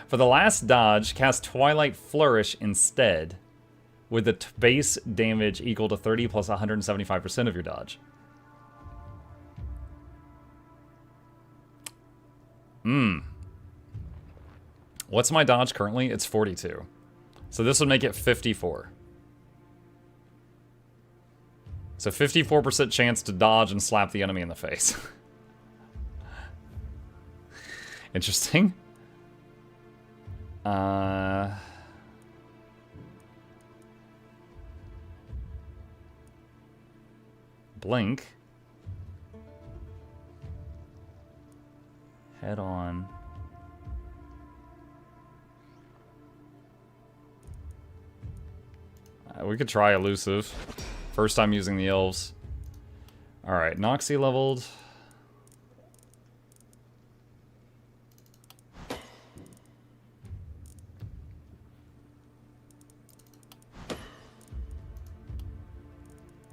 For the last dodge, cast Twilight Flourish instead, with the base damage equal to 30 plus 175% of your dodge. What's my dodge currently? It's 42. So this would make it 54. So 54% chance to dodge and slap the enemy in the face. Interesting. Blink. Head on. We could try elusive. First time using the elves. Alright, Noxxi leveled.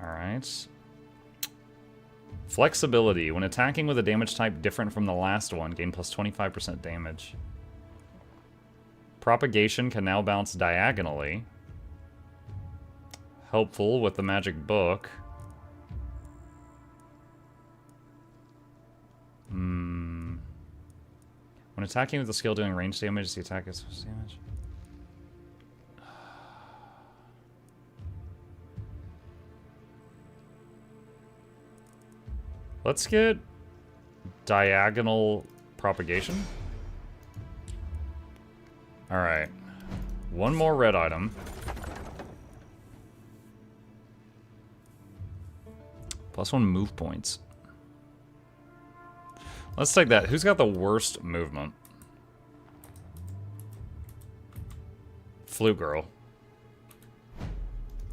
Alright. Flexibility. When attacking with a damage type different from the last one, gain plus 25% damage. Propagation can now bounce diagonally. Helpful with the magic book. When attacking with the skill doing range damage, the attack is damage. Let's get diagonal propagation. Alright. One more red item. +1 move points. Let's take that. Who's got the worst movement? Flute girl.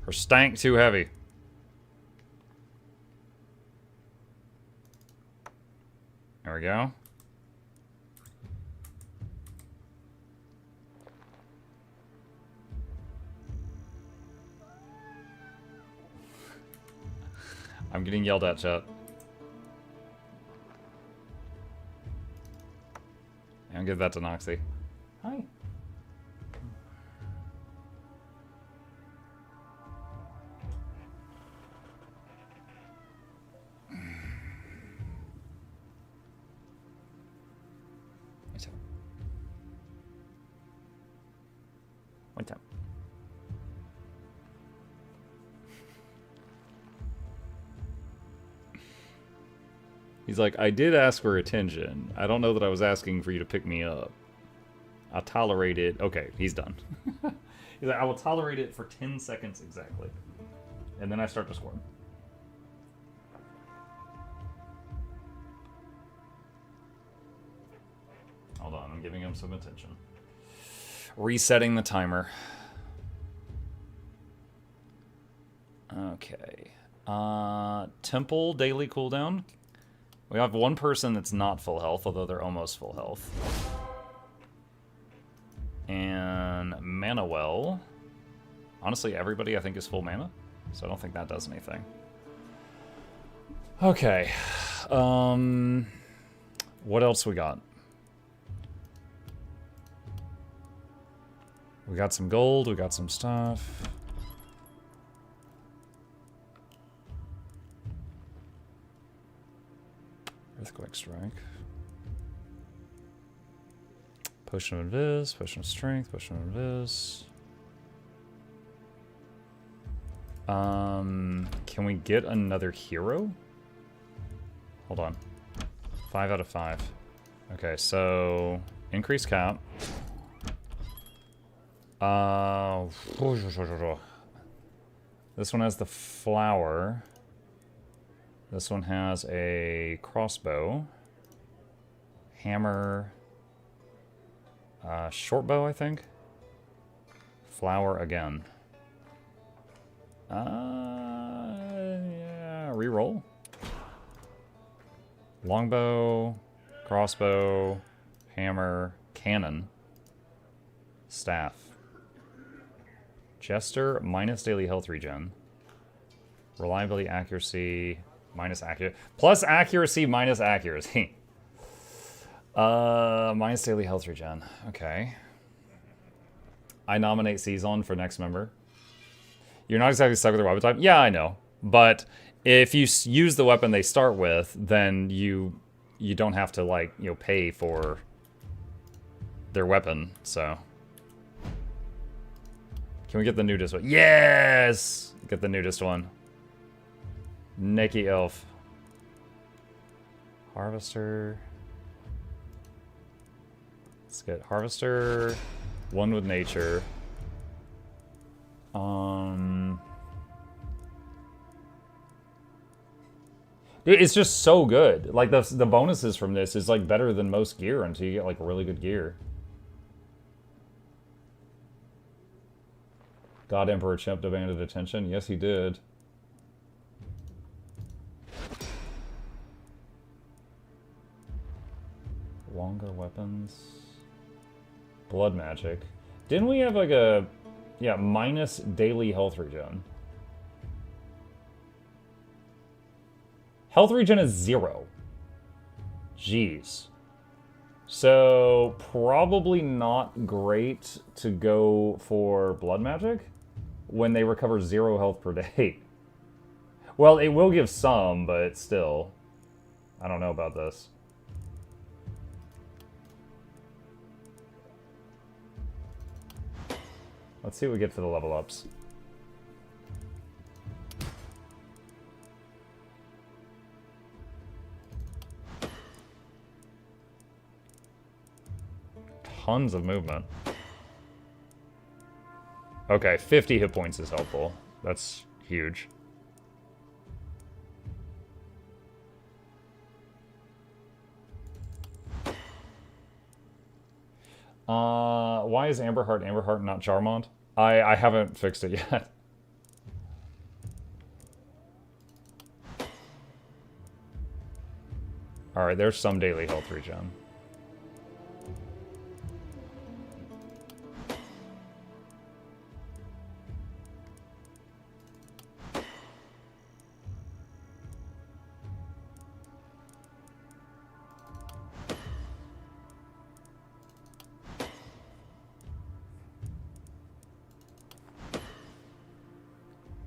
Her stank too heavy. There we go. I'm getting yelled at, chat. And I'll give that to Noxxi. Hi. What's up? He's like, I did ask for attention. I don't know that I was asking for you to pick me up. I'll tolerate it. Okay, he's done. He's like, I will tolerate it for 10 seconds exactly. And then I start to squirm. Hold on, I'm giving him some attention. Resetting the timer. Okay. Temple daily cooldown. We have one person that's not full health, although they're almost full health. And mana well. Honestly, everybody I think is full mana, so I don't think that does anything. Okay. What else we got? We got some gold, we got some stuff. Earthquake Strike. Potion of Invis, Potion of Strength, Potion of Invis. Can we get another hero? Hold on. 5 out of 5. Okay, so increase cap. This one has the flower. This one has a crossbow. Hammer. Short bow, I think. Flower again. Yeah, reroll. Longbow, crossbow, hammer, cannon, staff. Jester, minus daily health regen. Reliability, accuracy, minus accuracy. Plus accuracy, minus accuracy. Minus daily health regen. Okay. I nominate Season for next member. You're not exactly stuck with their weapon type. Yeah, I know. But if you use the weapon they start with, then you don't have to, like, you know, pay for their weapon, so. Can we get the nudist one? Yes! Get the nudist one. Nikki Elf. Harvester. Let's get Harvester. One with nature. It's just so good. Like, the bonuses from this is, like, better than most gear until you get, like, really good gear. God Emperor Chimp demanded attention. Yes, he did. Longer weapons. Blood magic. Didn't we have, like, a... Yeah, minus daily health regen. Health regen is 0. Jeez. So, probably not great to go for blood magic when they recover 0 health per day. Well, it will give some, but still. I don't know about this. Let's see what we get for the level ups. Tons of movement. Okay, 50 hit points is helpful. That's huge. Why is Amberheart not Charmant? I haven't fixed it yet. Alright, there's some daily health regen.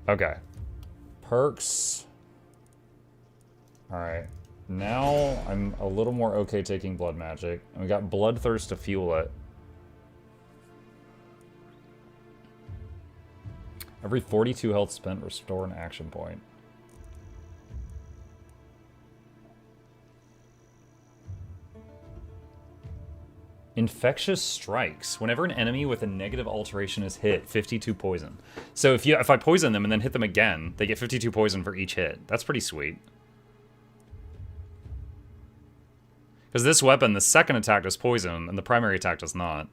Okay. Perks. Alright. Now I'm a little more okay taking blood magic. And we got bloodthirst to fuel it. Every 42 health spent, restore an action point. Infectious strikes. Whenever an enemy with a negative alteration is hit, 52 poison. So if I poison them and then hit them again, they get 52 poison for each hit. That's pretty sweet. Because this weapon, the second attack does poison, and the primary attack does not.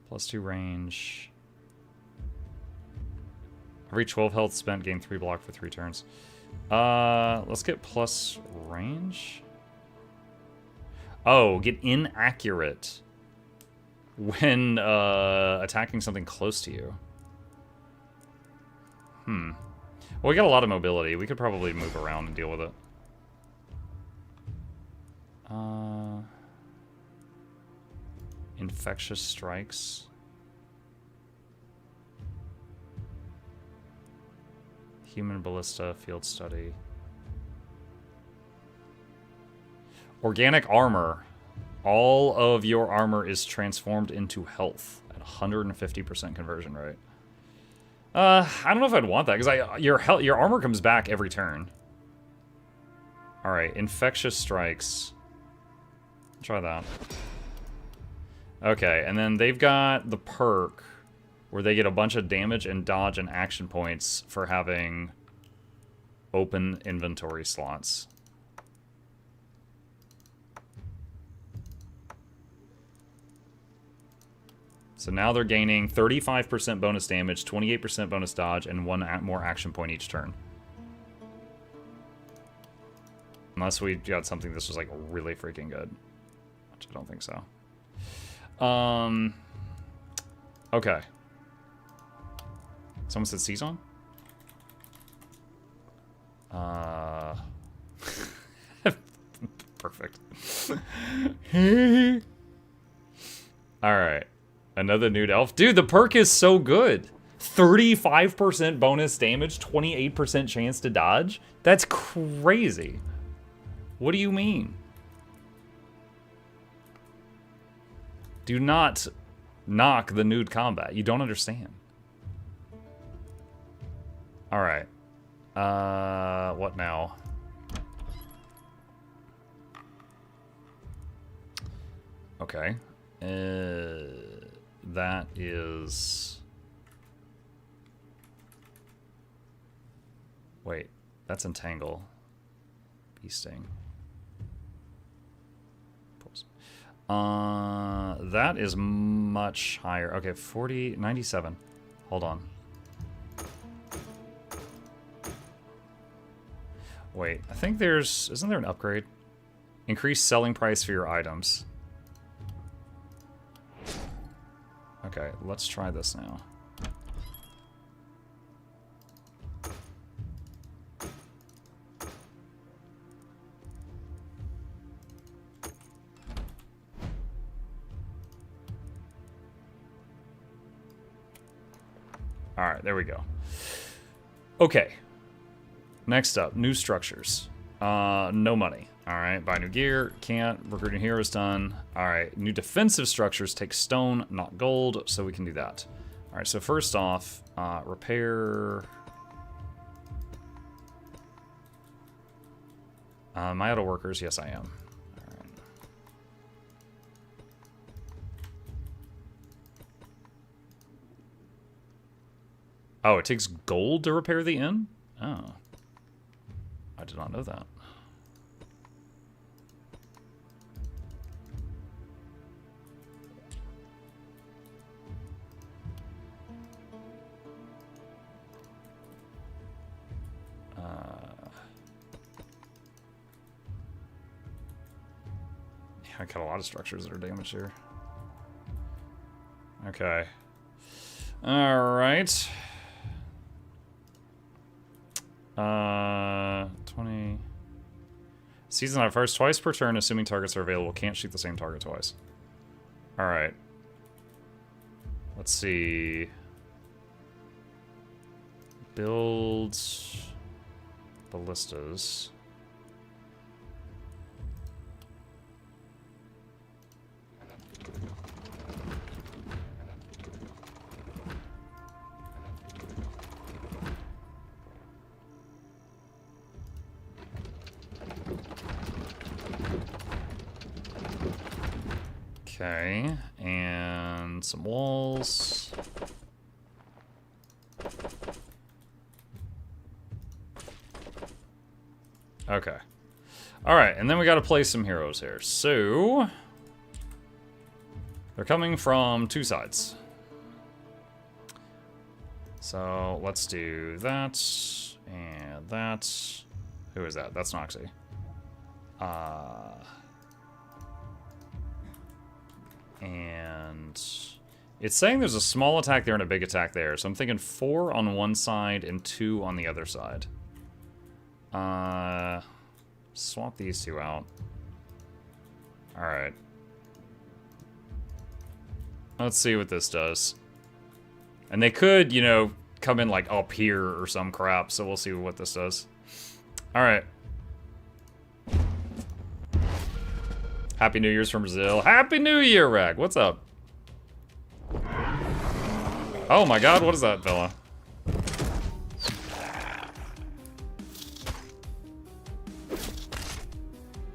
+2 range. Every 12 health spent, gain 3 block for 3 turns. Let's get plus range. Oh, get inaccurate when attacking something close to you. Well, we got a lot of mobility. We could probably move around and deal with it. Infectious strikes. Human ballista, field study. Organic armor. All of your armor is transformed into health at 150% conversion rate. I don't know if I'd want that because your armor comes back every turn. All right, infectious strikes. Try that. Okay, and then they've got the perk where they get a bunch of damage and dodge and action points for having open inventory slots. So now they're gaining 35% bonus damage, 28% bonus dodge, and one more action point each turn. Unless we got something this was like really freaking good. Which I don't think so. Okay. Someone said Season? Perfect. Alright. Another nude elf. Dude, the perk is so good. 35% bonus damage, 28% chance to dodge? That's crazy. What do you mean? Do not knock the nude combat. You don't understand. Alright. What now? Okay. That is... Wait, that's Entangle. Bee Sting. That is much higher. Okay, 40, 97. Hold on. Wait, I think there's... Isn't there an upgrade? Increase selling price for your items. Okay, let's try this now. Alright, there we go. Okay. Next up, new structures. No money. Alright, buy new gear. Can't. Recruiting heroes done. Alright, new defensive structures take stone, not gold, so we can do that. Alright, so first off, repair... am I out of workers? Yes, I am. Alright. Oh, it takes gold to repair the inn? Oh. I did not know that. I got a lot of structures that are damaged here. Okay. Alright. 20. Season at first, twice per turn, assuming targets are available. Can't shoot the same target twice. Alright. Let's see. Build ballistas. Okay, and some walls. Okay. Alright, and then we gotta play some heroes here. So... they're coming from two sides. So, let's do that, and that. Who is that? That's Noxxi. And it's saying there's a small attack there and a big attack there. So I'm thinking 4 on one side and 2 on the other side. Swap these two out. Alright. Let's see what this does. And they could, you know, come in like up here or some crap. So we'll see what this does. Alright. Happy New Year's from Brazil. Happy New Year, Rag. What's up? Oh my god, what is that, fella?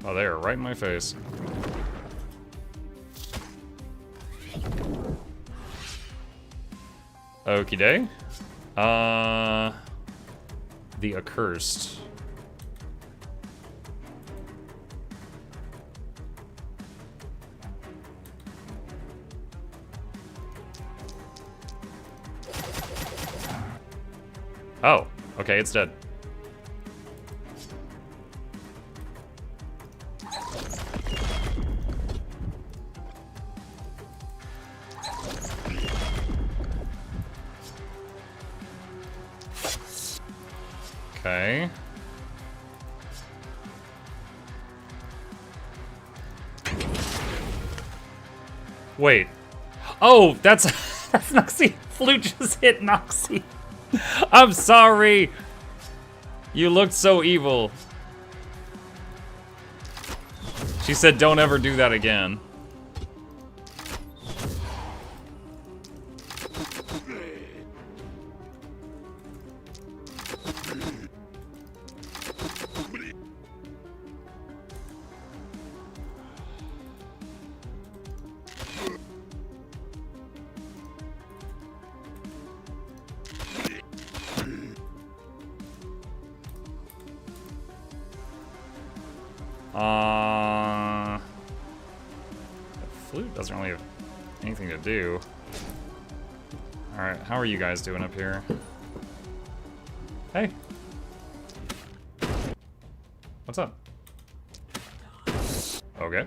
Oh, they are right in my face. Okie day. The Accursed. Oh, okay, it's dead. Okay. Wait. Oh, that's that's Noxxi. Flute just hit Noxxi. I'm sorry. You looked so evil. She said, "Don't ever do that again." The flute doesn't really have anything to do. Alright, how are you guys doing up here? Hey. What's up? Okay.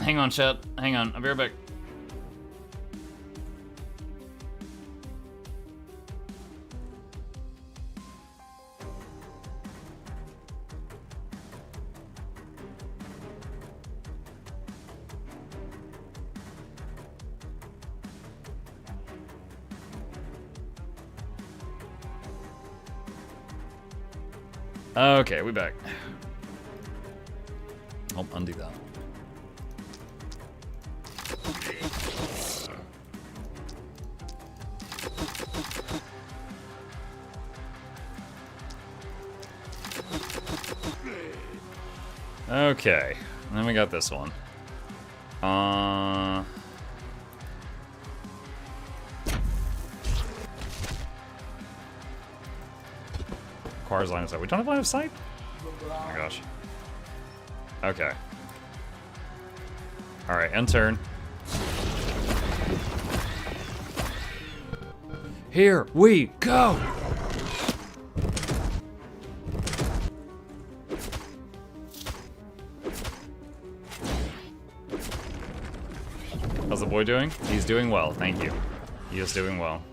Hang on, chat. Hang on. I'll be right back. Okay, we back. I'll undo that. Okay, and then we got this one. Requires line of sight. We don't have line of sight? Oh my gosh. Okay. Alright, end turn. Here we go! How's the boy doing? He's doing well, thank you. He is doing well.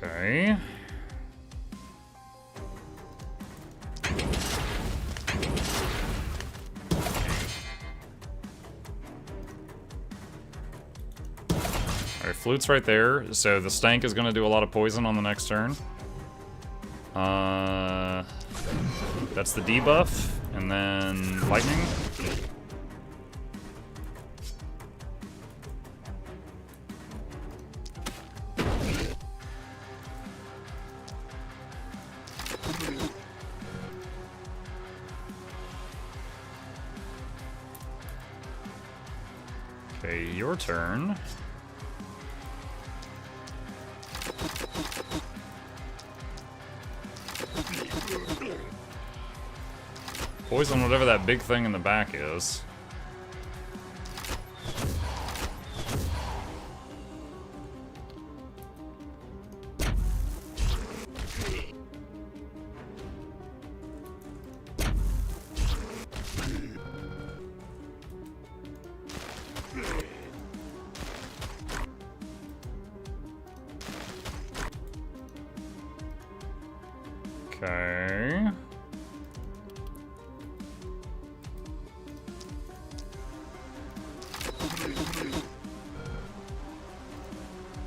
Okay. Alright, flute's right there, so the stank is going to do a lot of poison on the next turn. That's the debuff, and then lightning. Okay, your turn. Poison whatever that big thing in the back is. Okay.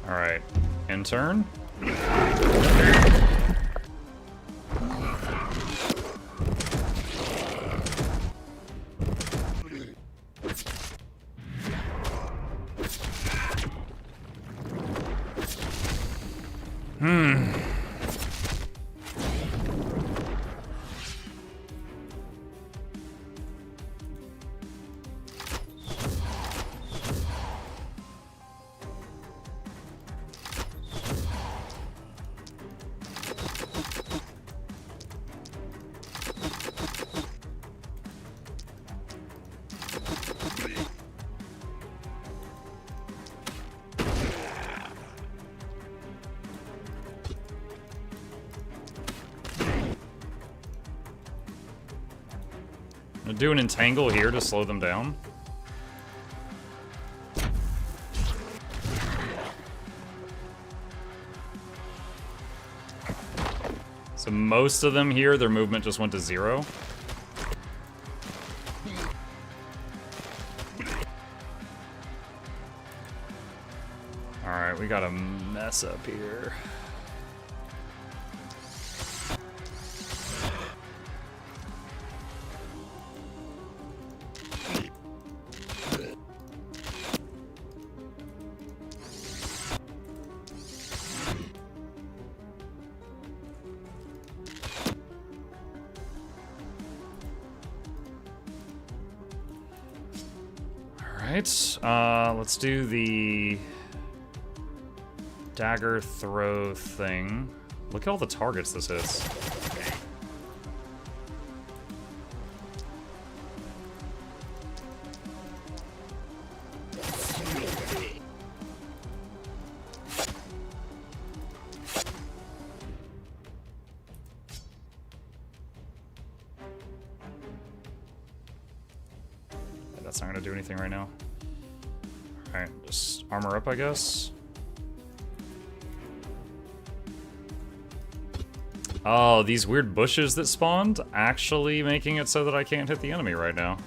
All right, in turn. Do an entangle here to slow them down. So most of them here, their movement just went to 0. Alright, we got a mess up here. Let's do the dagger throw thing. Look at all the targets this hits. That's not gonna do anything right now. Alright, just armor up, I guess. Oh, these weird bushes that spawned actually making it so that I can't hit the enemy right now.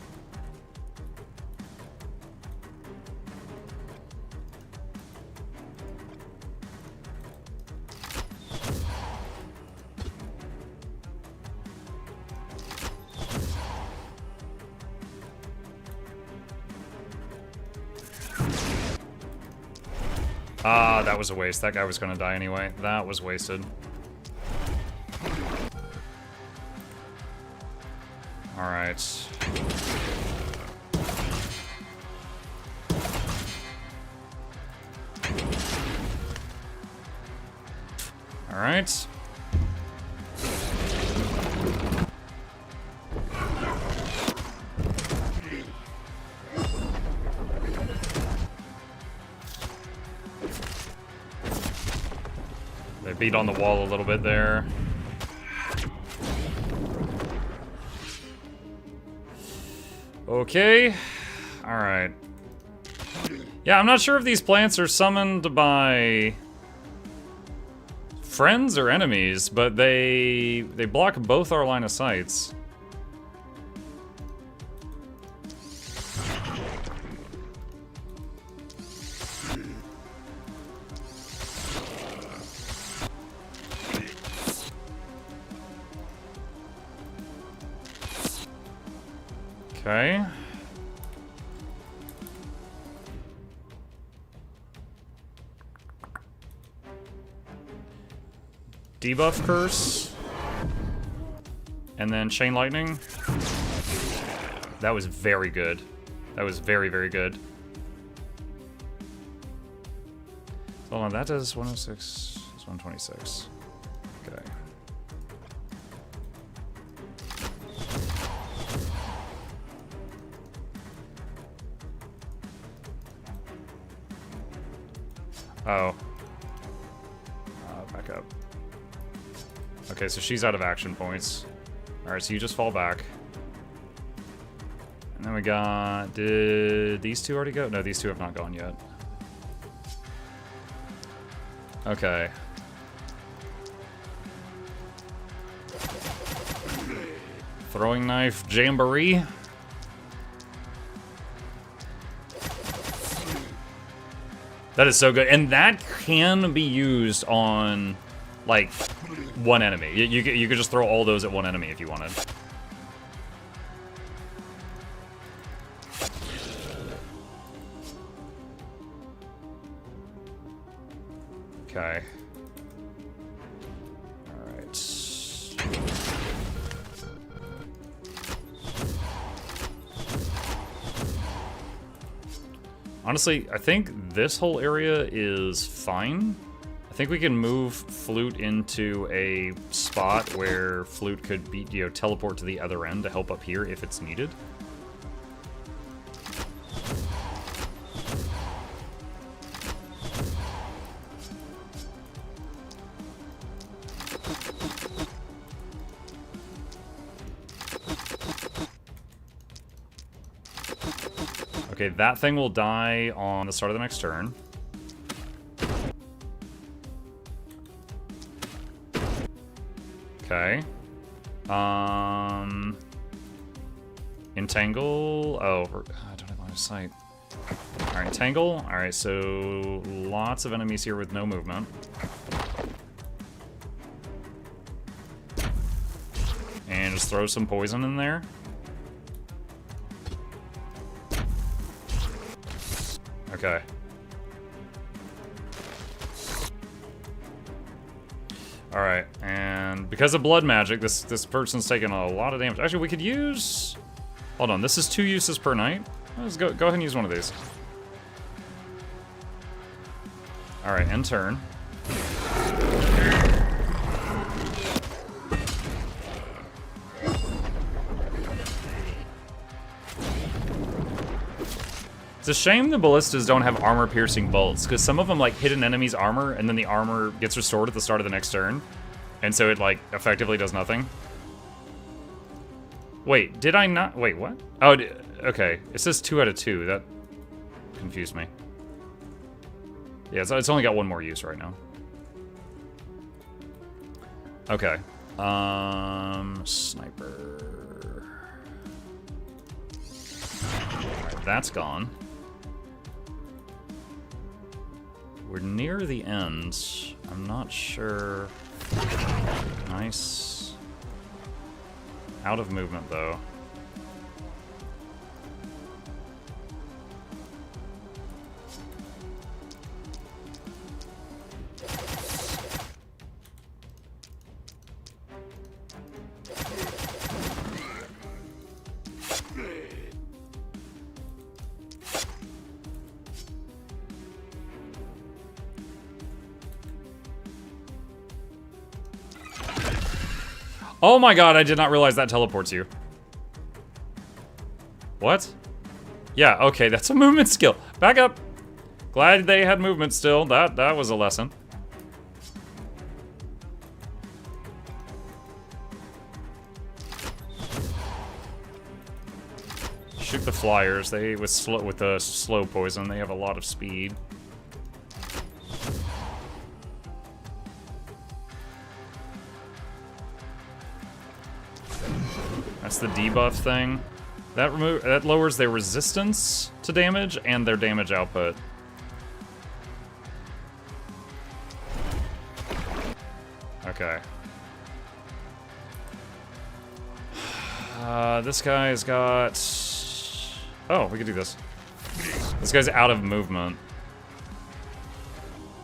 Ah, that was a waste. That guy was gonna die anyway. That was wasted. Alright. Alright. They beat on the wall a little bit there. Okay. Alright. Yeah, I'm not sure if these plants are summoned by friends or enemies, but they block both our line of sights. Okay. Debuff curse. And then chain lightning. That was very good. That was very, very good. Hold on, that does 106. It's 126. Okay. Oh. Back up. Okay, so she's out of action points. Alright, so you just fall back. And then we got... Did these two already go? No, these two have not gone yet. Okay. Throwing knife jamboree. That is so good. And that can be used on, like, one enemy. You could just throw all those at one enemy if you wanted. Okay. Honestly, I think this whole area is fine. I think we can move Flute into a spot where Flute could be, teleport to the other end to help up here if it's needed. Okay, that thing will die on the start of the next turn. Okay. Entangle. Oh, I don't have line of sight. Alright, Entangle. Alright, so lots of enemies here with no movement. And just throw some poison in there. Okay. Alright, and because of blood magic, this person's taking a lot of damage. Actually, we could use... Hold on, this is 2 uses per night. Let's go ahead and use one of these. Alright, end turn. It's a shame the ballistas don't have armor-piercing bolts, because some of them, like, hit an enemy's armor, and then the armor gets restored at the start of the next turn. And so it, like, effectively does nothing. Wait, did I not? Wait, what? Oh, okay. It says 2 out of 2. That confused me. Yeah, it's only got 1 more use right now. Okay. Sniper. Alright, that's gone. We're near the end. I'm not sure. Nice. Out of movement, though. Oh my god, I did not realize that teleports you. What? Yeah, okay, that's a movement skill. Back up. Glad they had movement still. That was a lesson. Shoot the flyers. They with the slow poison, they have a lot of speed. That's the debuff thing. That lowers their resistance to damage and their damage output. Okay. This guy's got... Oh, we could do this. This guy's out of movement,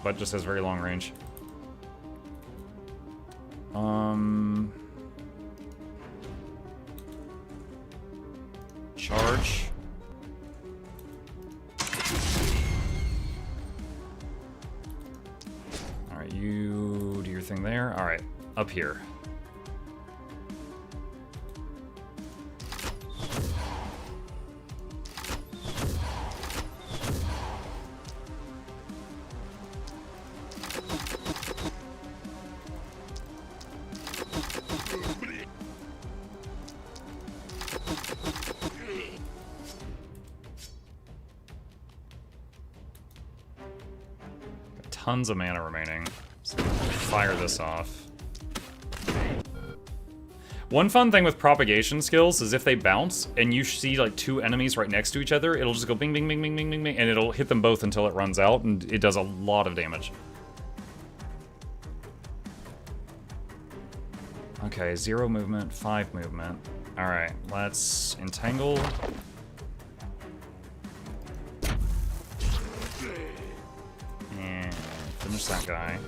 but just has very long range. Charge. Alright, you do your thing there. Alright, up here. Tons of mana remaining. So fire this off. One fun thing with propagation skills is if they bounce and you see like 2 enemies right next to each other, it'll just go bing, bing, bing, bing, bing, bing, bing, and it'll hit them both until it runs out, and it does a lot of damage. Okay, 0 movement, 5 movement. Alright, let's entangle. Finish that guy.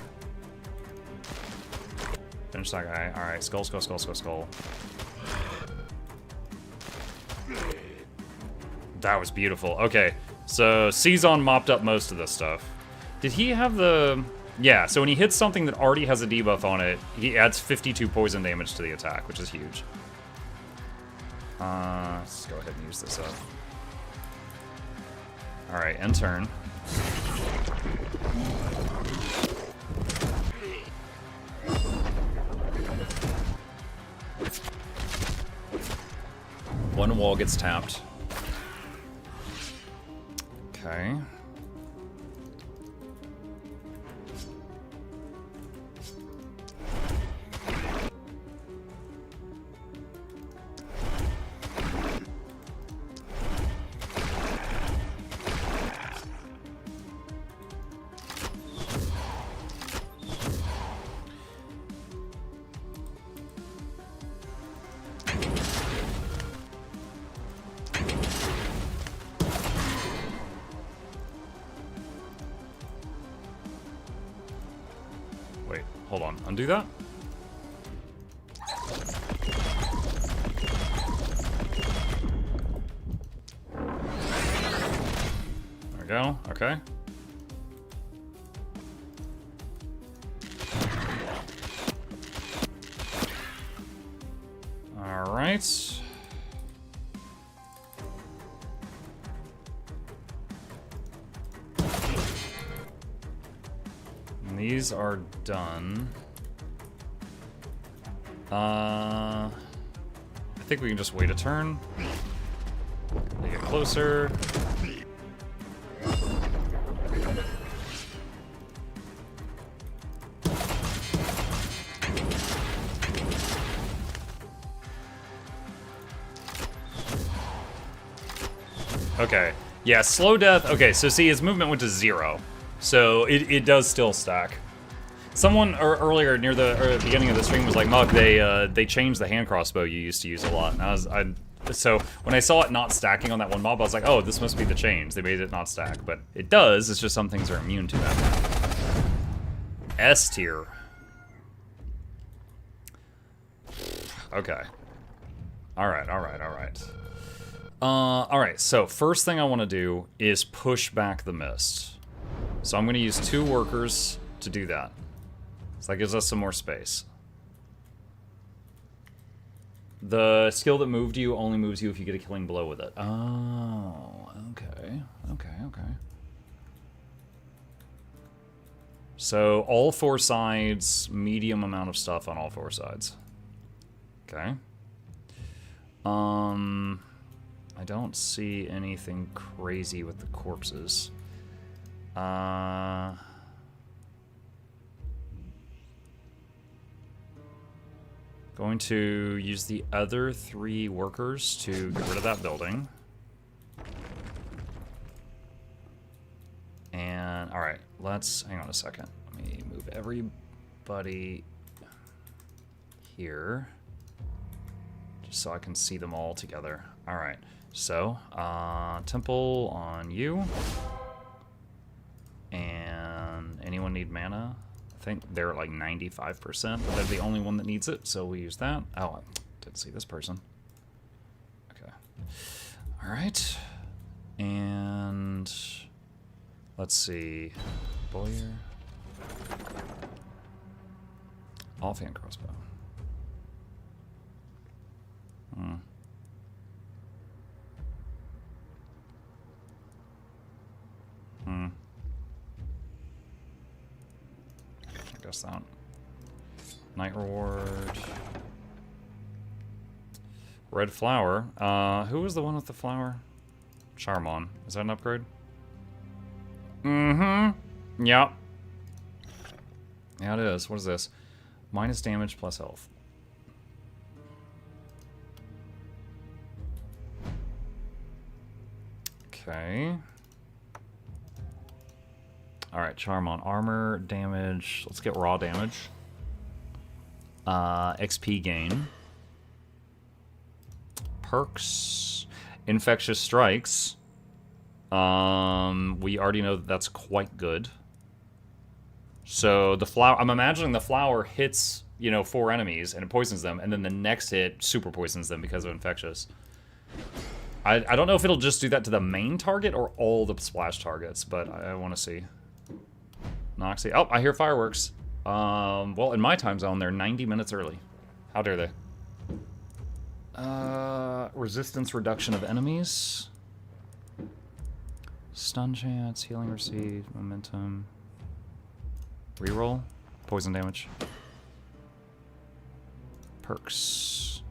Finish that guy. Alright, skull, skull, skull, skull, skull. That was beautiful. Okay, So Cezanne mopped up most of this stuff. Did he have the... Yeah, so when he hits something that already has a debuff on it, he adds 52 poison damage to the attack, which is huge. Let's go ahead and use this up. Alright, end turn. One wall gets tapped. Okay. Wait, hold on. Undo that? There we go. Okay. All right. These are done. I think we can just wait a turn. They get closer. Okay. Yeah, slow death. Okay, so see, his movement went to 0. So it does still stack. Someone earlier near the beginning of the stream was like, Mug, they changed the hand crossbow you used to use a lot. And so when I saw it not stacking on that one mob, I was like, oh, this must be the change. They made it not stack, but it does. It's just some things are immune to that. S tier. Okay. All right. All right. So first thing I want to do is push back the mist. So I'm going to use 2 workers to do that. So that gives us some more space. The skill that moved you only moves you if you get a killing blow with it. Oh, okay. So all 4 sides, medium amount of stuff on all 4 sides. Okay. I don't see anything crazy with the corpses. Going to use the other 3 workers to get rid of that building. And, alright, let's, hang on a second. Let me move everybody here. Just so I can see them all together. Alright, so, temple on you. And anyone need mana? I think they're at like 95%, but they're the only one that needs it, so we use that. Oh, I didn't see this person. Okay. Alright. And let's see. Boyer. Offhand crossbow. I guess that. Night reward. Red flower. Who was the one with the flower? Charmon. Is that an upgrade? Mm-hmm. Yep. Yeah, it is. What is this? Minus damage plus health. Okay. Alright, charm on armor, damage. Let's get raw damage. XP gain. Perks. Infectious strikes. We already know that that's quite good. So the flower, I'm imagining the flower hits, 4 enemies and it poisons them, and then the next hit super poisons them because of infectious. I don't know if it'll just do that to the main target or all the splash targets, but I want to see. Noxxi. Oh, I hear fireworks. Well, in my time zone, they're 90 minutes early. How dare they? Resistance reduction of enemies. Stun chance, healing received, momentum. Reroll. Poison damage. Perks.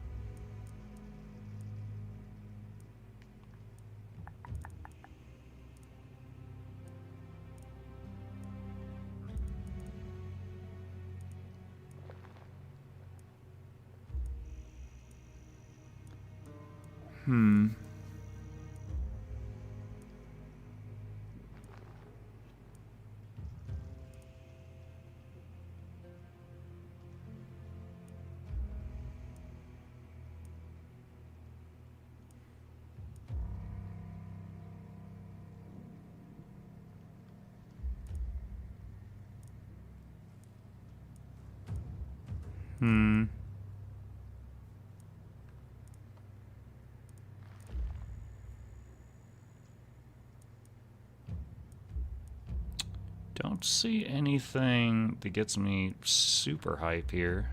Don't see anything that gets me super hype here.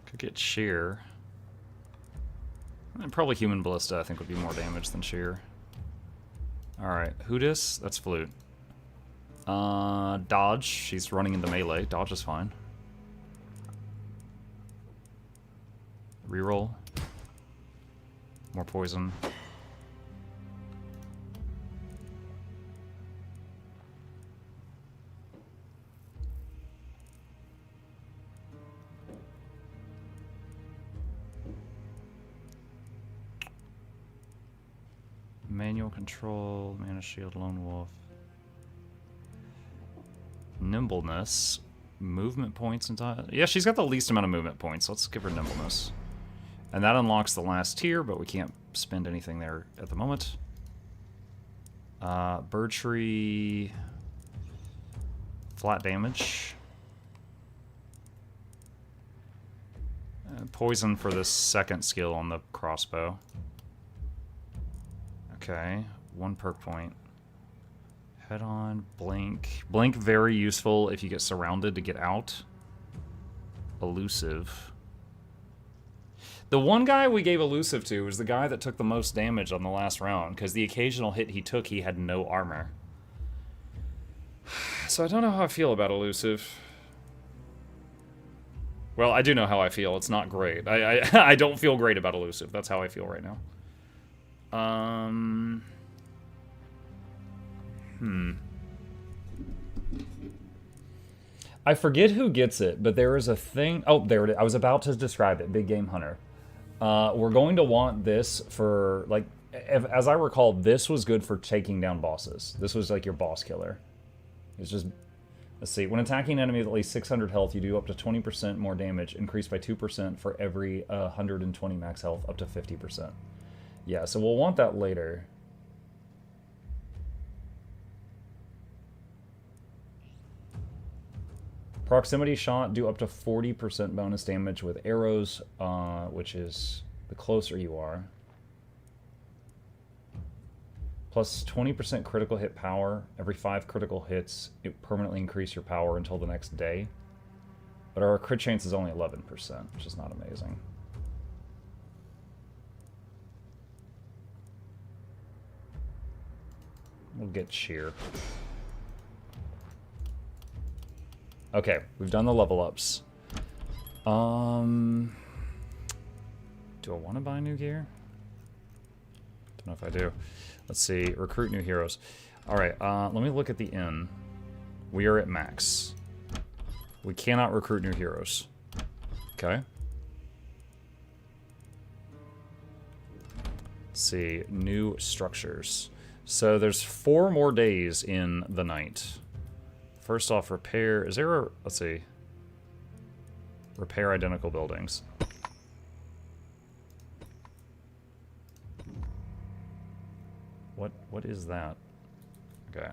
Could get sheer. And probably human ballista I think would be more damage than sheer. Alright, Hootis, that's flute. Dodge, she's running into melee. Dodge is fine. Reroll. More poison. Manual control, mana shield, lone wolf. Nimbleness. Movement points and time. Yeah, she's got the least amount of movement points. Let's give her nimbleness. And that unlocks the last tier, but we can't spend anything there at the moment. Bird tree. Flat damage. Poison for this second skill on the crossbow. Okay, 1 perk point. Head on, blink. Blink, very useful if you get surrounded to get out. Elusive. The one guy we gave elusive to was the guy that took the most damage on the last round, because the occasional hit he took, he had no armor. So I don't know how I feel about elusive. Well, I do know how I feel. It's not great. I don't feel great about elusive. That's how I feel right now. I forget who gets it, but there is a thing. Oh, there it is. I was about to describe it. Big Game Hunter. We're going to want this for, like, as I recall, this was good for taking down bosses. This was like your boss killer. It's just, let's see. When attacking an enemy with at least 600 health, you do up to 20% more damage, increased by 2% for every 120 max health, up to 50%. Yeah, so we'll want that later. Proximity shot, do up to 40% bonus damage with arrows, which is the closer you are. Plus 20% critical hit power. Every 5 critical hits, it permanently increase your power until the next day. But our crit chance is only 11%, which is not amazing. We'll get sheer. Okay, we've done the level ups. Do I want to buy new gear? Don't know if I do. Let's see, recruit new heroes. Alright, let me look at the inn. We are at max. We cannot recruit new heroes. Okay. Let's see, new structures. So there's 4 more days in the night. First off, repair. Is there a... Let's see. Repair identical buildings. What is that? Okay.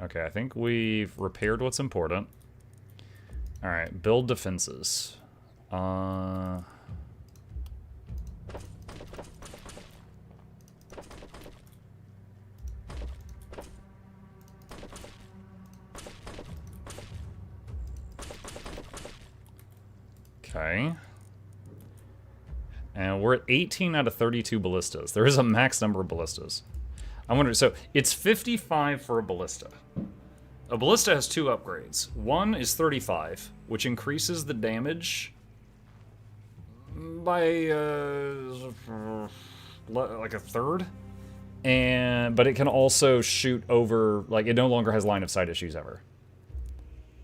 Okay, I think we've repaired what's important. Alright, build defenses. Okay. And we're at 18 out of 32 ballistas. There is a max number of ballistas. I wonder, so it's 55 for a ballista. A ballista has 2 upgrades. One is 35, which increases the damage by like a third. But it can also shoot over, like it no longer has line of sight issues ever.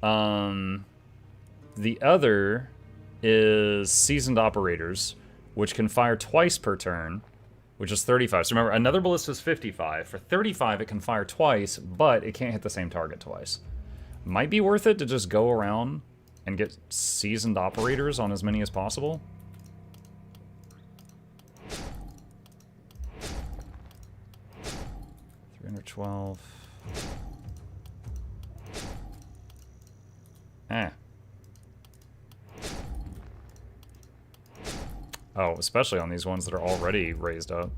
The other is seasoned operators, which can fire twice per turn, which is 35. So remember, another ballista is 55. For 35, it can fire twice, but it can't hit the same target twice. Might be worth it to just go around and get seasoned operators on as many as possible. $312. Oh, especially on these ones that are already raised up.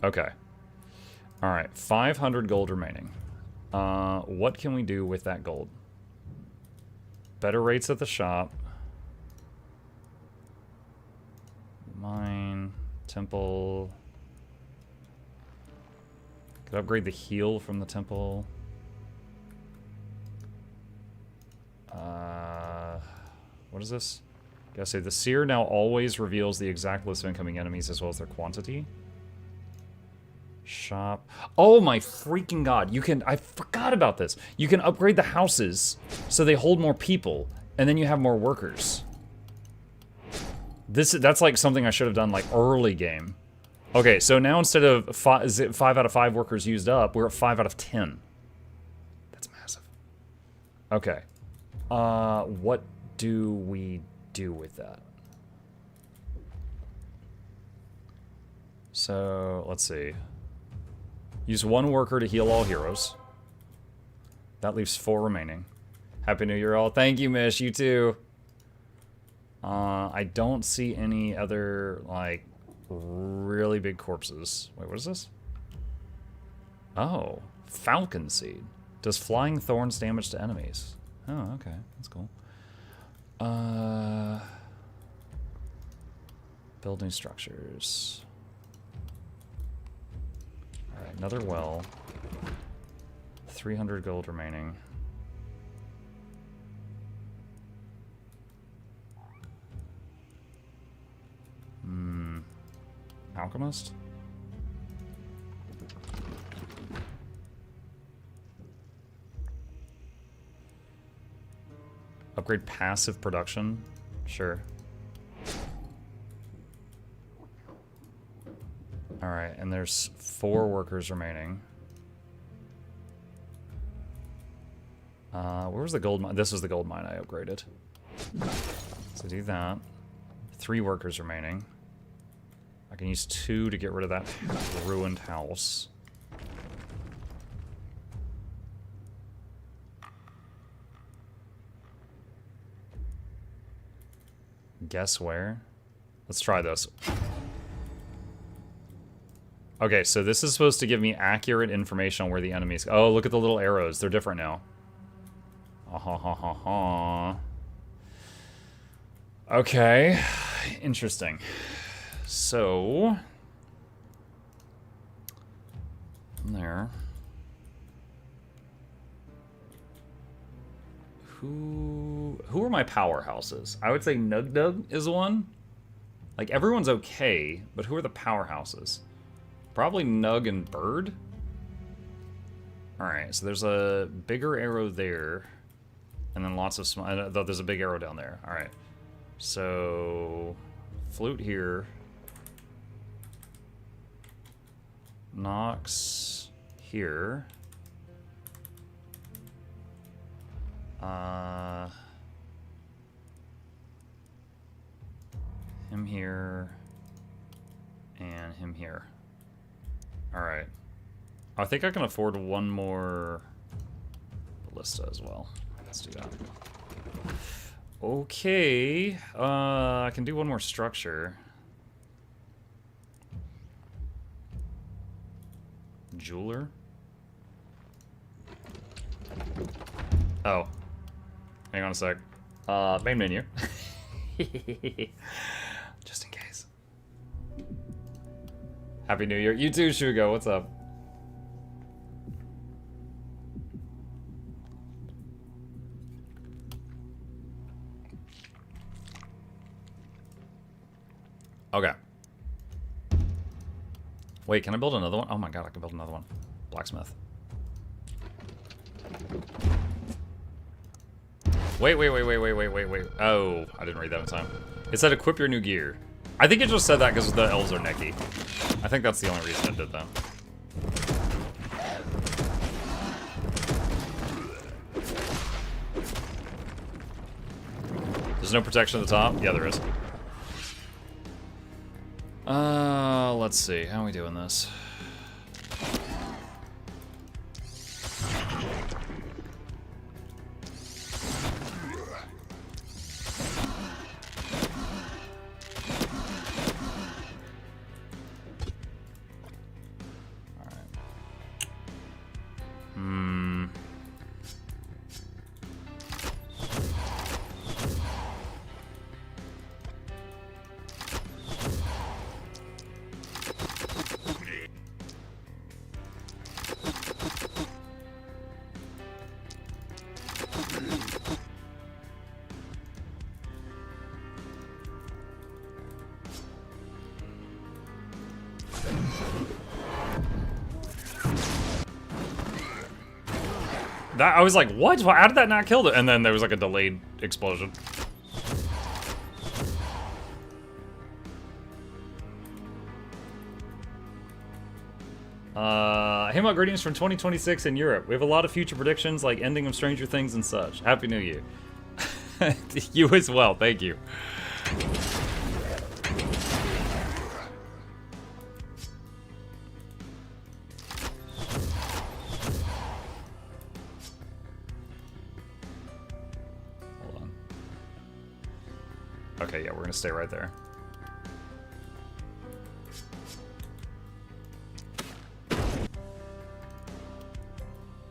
Okay. Alright, 500 gold remaining. What can we do with that gold? Better rates at the shop. Mine. Temple. Could upgrade the heal from the temple. What is this? Gotta say, the seer now always reveals the exact list of incoming enemies as well as their quantity. Shop. Oh my freaking god. You can, I forgot about this. You can upgrade the houses so they hold more people, and then you have more workers. That's like something I should have done like early game. Okay, so now instead of 5 out of 5 workers used up, we're at 5 out of 10. That's massive. Okay. What do we do with that? So, let's see. Use 1 worker to heal all heroes. That leaves 4 remaining. Happy New Year all. Thank you, Mish. You too. I don't see any other, like, really big corpses. Wait, what is this? Oh, Falcon Seed. Does flying thorns damage to enemies? Oh, okay. That's cool. Building structures. Alright, another well. 300 gold remaining. Alchemist? Upgrade passive production? Sure. Alright, and there's 4 workers remaining. Where was the gold mine? This was the gold mine I upgraded. So do that. 3 workers remaining. I can use 2 to get rid of that ruined house. Guess where? Let's try this. Okay, so this is supposed to give me accurate information on where the enemies... Oh, look at the little arrows. They're different now. Okay. Interesting. So... there. Who are my powerhouses? I would say Nug Nug is one. Like, everyone's okay, but who are the powerhouses? Probably Nug and Bird. Alright, so there's a bigger arrow there. And then lots of small... There's a big arrow down there. Alright. So... Flute here. Nox here. Him here. And him here. Alright. I think I can afford one more ballista as well. Let's do that. Okay. I can do one more structure. Jeweler? Oh. Hang on a sec. Main menu. Just in case. Happy New Year. You too, Shugo. What's up? Okay. Wait, can I build another one? Oh my god, I can build another one. Blacksmith. Wait. Oh, I didn't read that in time. It said equip your new gear. I think it just said that because the elves are necky. I think that's the only reason it did that. There's no protection at the top? Yeah, there is. Let's see. How are we doing this? I was like, what? How did that not kill it? And then there was like a delayed explosion. Him out greetings from 2026 in Europe. We have a lot of future predictions like ending of Stranger Things and such. Happy New Year. You as well, thank you. Okay, yeah, we're gonna stay right there.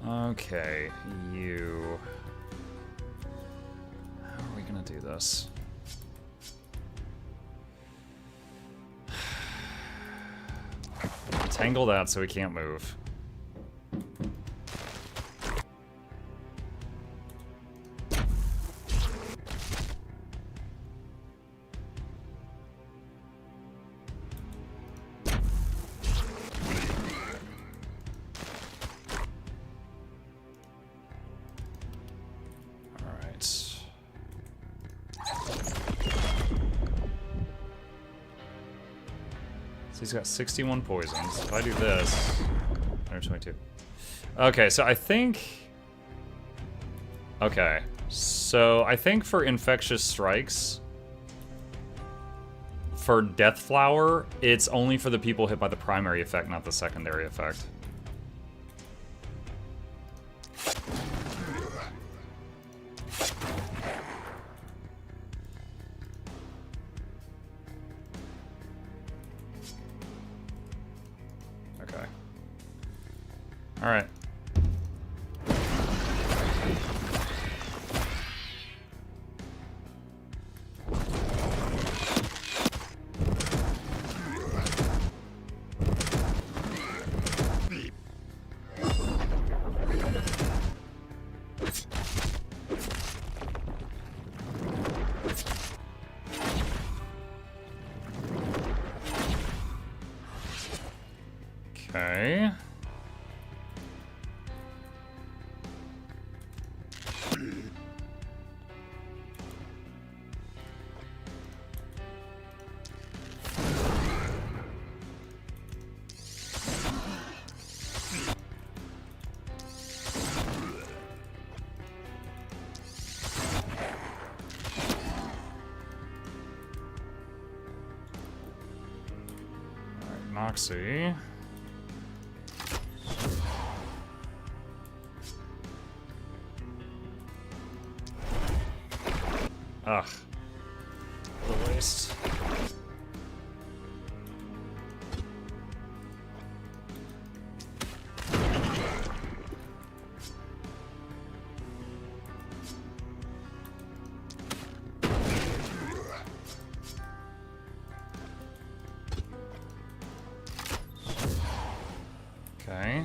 Okay, you... How are we gonna do this? Tangle that so he can't move. He's got 61 poisons. If I do this, 122. Okay, so I think... Okay, so I think for infectious strikes, for Death Flower, it's only for the people hit by the primary effect, not the secondary effect. All right. Okay. Noxxi. Ugh. What a waste. Okay.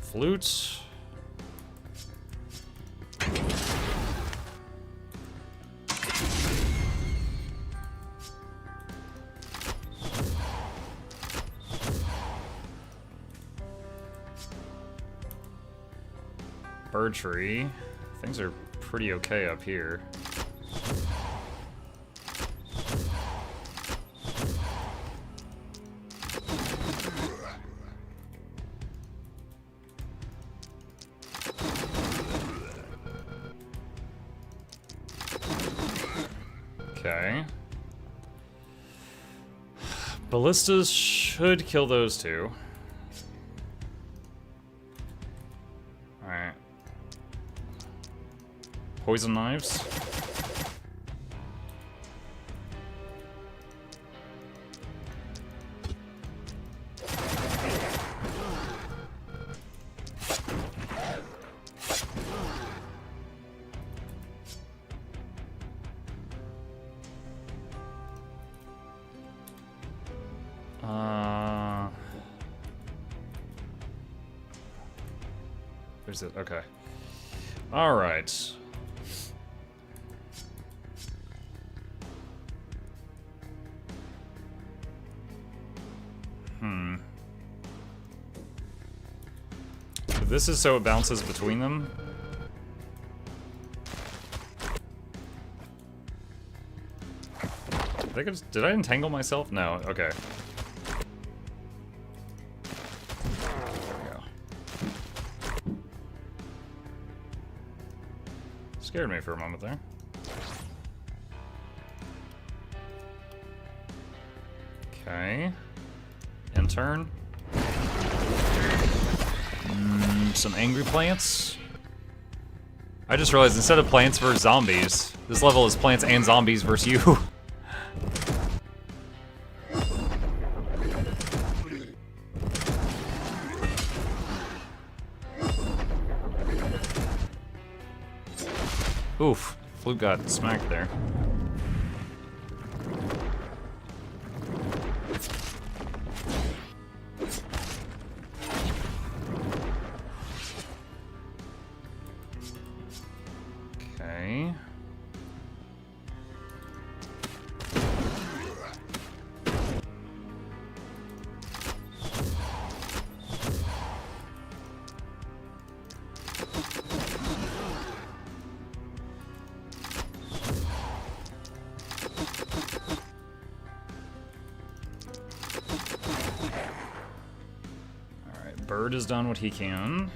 Flute. Bird tree. Things are pretty okay up here. Okay. Ballistas should kill those two. Alright. Poison knives. Where's it? Okay. All right. This is so it bounces between them. Did I entangle myself? No. Okay. Scared me for a moment there. Okay. End turn. Some angry plants. I just realized instead of plants versus zombies, this level is plants and zombies versus you. Oof, Flute got smacked there. Okay. Bird has done what he can.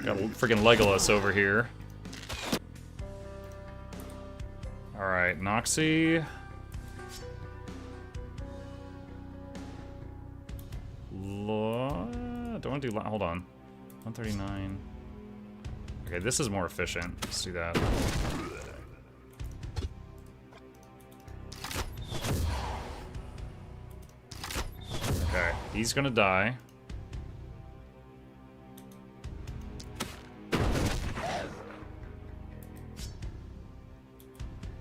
Got freaking Legolas over here. Alright, Noxxi. Don't want to do... Hold on. 139. Okay, this is more efficient. Let's do that. Okay, he's gonna die.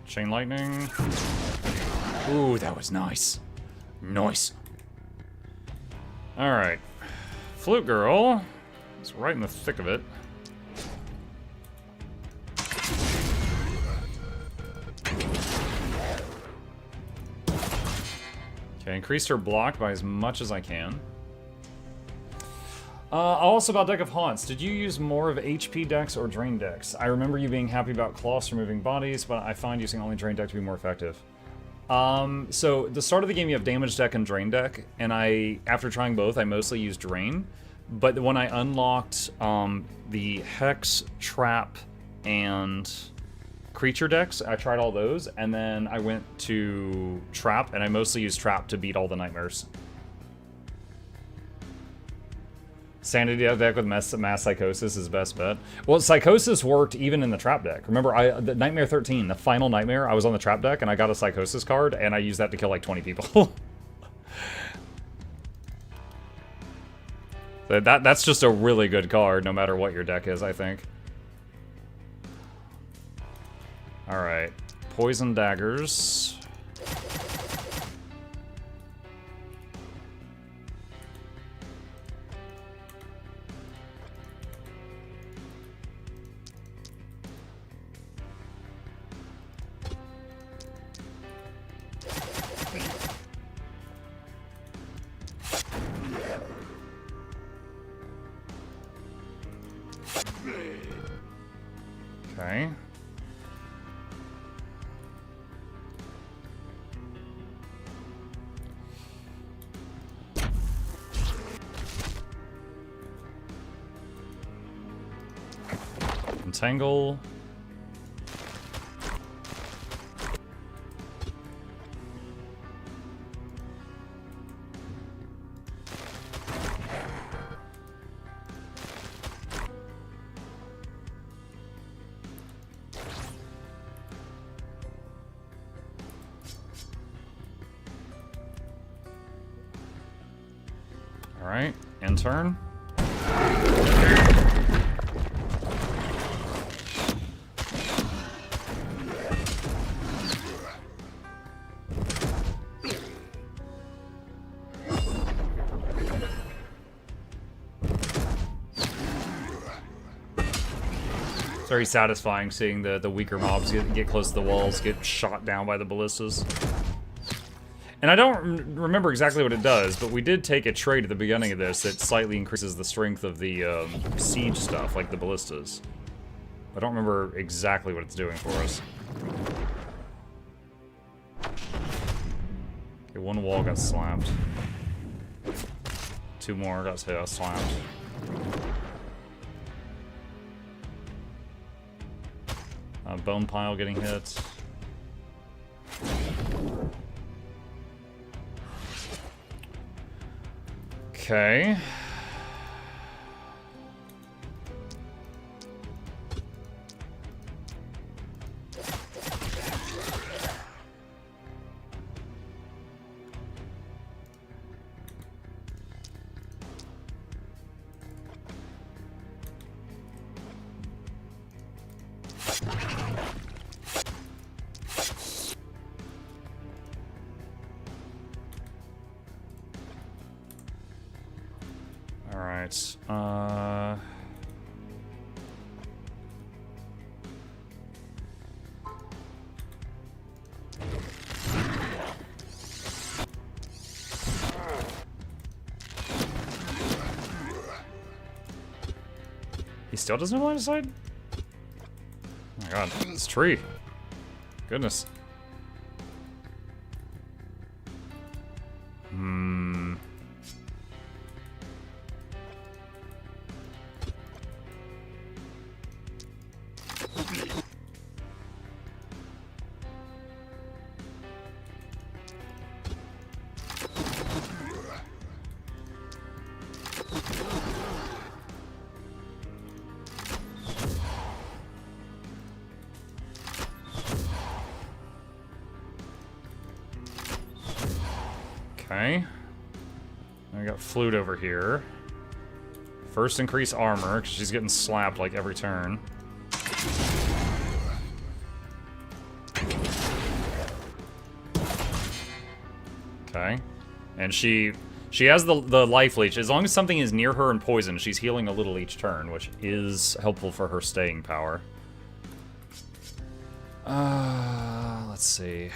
Chain lightning. Ooh, that was nice. Nice. Alright. Flute girl is right in the thick of it. Okay, increase her block by as much as I can. Also about Deck of Haunts, did you use more of HP decks or Drain decks? I remember you being happy about Kloss removing bodies, but I find using only Drain deck to be more effective. So, the start of the game you have Damage deck and Drain deck, and after trying both, I mostly use Drain. But when I unlocked the Hex, Trap, and Creature decks, I tried all those, and then I went to Trap, and I mostly used Trap to beat all the nightmares. Sanity deck with mass Psychosis is best bet. Well, Psychosis worked even in the Trap deck. Remember, the Nightmare 13, the final Nightmare, I was on the Trap deck, and I got a Psychosis card, and I used that to kill like 20 people. That's just a really good card, no matter what your deck is, I think. Alright. Poison Daggers. Okay. Entangle. All right, end turn. It's very satisfying seeing the weaker mobs get close to the walls, get shot down by the ballistas. And I don't remember exactly what it does, but we did take a trait at the beginning of this that slightly increases the strength of the siege stuff, like the ballistas. I don't remember exactly what it's doing for us. Okay, one wall got slapped. Two more got slapped. Bone pile getting hit. Okay. Alright, he still doesn't have line of sight? Oh my god, this tree. Goodness. Okay. I got Flute over here. First increase armor, because she's getting slapped like every turn. Okay. And she has the life leech. As long as something is near her and poisoned, she's healing a little each turn, which is helpful for her staying power. Let's see.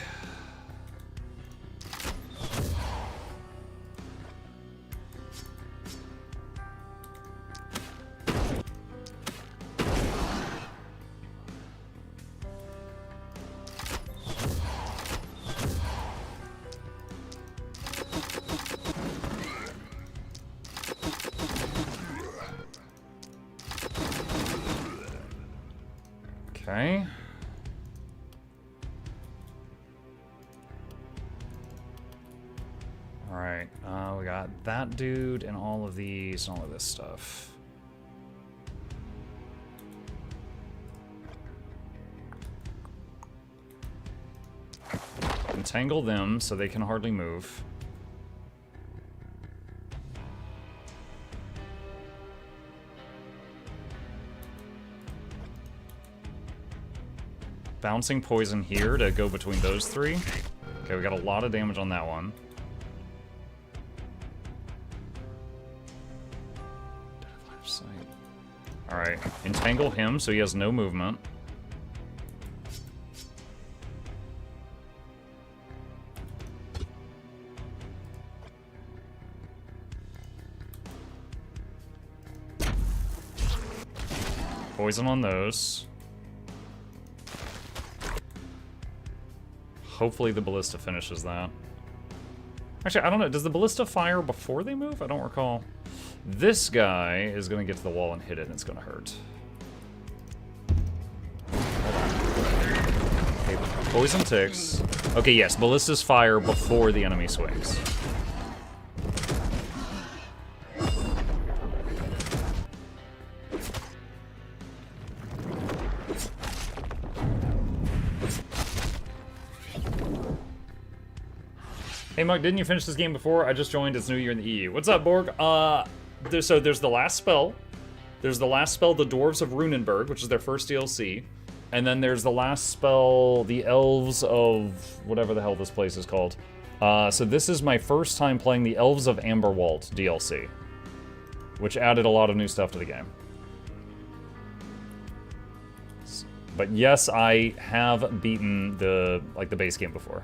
Okay. Alright, we got that dude and all of these and all of this stuff. Entangle them so they can hardly move. Bouncing poison here to go between those three. Okay, we got a lot of damage on that one. Alright, entangle him so he has no movement. Poison on those. Hopefully the ballista finishes that. Actually, I don't know. Does the ballista fire before they move? I don't recall. This guy is going to get to the wall and hit it, and it's going to hurt. Okay, poison ticks. Okay, yes, ballistas fire before the enemy swings. Hey Mug, didn't you finish this game before? I just joined. It's New Year in the EU. What's up, Borg? So there's the last spell. There's the last spell, the Dwarves of Runenburg, which is their first DLC. And then there's the last spell, the Elves of whatever the hell this place is called. So this is my first time playing the Elves of Amberwalt DLC, which added a lot of new stuff to the game. But yes, I have beaten the base game before.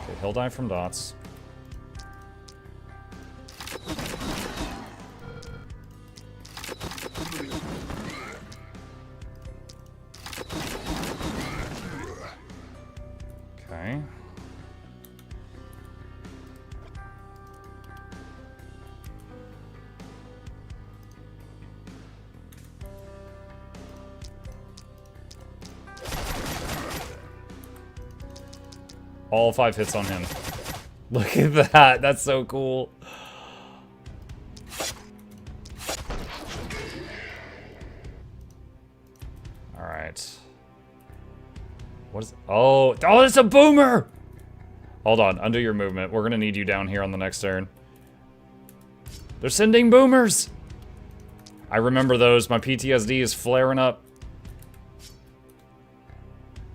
Okay, he'll die from dots. Okay. All 5 hits on him. Look at that. That's so cool. Alright. What is... Oh, it's a boomer! Hold on. Undo your movement. We're going to need you down here on the next turn. They're sending boomers! I remember those. My PTSD is flaring up.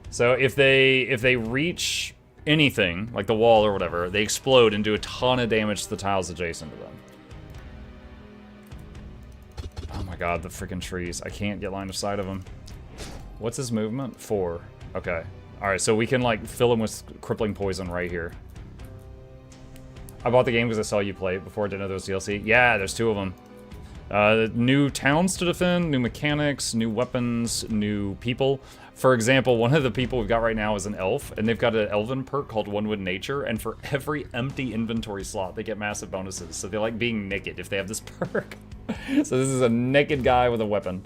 So if they reach anything, like the wall or whatever, they explode and do a ton of damage to the tiles adjacent to them. Oh my god, the freaking trees. I can't get line of sight of them. What's his movement? 4. Okay. Alright, so we can, like, fill him with crippling poison right here. I bought the game because I saw you play it before. I didn't know there was DLC. Yeah, there's 2 of them. New towns to defend, new mechanics, new weapons, new people. For example, one of the people we've got right now is an elf, and they've got an elven perk called One with Nature, and for every empty inventory slot, they get massive bonuses. So they like being naked if they have this perk. So this is a naked guy with a weapon,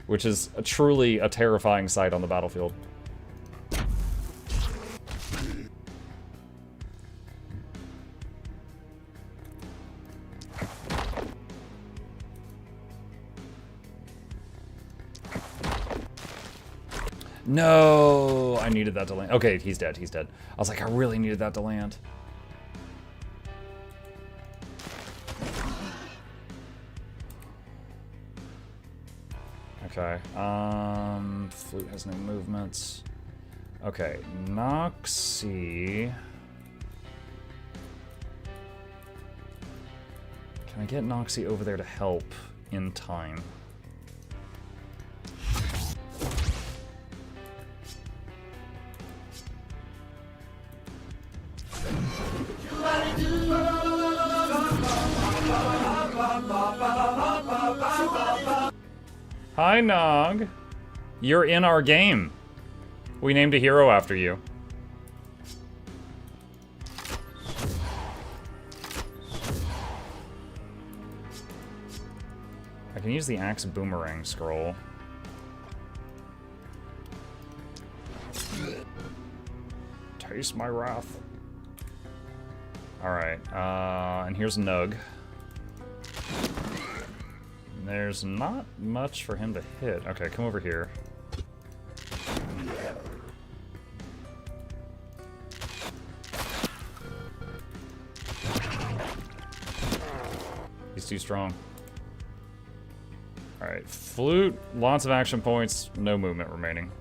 which is truly a terrifying sight on the battlefield. No, I needed that to land. Okay, he's dead, he's dead. I was like, I really needed that to land. Okay, Flute has no movements. Okay, Noxxi. Can I get Noxxi over there to help in time? Hi, Nog. You're in our game. We named a hero after you. I can use the axe boomerang scroll. Taste my wrath. Alright, and here's Nug. There's not much for him to hit. Okay, come over here. He's too strong. Alright, flute, lots of action points, no movement remaining.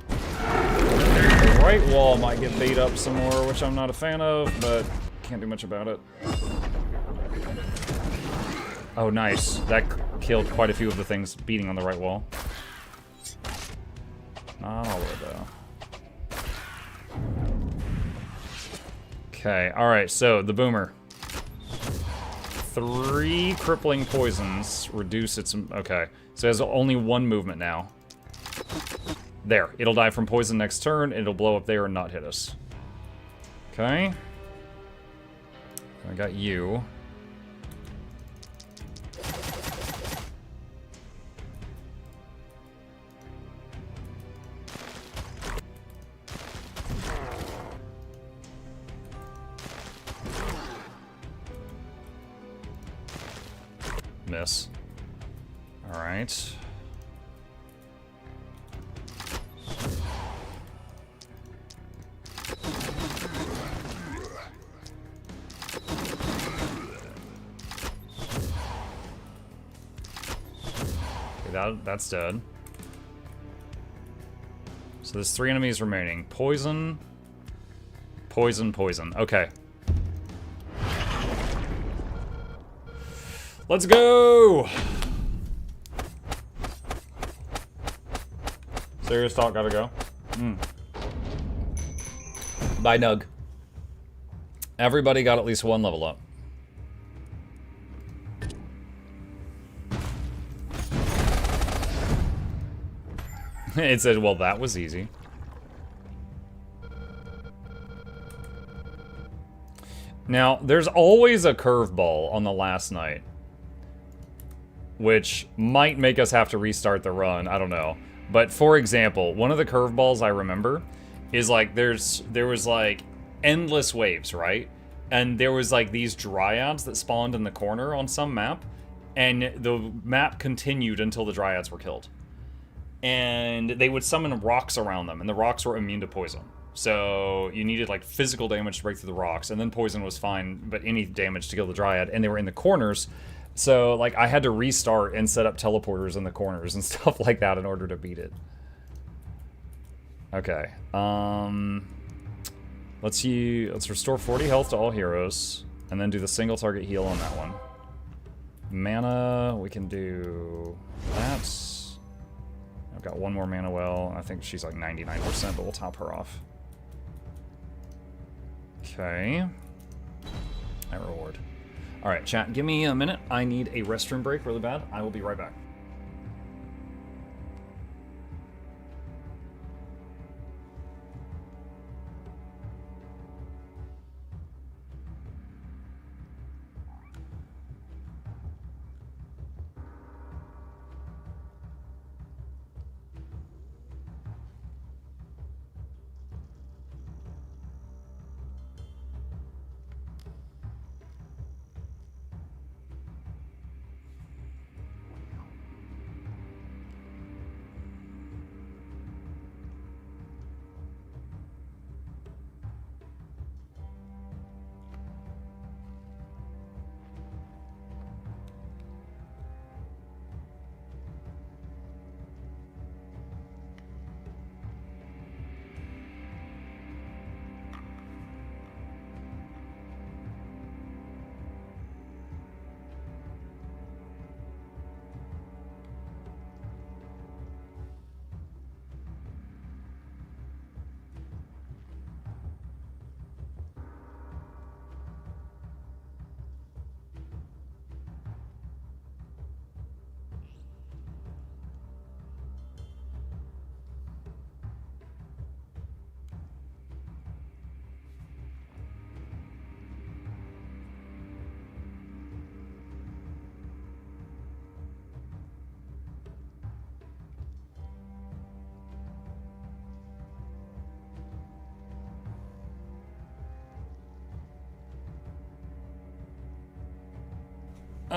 The right wall might get beat up some more, which I'm not a fan of, but can't do much about it. Oh, nice. That killed quite a few of the things beating on the right wall. Not all of it, though. Okay, alright, so the boomer. 3 crippling poisons reduce its... Okay, so it has only 1 movement now. There, it'll die from poison next turn, it'll blow up there and not hit us. Okay. I got you. Miss. All right. Okay, that's dead. So there's 3 enemies remaining. Poison. Poison, poison. Okay. Let's go! Serious talk, gotta go. Bye, Nug. Everybody got at least 1 level up. It said, well, that was easy. Now, there's always a curveball on the last night, which might make us have to restart the run, I don't know. But for example, one of the curveballs I remember is like there was like endless waves, right? And there was like these dryads that spawned in the corner on some map, and the map continued until the dryads were killed. And they would summon rocks around them, and the rocks were immune to poison. So you needed like physical damage to break through the rocks, and then poison was fine, but any damage to kill the dryad, and they were in the corners. So, like, I had to restart and set up teleporters in the corners and stuff like that in order to beat it. Okay. Let's restore 40 health to all heroes, and then do the single target heal on that one. Mana, we can do that. I've got 1 more mana well. I think she's like 99%, but we'll top her off. Okay. That reward. Alright, chat, give me a minute. I need a restroom break really bad. I will be right back.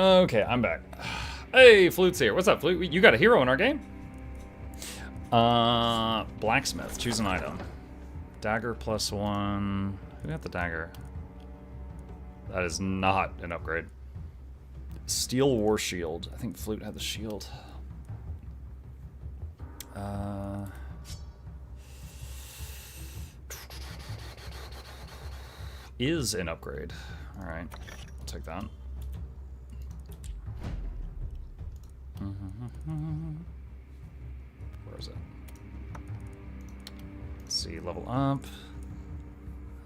Okay, I'm back. Hey, Flute's here. What's up, Flute? You got a hero in our game? Blacksmith. Choose an item. Dagger +1. Who got the dagger? That is not an upgrade. Steel War Shield. I think Flute had the shield. Is an upgrade. Alright, I'll take that. Where is it? Let's see, level up.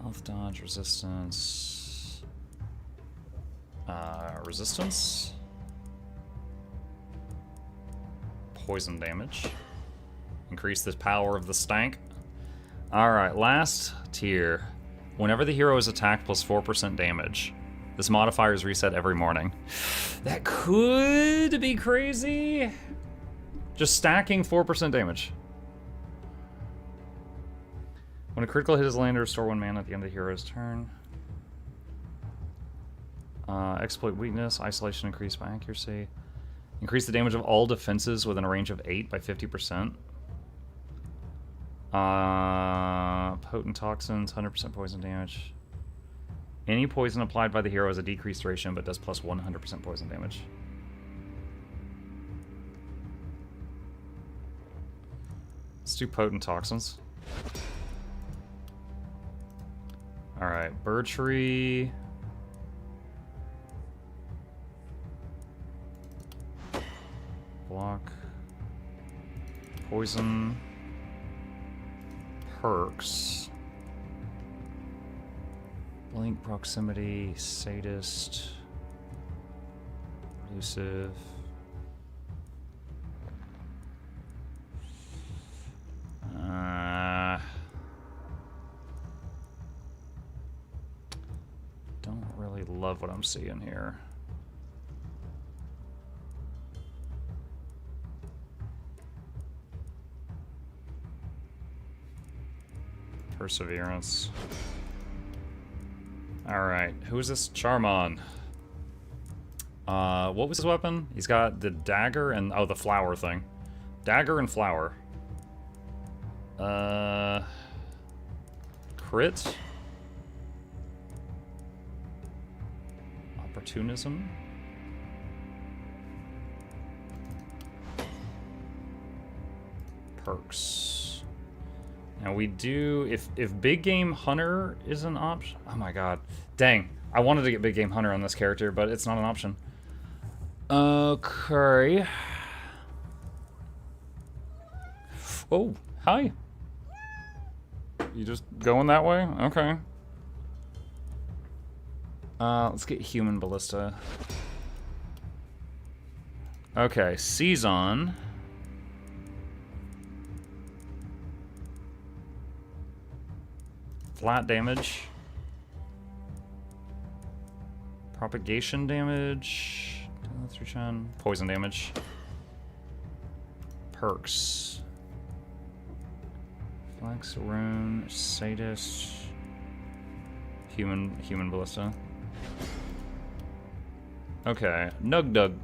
Health dodge, resistance. Resistance. Poison damage. Increase the power of the stank. Alright, last tier. Whenever the hero is attacked, plus 4% damage. This modifier is reset every morning. That could be crazy. Just stacking 4% damage. When a critical hit is landed, restore 1 mana at the end of the hero's turn. Exploit weakness, isolation increased by accuracy. Increase the damage of all defenses within a range of 8 by 50%. Potent toxins, 100% poison damage. Any poison applied by the hero has a decreased duration, but does plus 100% poison damage. Let's do potent toxins. Alright, bird tree. Block. Poison. Perks. Blink, proximity, sadist. Elusive. Don't really love what I'm seeing here. Perseverance. Alright, who is this Charmon? What was his weapon? He's got the dagger and, oh, the flower thing. Dagger and flower. Crit. Opportunism. Perks. Now we do, if Big Game Hunter is an option, oh my god. Dang, I wanted to get Big Game Hunter on this character, but it's not an option. Okay. Oh, hi. You just going that way? Okay. Let's get Human Ballista. Okay, Season. Flat damage. Propagation damage. Poison damage. Perks. Flex, Rune, Sadist. Human Ballista. Okay, Nugdug.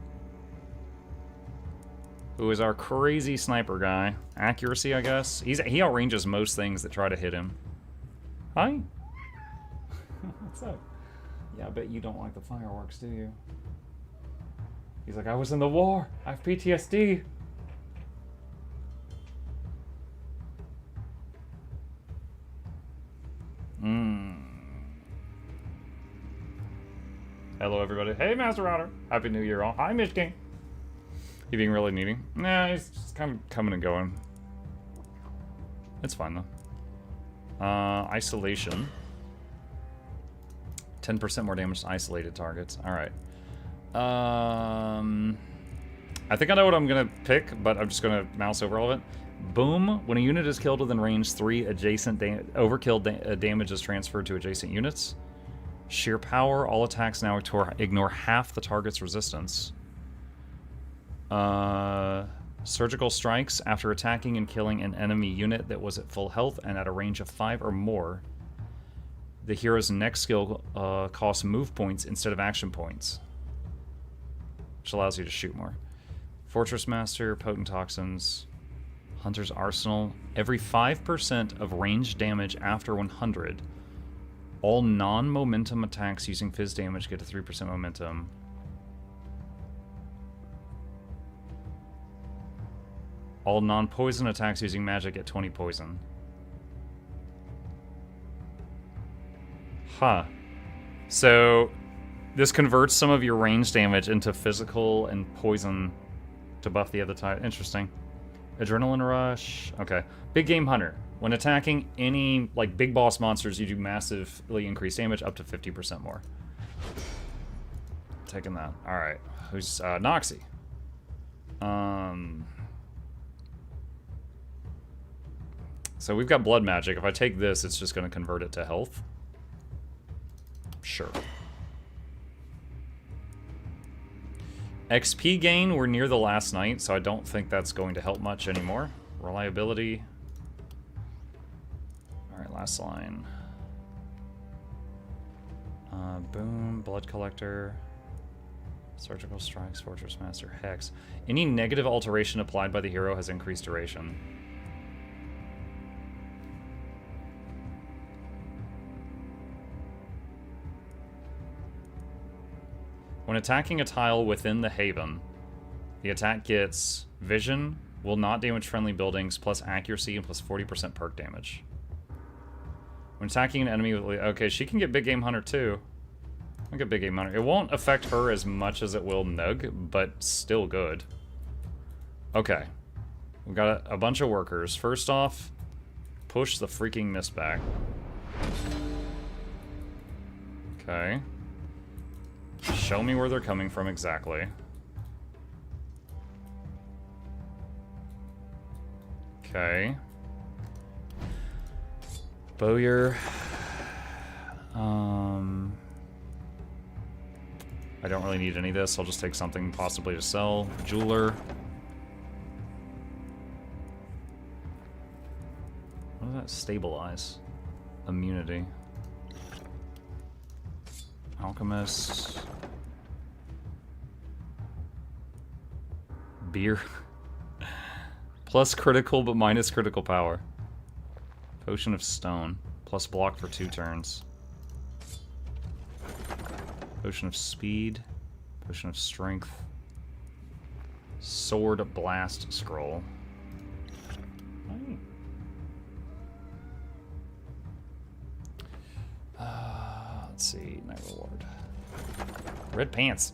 Who is our crazy sniper guy. Accuracy, I guess. He outranges most things that try to hit him. Hi. What's up? Yeah, I bet you don't like the fireworks, do you? He's like, I was in the war. I have PTSD. Hello, everybody. Hey, Master Router. Happy New Year, all. Hi, Mish King. You being really needy? Nah, he's just kind of coming and going. It's fine, though. Isolation. 10% more damage to isolated targets. Alright. I think I know what I'm gonna pick, but I'm just gonna mouse over all of it. Boom. When a unit is killed within range, 3 adjacent overkill damage is transferred to adjacent units. Sheer power. All attacks now ignore half the target's resistance. Surgical strikes. After attacking and killing an enemy unit that was at full health and at a range of 5 or more, the hero's next skill costs move points instead of action points. which allows you to shoot more. Fortress Master, Potent Toxins, Hunter's Arsenal. Every 5% of range damage after 100. All non-momentum attacks using Fizz damage get a 3% momentum. All non-poison attacks using magic get 20 poison. Huh. So, this converts some of your range damage into physical and poison to buff the other type. Interesting. Adrenaline Rush. Okay. Big Game Hunter. When attacking any, like, big boss monsters, you do massively increased damage up to 50% more. Taking that. Alright. Who's, Noxxi? So we've got blood magic. If I take this, it's just going to convert it to health. Sure. XP gain, we're near the last night, so I don't think that's going to help much anymore. Reliability. Alright, last line. Boom, Blood Collector. Surgical Strikes, Fortress Master, Hex. Any negative alteration applied by the hero has increased duration. When attacking a tile within the Haven, the attack gets Vision, will not damage friendly buildings, plus accuracy, and plus 40% perk damage. When attacking an enemy with... Okay, she can get Big Game Hunter too. I'll get Big Game Hunter. It won't affect her as much as it will Nug, but still good. Okay. We've got a bunch of workers. First off, push the freaking mist back. Okay. Show me where they're coming from exactly. Okay. Bowyer. I don't really need any of this. I'll just take something possibly to sell. Jeweler. What does that stabilize? Immunity. Alchemist. Beer. Plus critical, but minus critical power. Potion of Stone. Plus block for 2 turns. Potion of Speed. Potion of Strength. Sword Blast Scroll. Let's see. Night Reward. Red Pants.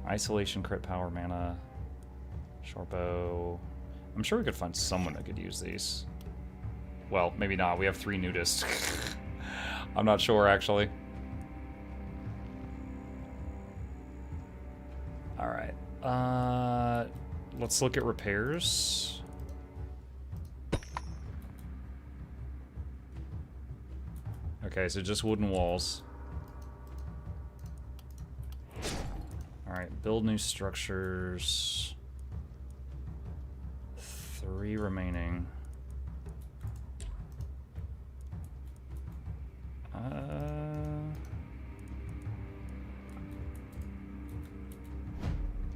Isolation, crit power, mana. Short bow. I'm sure we could find someone that could use these. Well, maybe not. We have 3 nudists. I'm not sure, actually. Alright. Let's look at repairs. Okay, so just wooden walls. Alright, build new structures. 3 remaining.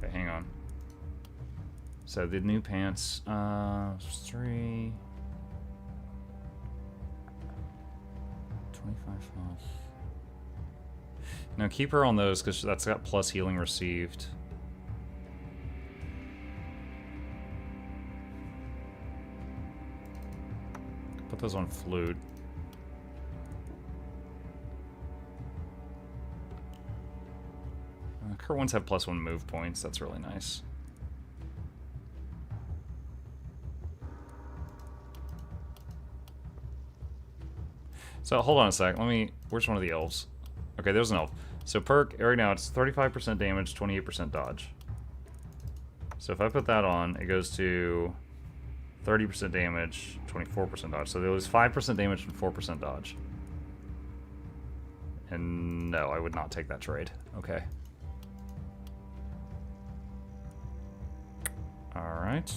Okay, hang on. So the new pants, 3. 25 health. Now keep her on those because that's got plus healing received. Put those on flute. Current ones have +1 move points. That's really nice. So hold on a sec. Let me. Where's one of the elves? Okay, there's an elf. So perk right now it's 35% damage, 28% dodge. So if I put that on, it goes to 30% damage, 24% dodge. So there was 5% damage and 4% dodge. And no, I would not take that trade. Okay. Alright.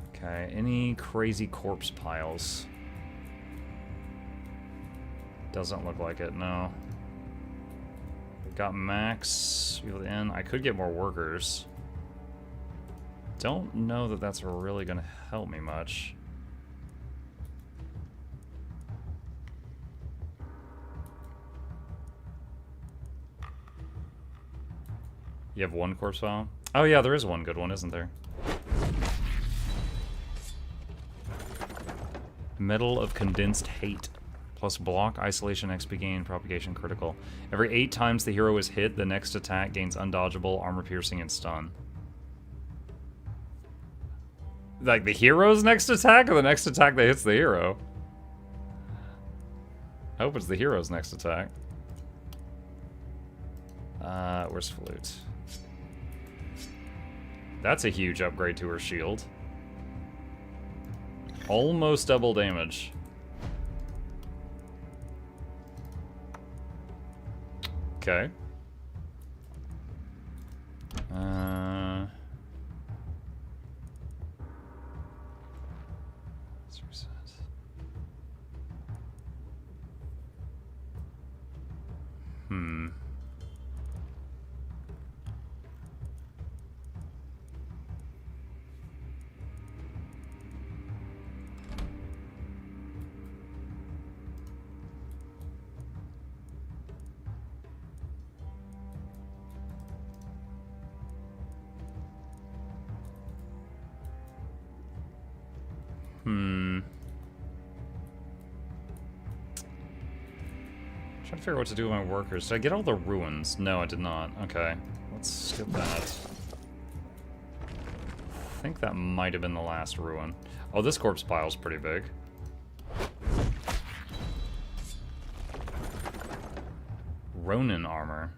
Okay, any crazy corpse piles? Doesn't look like it, no. Got max field in. I could get more workers. Don't know that that's really going to help me much. You have one corpse file? Oh yeah, there is one good one, isn't there? Metal of Condensed Hate. Plus block, isolation, XP gain, propagation, critical. Every 8 times the hero is hit, the next attack gains undodgeable, armor piercing, and stun. Like the hero's next attack, or the next attack that hits the hero? I hope it's the hero's next attack. Where's Flute? That's a huge upgrade to her shield. Almost double damage. Okay. Let's reset. Hmm. Trying to figure out what to do with my workers. Did I get all the ruins? No, I did not. Okay. Let's skip that. I think that might have been the last ruin. Oh, this corpse pile's pretty big. Ronin armor.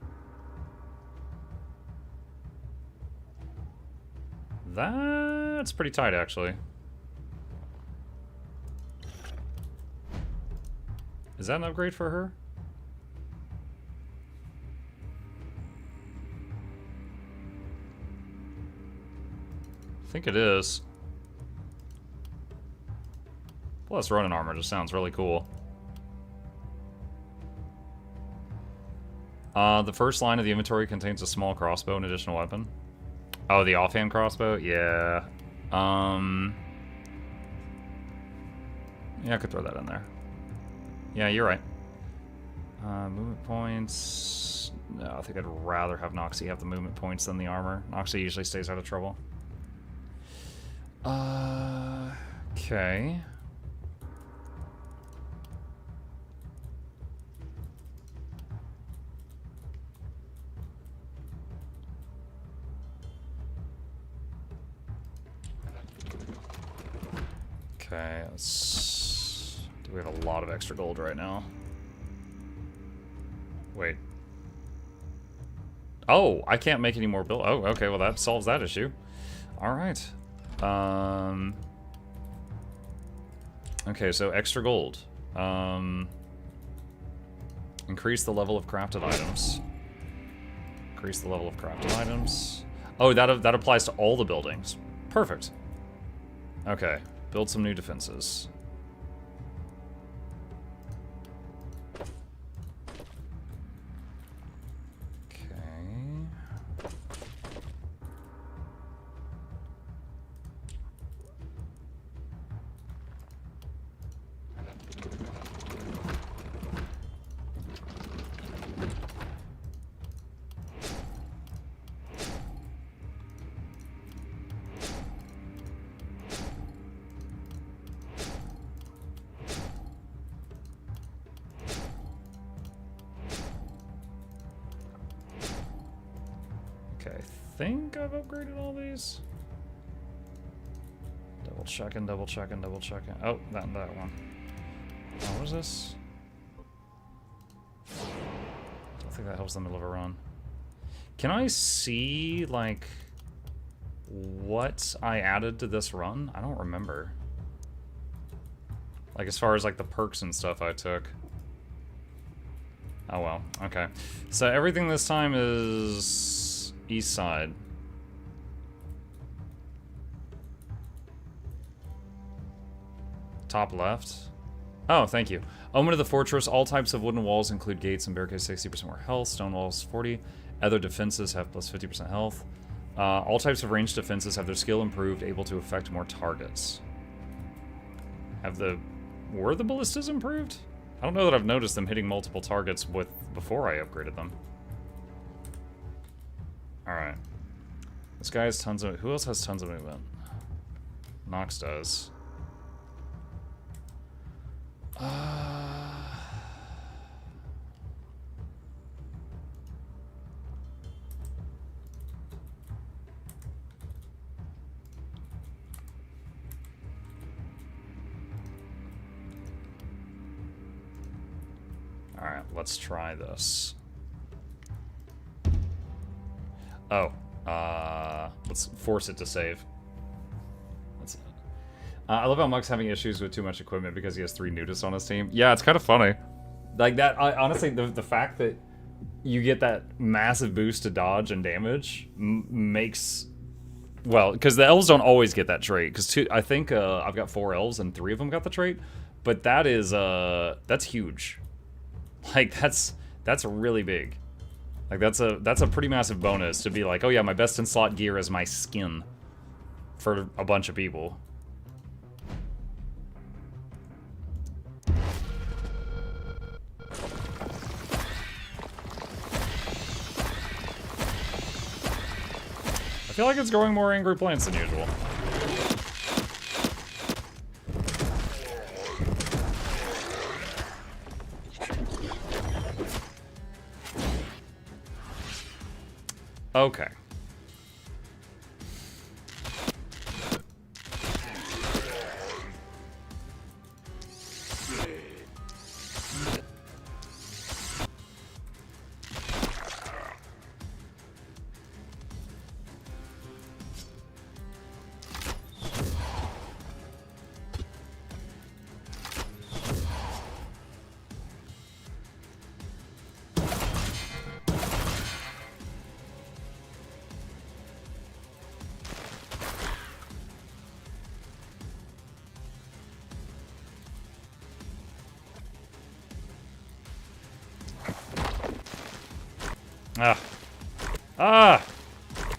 That's pretty tight, actually. Is that an upgrade for her? I think it is. Plus Ronin armor just sounds really cool. The first line of the inventory contains a small crossbow and additional weapon. Oh, the offhand crossbow? Yeah. Yeah, I could throw that in there. Yeah, you're right. Movement points. No, I think I'd rather have Noxxi have the movement points than the armor. Noxxi usually stays out of trouble. Okay. Okay, let's... We have a lot of extra gold right now. Wait. Oh, I can't make any more build. Oh, okay, well that solves that issue. Alright. Okay, so extra gold. Increase the level of crafted items. Increase the level of crafted items. Oh, that applies to all the buildings. Perfect. Okay, build some new defenses. Okay, I think I've upgraded all these. Double checking, double checking, double checking. Oh, that one. Oh, what is this? Don't think that helps in the middle of a run. Can I see, like, what I added to this run? I don't remember. Like, as far as, like, the perks and stuff I took. Oh, well. Okay. So everything this time is east side. Top left. Oh, thank you. Omen of the Fortress. All types of wooden walls include gates and barricades, 60% more health. Stone walls, 40. Other defenses have plus 50% health. All types of ranged defenses have their skill improved, able to affect more targets. Were the ballistas improved? I don't know that I've noticed them hitting multiple targets before I upgraded them. Alright. This guy has tons of... Who else has tons of movement? Nox does. Alright, let's try this. Oh, let's force it to save. That's it. I love how Muck's having issues with too much equipment because he has 3 nudists on his team. Yeah, it's kind of funny. Like that, honestly, the fact that you get that massive boost to dodge and damage makes... Well, because the elves don't always get that trait. Because I think I've got 4 elves and 3 of them got the trait. But that is, that's huge. Like, that's really big. Like, that's a pretty massive bonus to be like, oh yeah, my best in slot gear is my skin. For a bunch of people. I feel like it's growing more angry plants than usual. Okay.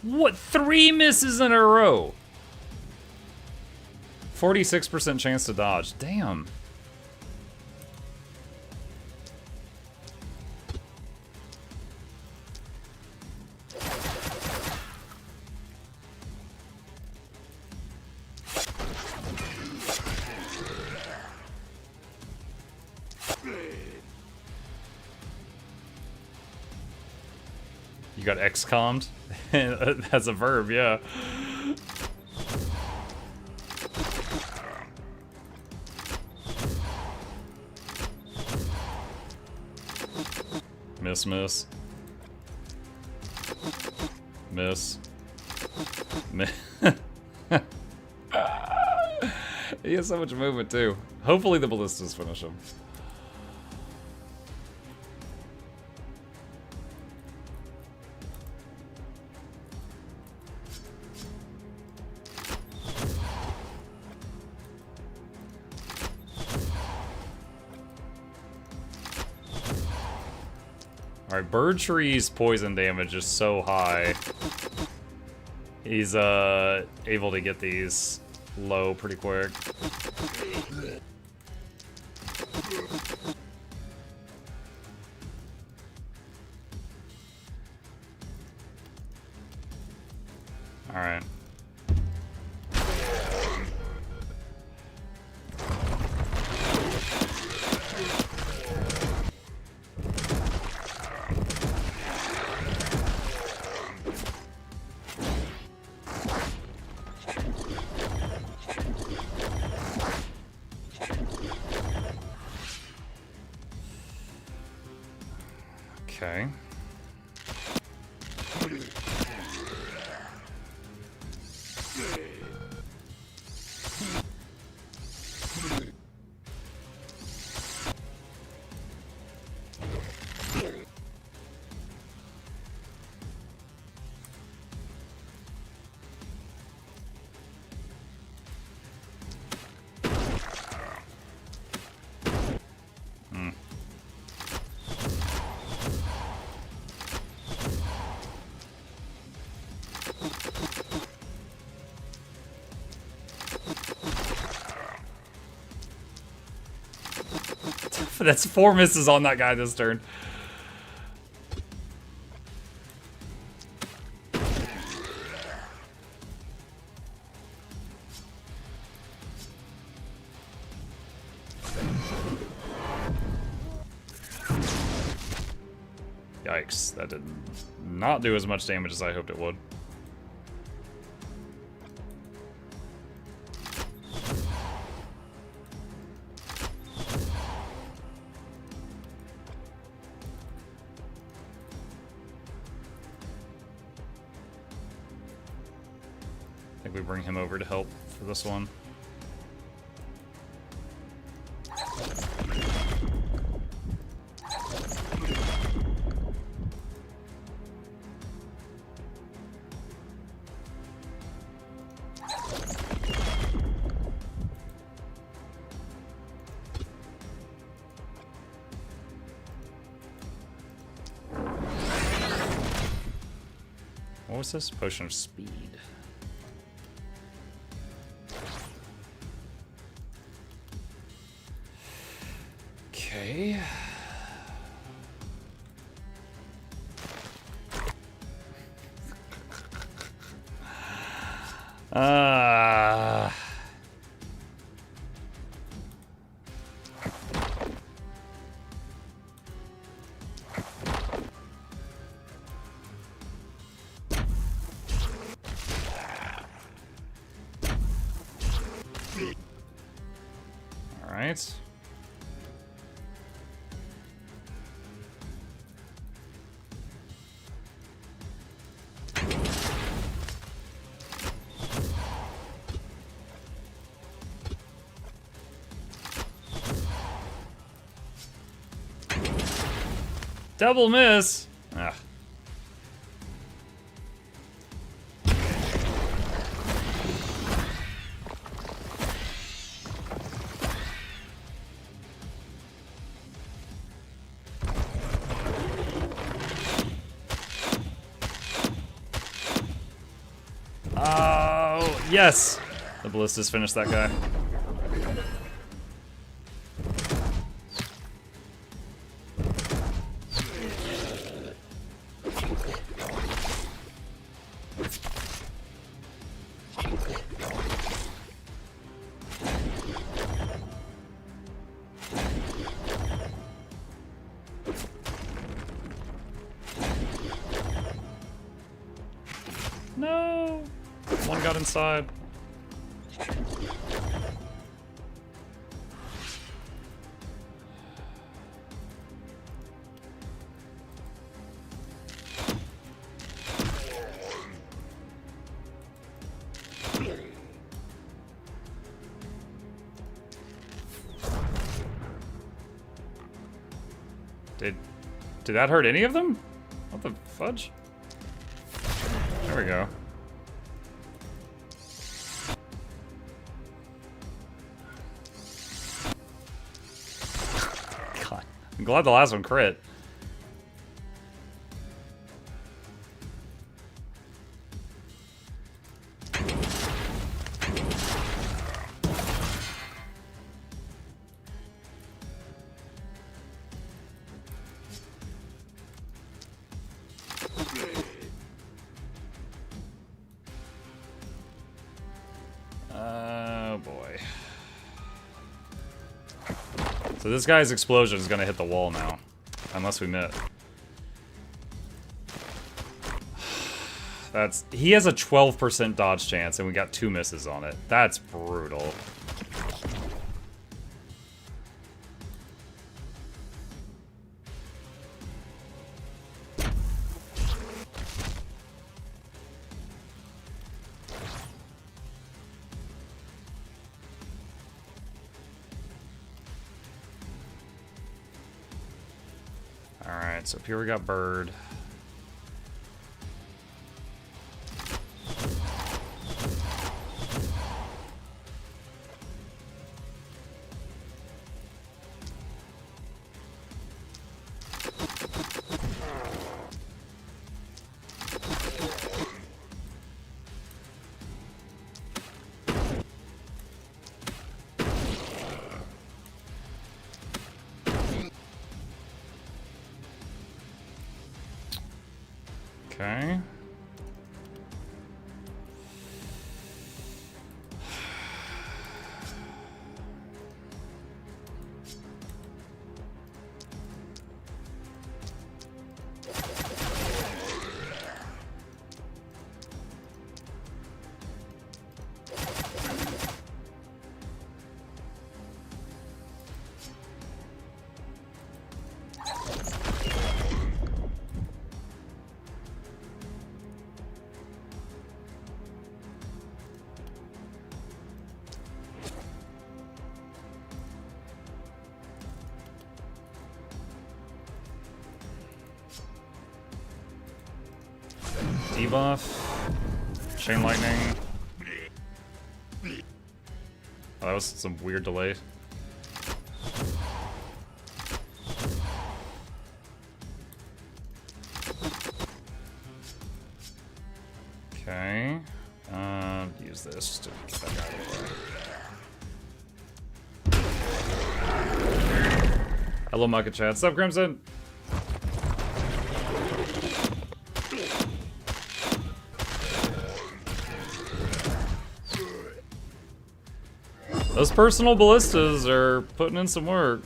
What? 3 misses in a row? 46% chance to dodge. Damn. You got XCOM'd? That's a verb, yeah. Miss, miss. Miss. Miss. He has so much movement, too. Hopefully the ballistas finish him. Alright, Bird Tree's poison damage is so high. He's able to get these low pretty quick. Alright. Okay. That's 4 misses on that guy this turn. Yikes, that did not do as much damage as I hoped it would. I think we bring him over to help for this one. What was this? Potion of speed. Okay. All right. Double miss. Ah. Oh, yes. The ballistas finished that guy. No! One got inside. Did that hurt any of them? What the fudge? There we go. God, I'm glad the last one crit. Oh boy. So this guy's explosion is gonna hit the wall now. Unless we miss. He has a 12% dodge chance and we got 2 misses on it. That's brutal. Alright, so up here we got Bird. Okay. Debuff. Chain lightning. Oh, that was some weird delay. Okay. Use this to get that guy out of the way. Hello, Mucka Chat. What's up, Crimson? Those personal ballistas are putting in some work.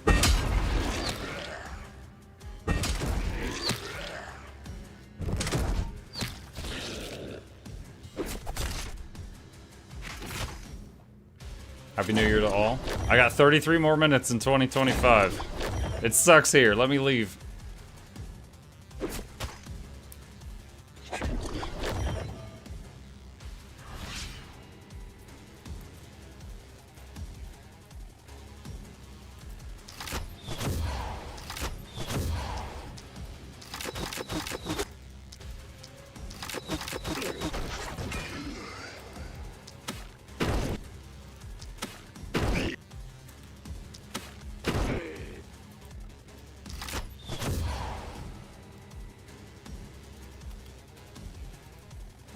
Happy New Year to all. I got 33 more minutes in 2025. It sucks here. Let me leave.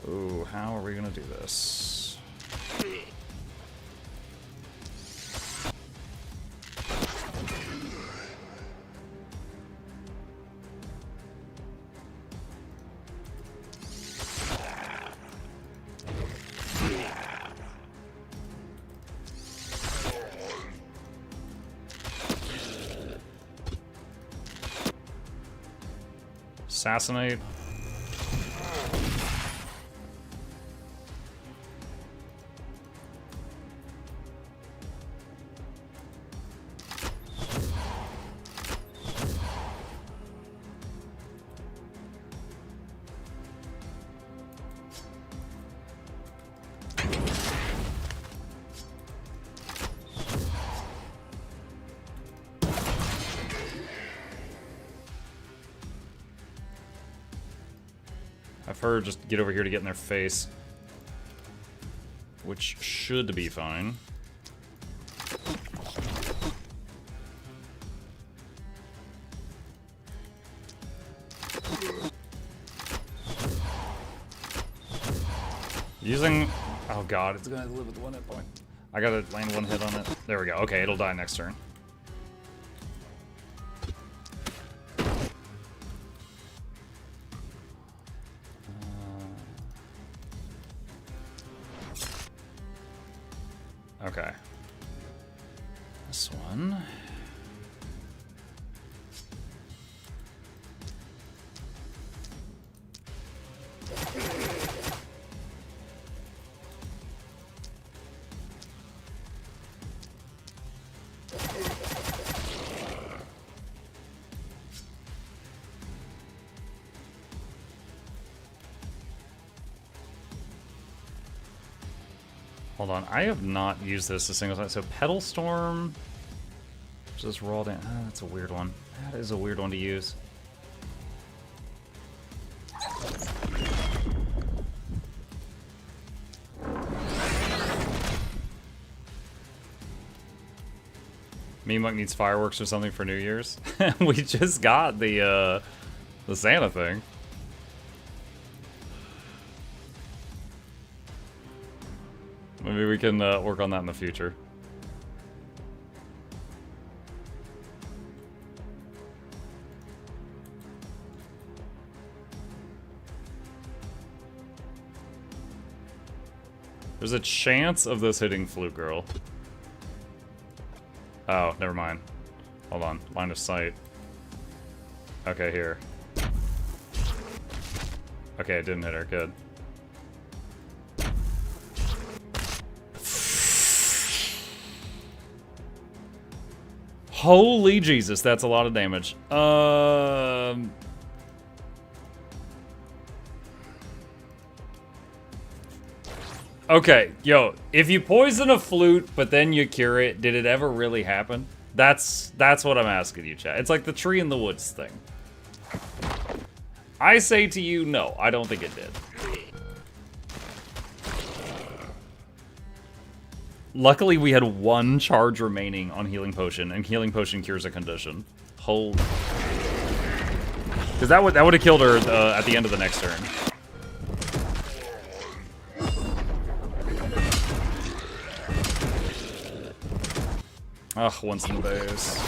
Ooh, how are we gonna do this? Assassinate. I've heard just get over here to get in their face. Which should be fine. Using... Oh god, it's gonna live with 1 hit point. I gotta land 1 hit on it. There we go. Okay, it'll die next turn. Okay. This one. Hold on, I have not used this a single time. So Petal Storm, just roll down. Oh, that's a weird one. That is a weird one to use. Memuck needs fireworks or something for New Year's. We just got the Santa thing. Maybe we can work on that in the future. There's a chance of this hitting Flute Girl. Oh, never mind. Hold on. Line of sight. Okay, here. Okay, it didn't hit her. Good. Holy Jesus, that's a lot of damage. Okay, yo, if you poison a flute, but then you cure it, did it ever really happen? That's what I'm asking you, chat. It's like the tree in the woods thing. I say to you, no, I don't think it did. Luckily, we had one charge remaining on Healing Potion, and Healing Potion cures a condition. Hold. Because that would have killed her at the end of the next turn. Ugh, once in the base.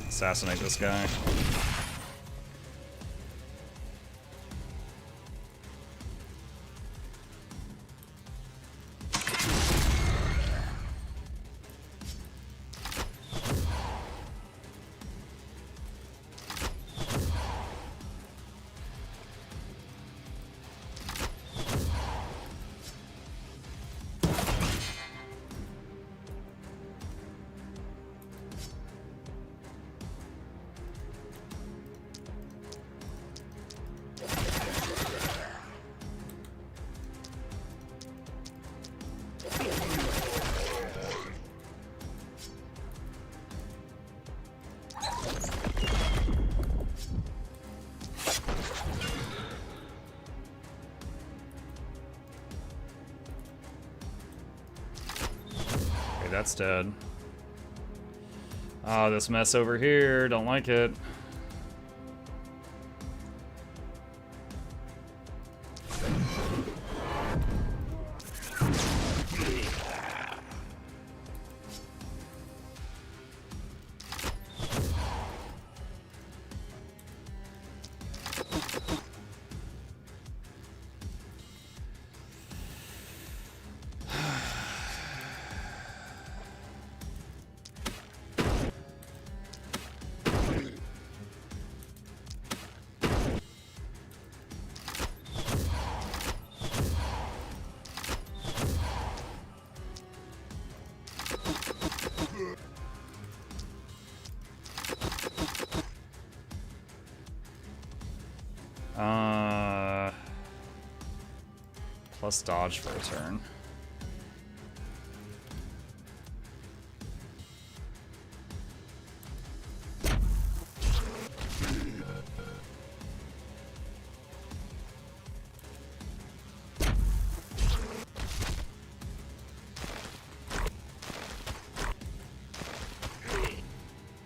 Assassinate this guy. That's dead. Oh, this mess over here. Don't like it. Plus dodge for a turn.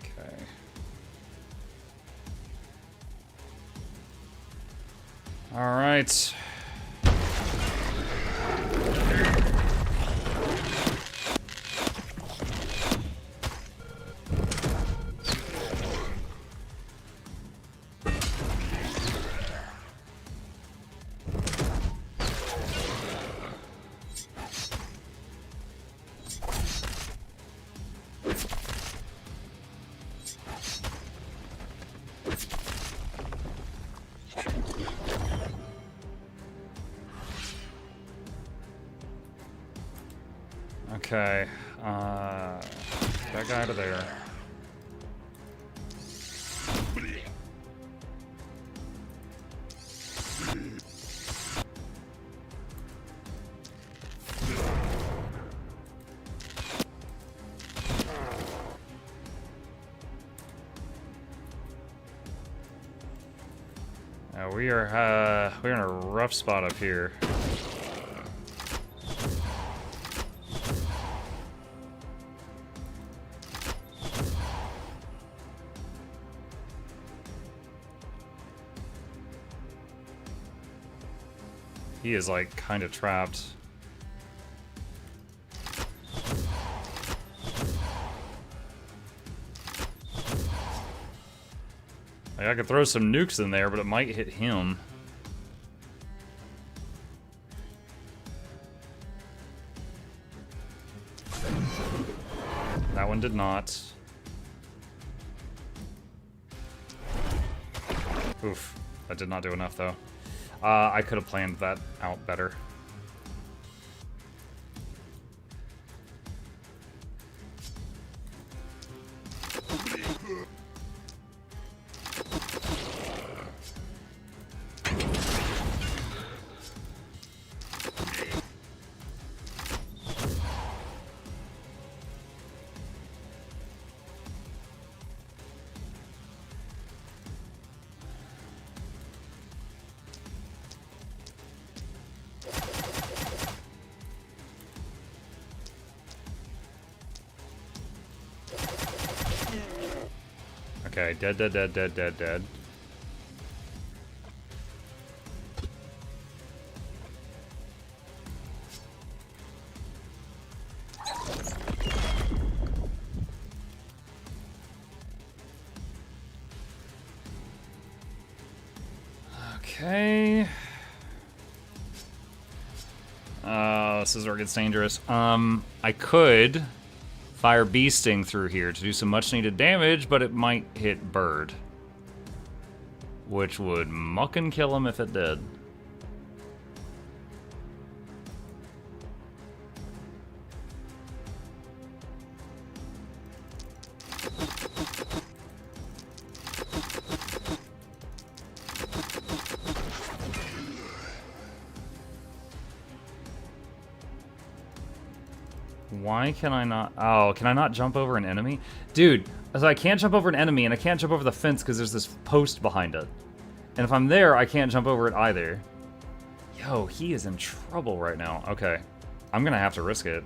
Okay. All right. Okay, that guy out of there. We're in a rough spot up here. He is like kind of trapped. Like, I could throw some nukes in there, but it might hit him. That one did not. Oof, that did not do enough though. I could have planned that out better. Okay, dead, dead, dead, dead, dead, dead. Okay. This is where it gets dangerous. I could fire Bee Sting through here to do some much needed damage, but it might hit Bird. Which would muckin' kill him if it did. Why can I not? Oh, can I not jump over an enemy? Dude, so I can't jump over an enemy, and I can't jump over the fence because there's this post behind it. And if I'm there, I can't jump over it either. Yo, he is in trouble right now. Okay, I'm gonna have to risk it.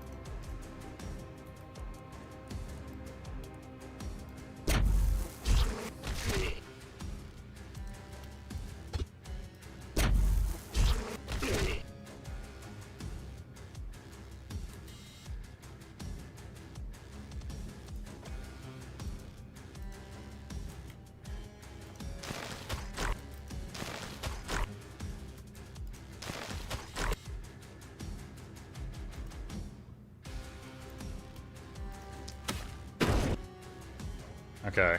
Okay.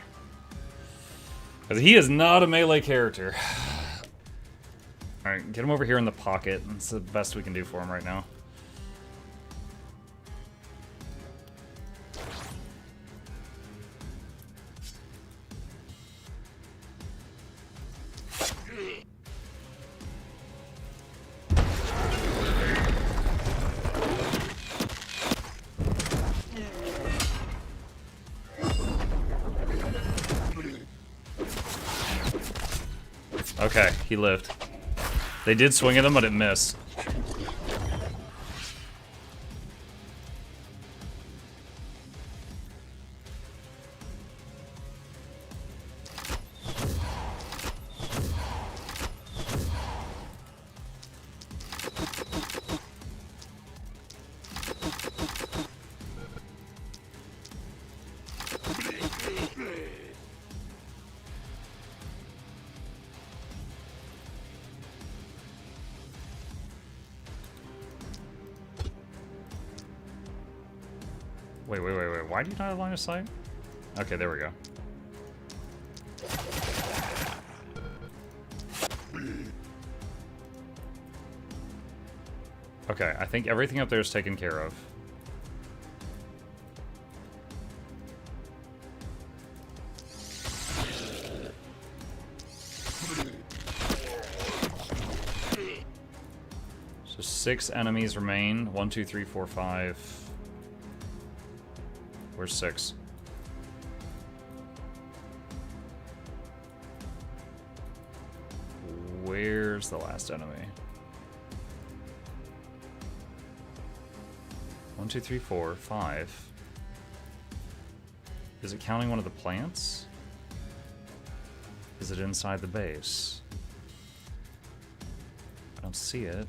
Because he is not a melee character. Alright, get him over here in the pocket. That's the best we can do for him right now. Okay, he lived. They did swing at him, but it missed. Wait. Why do you not have line of sight? Okay, there we go. Okay, I think everything up there is taken care of. So 6 enemies remain. 1, 2, 3, 4, 5. Where's 6? Where's the last enemy? 1, 2, 3, 4, 5. Is it counting one of the plants? Is it inside the base? I don't see it.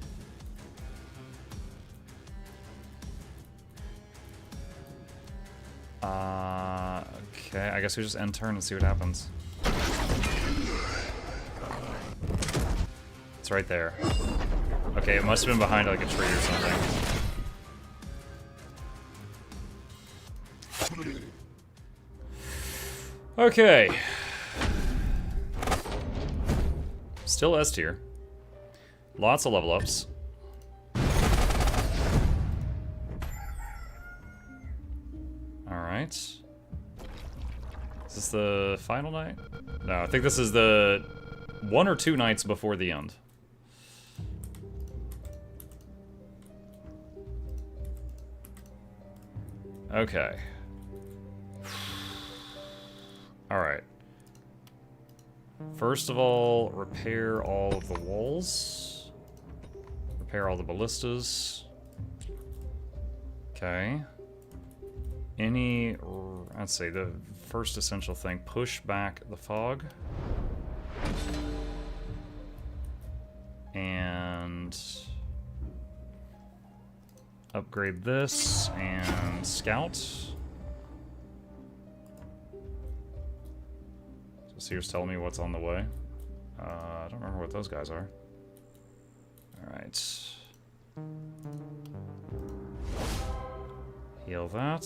Okay, I guess we just end turn and see what happens. It's right there. Okay, it must have been behind like a tree or something. Okay. Still S tier. Lots of level ups. Alright. Is this the final night? No, I think this is the 1 or 2 nights before the end. Okay. Alright. First of all, repair all of the walls. Repair all the ballistas. Okay. Let's see, the first essential thing, push back the fog. And upgrade this and scout. So Seer's telling me what's on the way. I don't remember what those guys are. Alright. Heal that.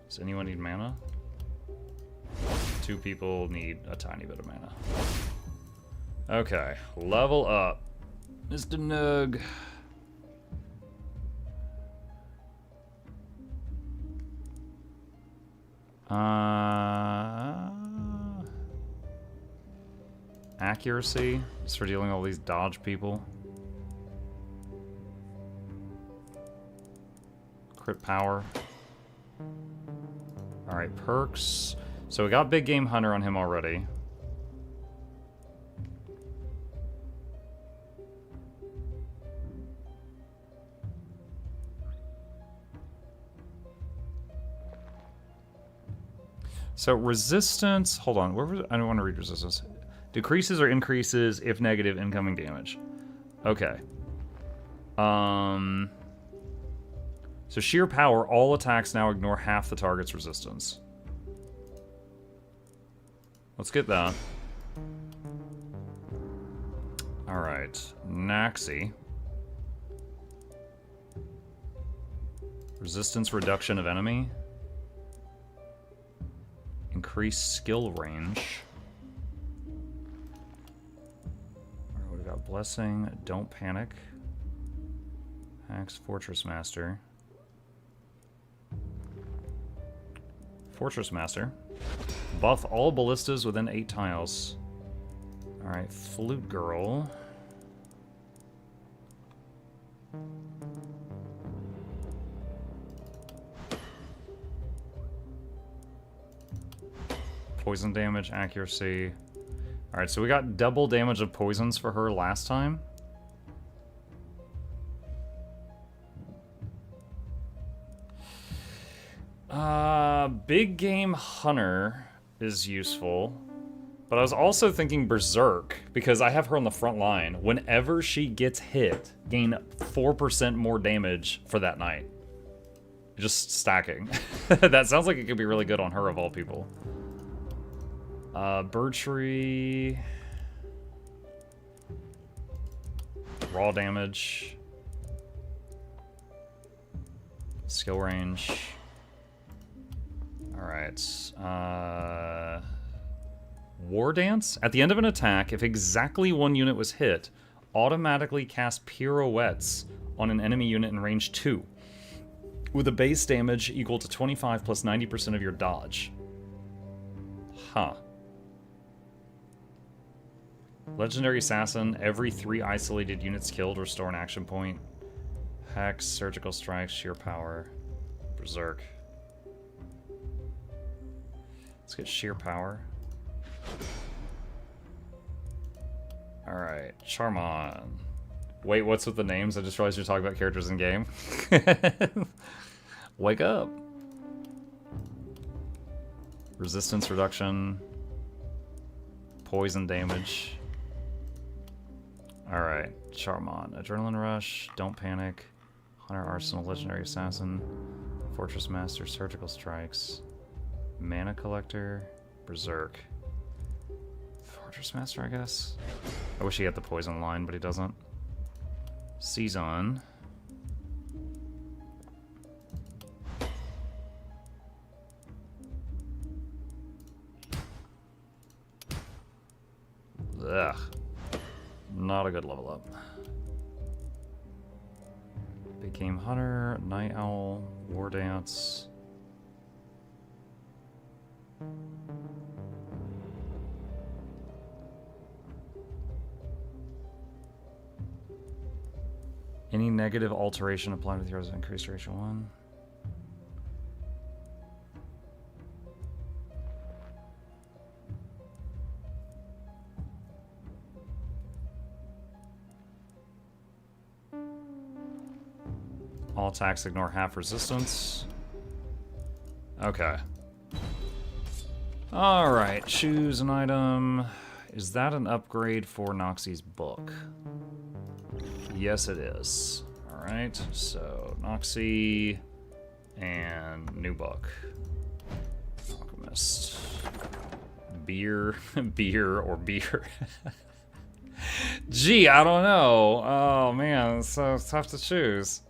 Does anyone need mana? 2 people need a tiny bit of mana. Okay, level up. Mr. Nug. Accuracy, just for dealing with all these dodge people. Crit power. Alright, perks. So we got Big Game Hunter on him already. So resistance, hold on, I don't want to read resistance. Decreases or increases if negative incoming damage. Okay. So sheer power, all attacks now ignore half the target's resistance. Let's get that. Alright, Noxxi. Resistance reduction of enemy. Increased skill range. Alright, we got Blessing, Don't Panic. Hacks Fortress Master. Fortress Master. Buff all ballistas within 8 tiles. Alright, Flute Girl. Poison damage, accuracy. Alright, so we got double damage of poisons for her last time. Big Game Hunter is useful. But I was also thinking Berserk, because I have her on the front line. Whenever she gets hit, gain 4% more damage for that night. Just stacking. That sounds like it could be really good on her of all people. Bird Tree. Raw damage. Skill range. Alright. War Dance. At the end of an attack, if exactly 1 unit was hit, automatically cast pirouettes on an enemy unit in range 2, with a base damage equal to 25 plus 90% of your dodge. Huh. Legendary Assassin. Every 3 isolated units killed, restore an action point. Hex, Surgical Strike, Sheer Power, Berserk. Let's get Sheer Power. Alright, Charmon. Wait, what's with the names? I just realized you're talking about characters in game. Wake up. Resistance reduction. Poison damage. Alright, Charmon. Adrenaline Rush, Don't Panic, Hunter Arsenal, Legendary Assassin, Fortress Master, Surgical Strikes, Mana Collector, Berserk. Fortress Master, I guess? I wish he had the poison line, but he doesn't. Season. Ugh. Not a good level up. Became Hunter, Night Owl, War Dance. Any negative alteration applied with yours increased ratio 1. All attacks ignore half resistance. Okay. Alright, choose an item. Is that an upgrade for Noxxi's book? Yes, it is. Alright, so Noxxi and new book. Alchemist. Beer, beer, or beer. Gee, I don't know. Oh man, it's so tough to choose.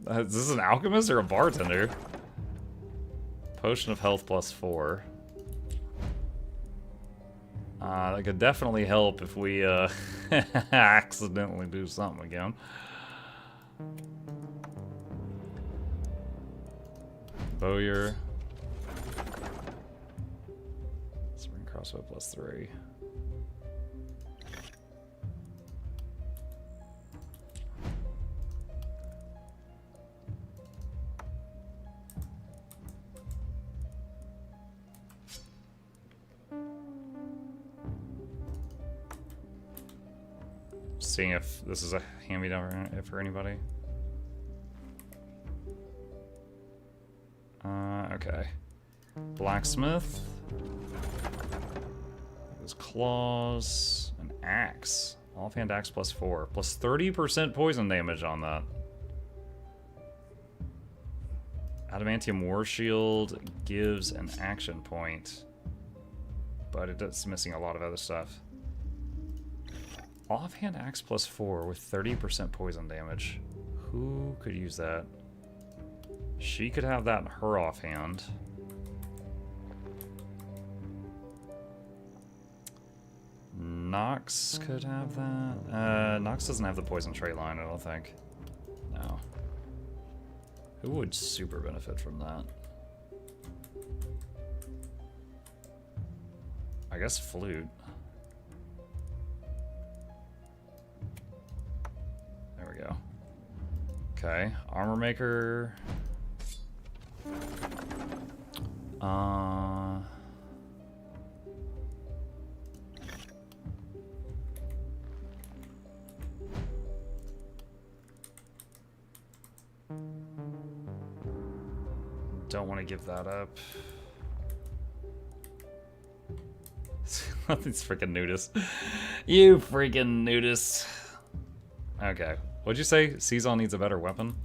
Is this an alchemist or a bartender? Potion of health +4. That could definitely help if we accidentally do something again. Bowyer. Spring crossbow +3. Seeing if this is a hand-me-down for anybody. Okay. Blacksmith. His claws. An axe. Offhand axe +4. Plus 30% poison damage on that. Adamantium War Shield gives an action point. But it's missing a lot of other stuff. Offhand axe +4 with 30% poison damage. Who could use that? She could have that in her offhand. Nox could have that. Nox doesn't have the poison trait line, I don't think. No. Who would super benefit from that? I guess Flute. There we go. Okay, Armor Maker. Don't want to give that up. These freaking nudists. You freaking nudists. Okay. What'd you say? Caesar needs a better weapon?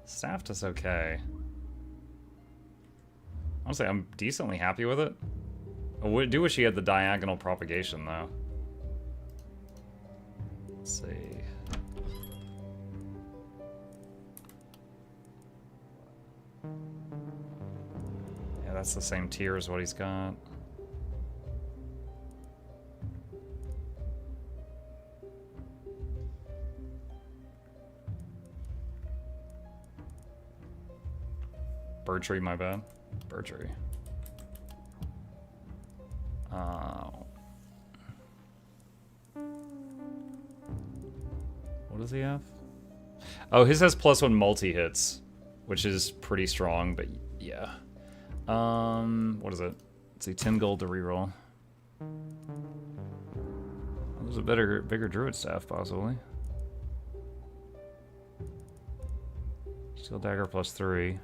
Staff is okay. Honestly, I'm decently happy with it. I do wish he had the diagonal propagation, though. Let's see. Yeah, that's the same tier as what he's got. Bird tree, my bad. Bird tree. What does he have? Oh, his has +1 multi-hits, which is pretty strong, but yeah. What is it? Let's see, 10 gold to reroll. There's a bigger druid staff, possibly. Steel dagger plus 3.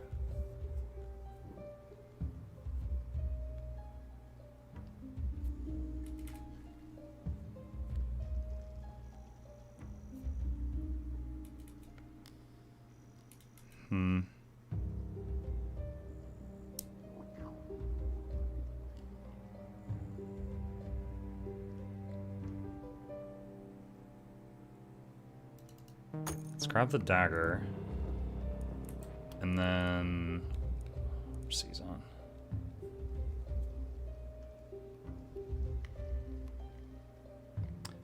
Let's grab the dagger. And then seize on.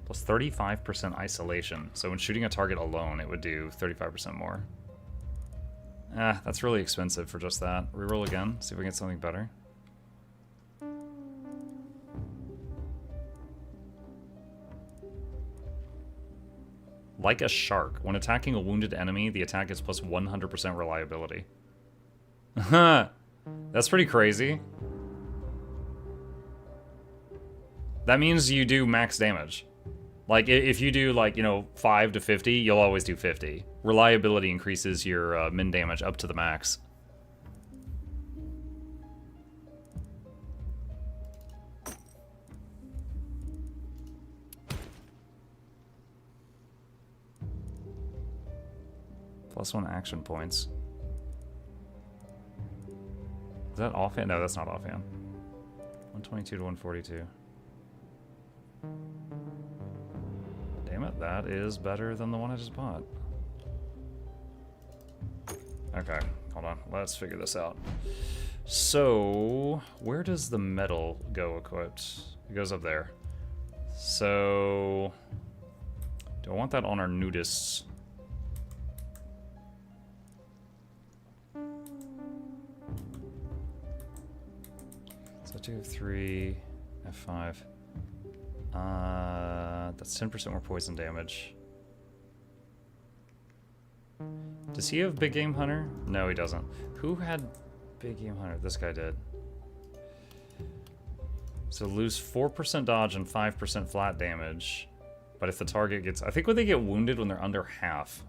Plus 35% isolation. So when shooting a target alone, it would do 35% more. Ah, that's really expensive for just that. Reroll again, see if we get something better. Like a shark. When attacking a wounded enemy, the attack is plus 100% reliability. That's pretty crazy. That means you do max damage. Like, if you do, like, you know, 5 to 50, you'll always do 50. Reliability increases your min damage up to the max. Plus 1 action points. Is that offhand? No, that's not offhand. 122 to 142. Damn it, that is better than the one I just bought. Okay, hold on. Let's figure this out. So, where does the metal go equipped? It goes up there. So, do I want that on our nudists? So 2 of 3, F5. That's 10% more poison damage. Does he have Big Game Hunter? No, he doesn't. Who had Big Game Hunter? This guy did. So lose 4% dodge and 5% flat damage. But if the target gets... I think when they get wounded when they're under half.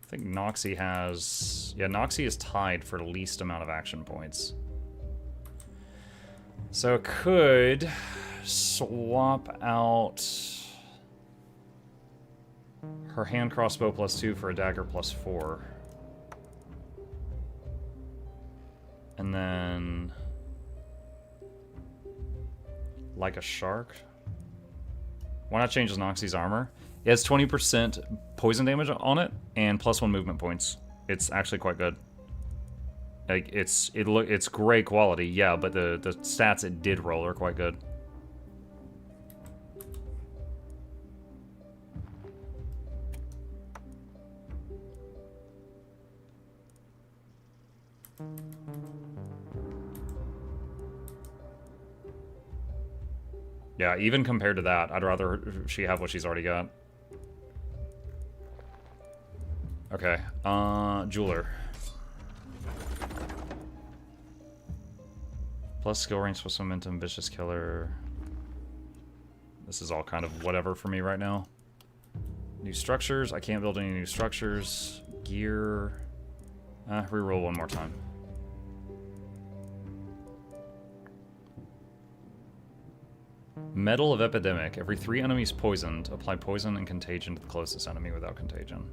I think Noxxi has... Yeah, Noxxi is tied for the least amount of action points. So it could swap out her hand crossbow plus 2 for a dagger plus 4. And then... Like a shark? Why not change Noxxi's armor? It has 20% poison damage on it and plus 1 movement points. It's actually quite good. Like it's great quality, yeah, but the stats it did roll are quite good. Yeah, even compared to that, I'd rather she have what she's already got. Okay, Jeweler. Plus skill range, plus momentum, vicious killer. This is all kind of whatever for me right now. New structures, I can't build any new structures. Gear, reroll one more time. Medal of Epidemic. Every 3 enemies poisoned, apply poison and contagion to the closest enemy without contagion.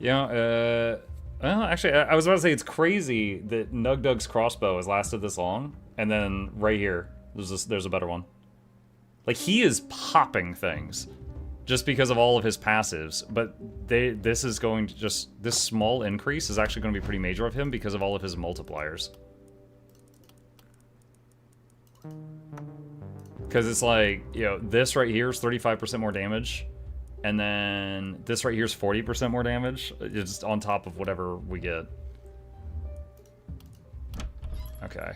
Yeah, well, actually, I was about to say it's crazy that Nug Dug's crossbow has lasted this long, and then right here, there's a better one. Like, he is popping things just because of all of his passives, but this is going to just... This small increase is actually going to be pretty major of him because of all of his multipliers. Because it's like, you know, this right here is 35% more damage, and then this right here is 40% more damage. It's just on top of whatever we get. Okay.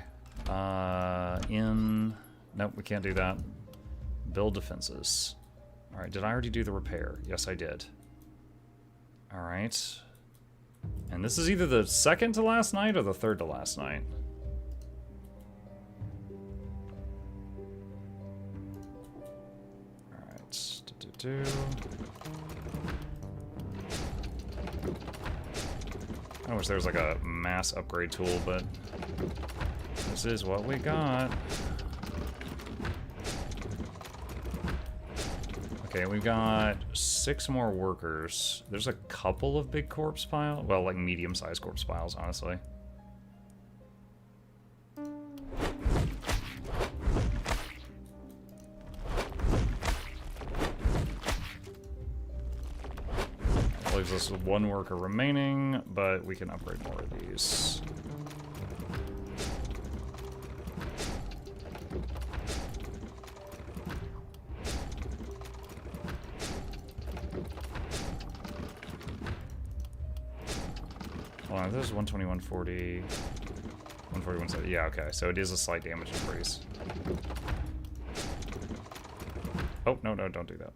Nope, we can't do that. Build defenses. All right, did I already do the repair? Yes, I did. All right. And this is either the second to last night or the third to last night. All right. I wish there was like a mass upgrade tool, but this is what we got. Okay, we've got 6 more workers. There's a couple of big corpse piles. Well, like medium-sized corpse piles, honestly. That leaves us with 1 worker remaining, but we can upgrade more of these. Hold on, this is 120, 140, 140, 170. Yeah, okay, so it is a slight damage increase. Oh, no, don't do that.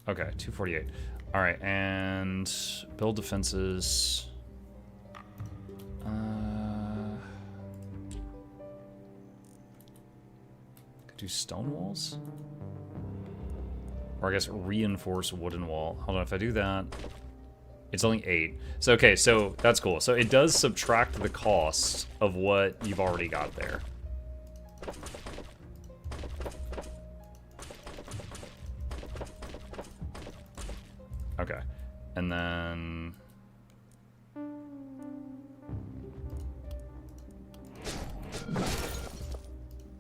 Okay, 248. All right, and build defenses. Could do stone walls? Or I guess reinforce wooden wall. Hold on, if I do that, it's only 8. So, okay, so that's cool. So it does subtract the cost of what you've already got there. Okay. And then...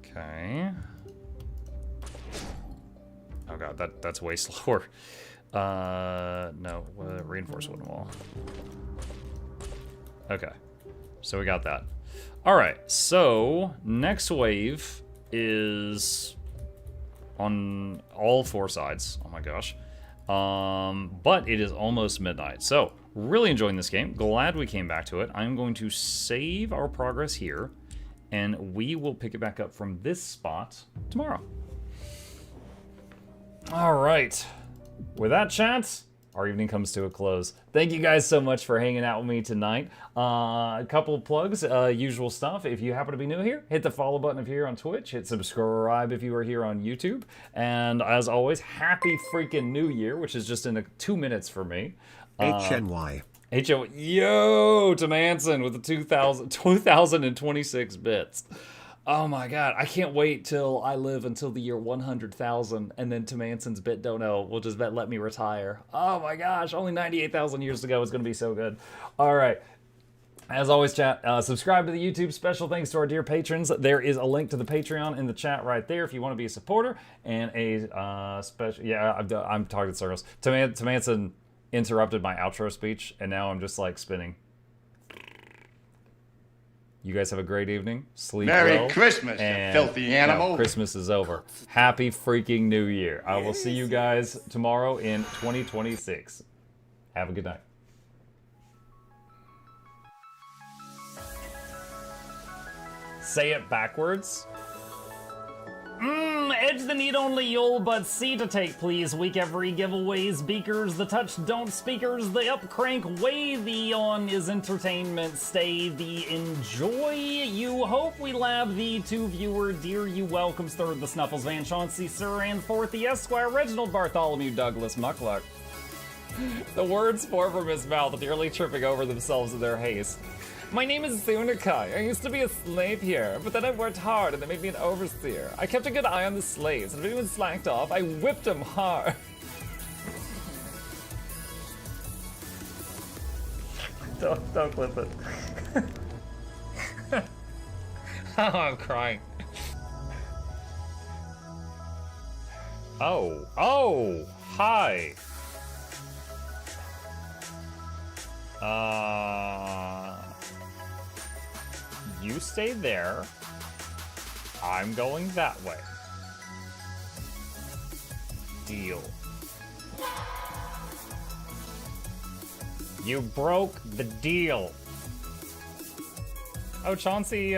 Okay. Oh god, that's way slower. No, reinforce wooden wall. Okay, so we got that. All right, so next wave is on all 4 sides. Oh my gosh. But it is almost midnight, so really enjoying this game. Glad we came back to it. I'm going to save our progress here, and we will pick it back up from this spot tomorrow. All right. With that, chat, our evening comes to a close. Thank you guys so much for hanging out with me tonight. A couple of plugs, usual stuff. If you happen to be new here, hit the follow button if you're here on Twitch. Hit subscribe if you are here on YouTube. And as always, happy freaking New Year, which is just in 2 minutes for me. HNY. Yo, to Manson with the 2026 bits. Oh my god, I can't wait till I live until the year 100,000, and then to Manson's bit dono will just let me retire. Oh my gosh, only 98,000 years ago is going to be so good. All right. As always, chat, subscribe to the YouTube. Special thanks to our dear patrons. There is a link to the Patreon in the chat right there if you want to be a supporter. And a special... Yeah, I'm talking circles. To Manson interrupted my outro speech, and now I'm just like spinning. You guys have a great evening. Sleep well. Merry Christmas, you filthy animal. No, Christmas is over. Happy freaking New Year. I will see you guys tomorrow in 2026. Have a good night. Say it backwards. Edge the need only you'll but C to take, please. Week every giveaways, beakers, the touch don't speakers, the up crank, way the on is entertainment, stay the enjoy. You hope we lab the 2 viewer, dear you welcomes, third the Snuffles, Van Chauncey, Sir, and fourth the Esquire, Reginald Bartholomew, Douglas, Mukluk. The words pour from his mouth, nearly tripping over themselves in their haste. My name is Zunikai. I used to be a slave here, but then I worked hard and they made me an overseer. I kept a good eye on the slaves, and if anyone slacked off, I whipped them hard. Don't clip it. Oh, I'm crying. Oh, hi. You stay there. I'm going that way. Deal. You broke the deal. Oh, Chauncey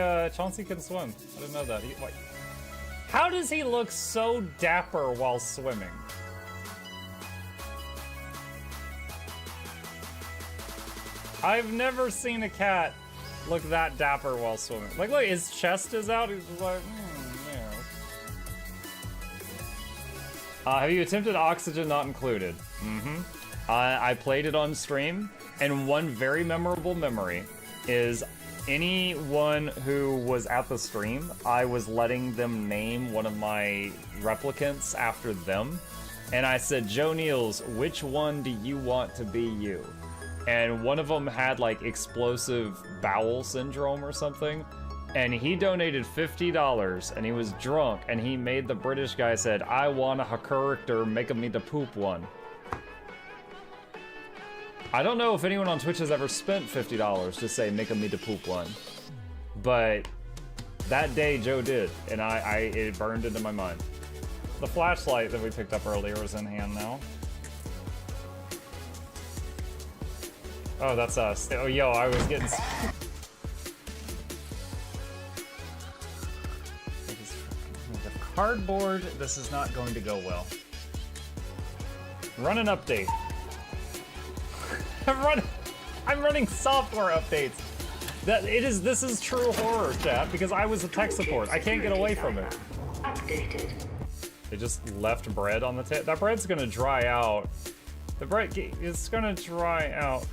can swim. I didn't know that. Wait. How does he look so dapper while swimming? I've never seen a cat look that dapper while swimming. Like, look, his chest is out. He's just like, yeah. Have you attempted Oxygen Not Included? Mm-hmm. I played it on stream, and one very memorable memory is anyone who was at the stream, I was letting them name one of my replicants after them. And I said, Joe Niels, which one do you want to be you? And one of them had like explosive bowel syndrome or something. And he donated $50 and he was drunk and he made the British guy said, I want a character making me the poop one. I don't know if anyone on Twitch has ever spent $50 to say making me the poop one. But that day Joe did, and it burned into my mind. The flashlight that we picked up earlier is in hand now. Oh, that's us. Oh, yo, I was getting... The cardboard, this is not going to go well. Run an update. I'm running software updates. This is true horror, chat, because I was a tech support. I can't get away from it. Updated. They just left bread on the table. That bread's gonna dry out. The bread is gonna dry out.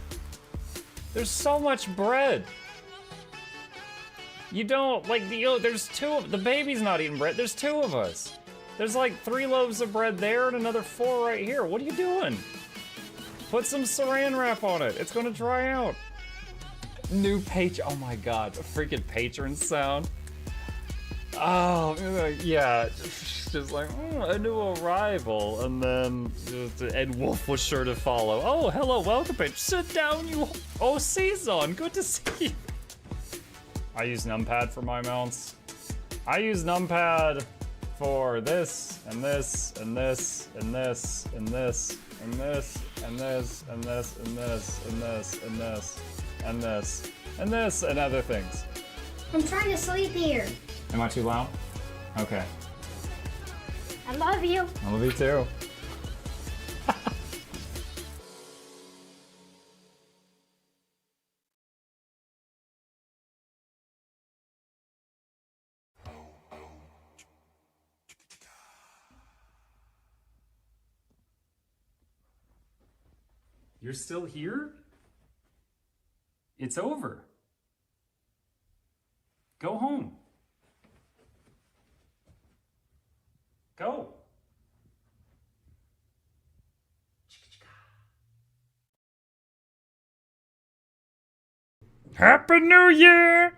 There's so much bread. You don't, like, there's the baby's not eating bread. There's 2 of us. There's like 3 loaves of bread there and another 4 right here. What are you doing? Put some saran wrap on it. It's gonna dry out. New oh my god, the freaking patron sound. Oh, yeah. Just like, a new arrival. And then Ed Wolf was sure to follow. Oh, hello, welcome, patron. Sit down, you. Oh, Season, good to see you. I use numpad for my mounts. I use numpad for this, and this, and this, and this, and this, and this, and this, and this, and this, and this, and this, and this, and this, and other things. I'm trying to sleep here. Am I too loud? Okay. I love you. I love you too. You're still here? It's over. Go home. Go. Happy New Year!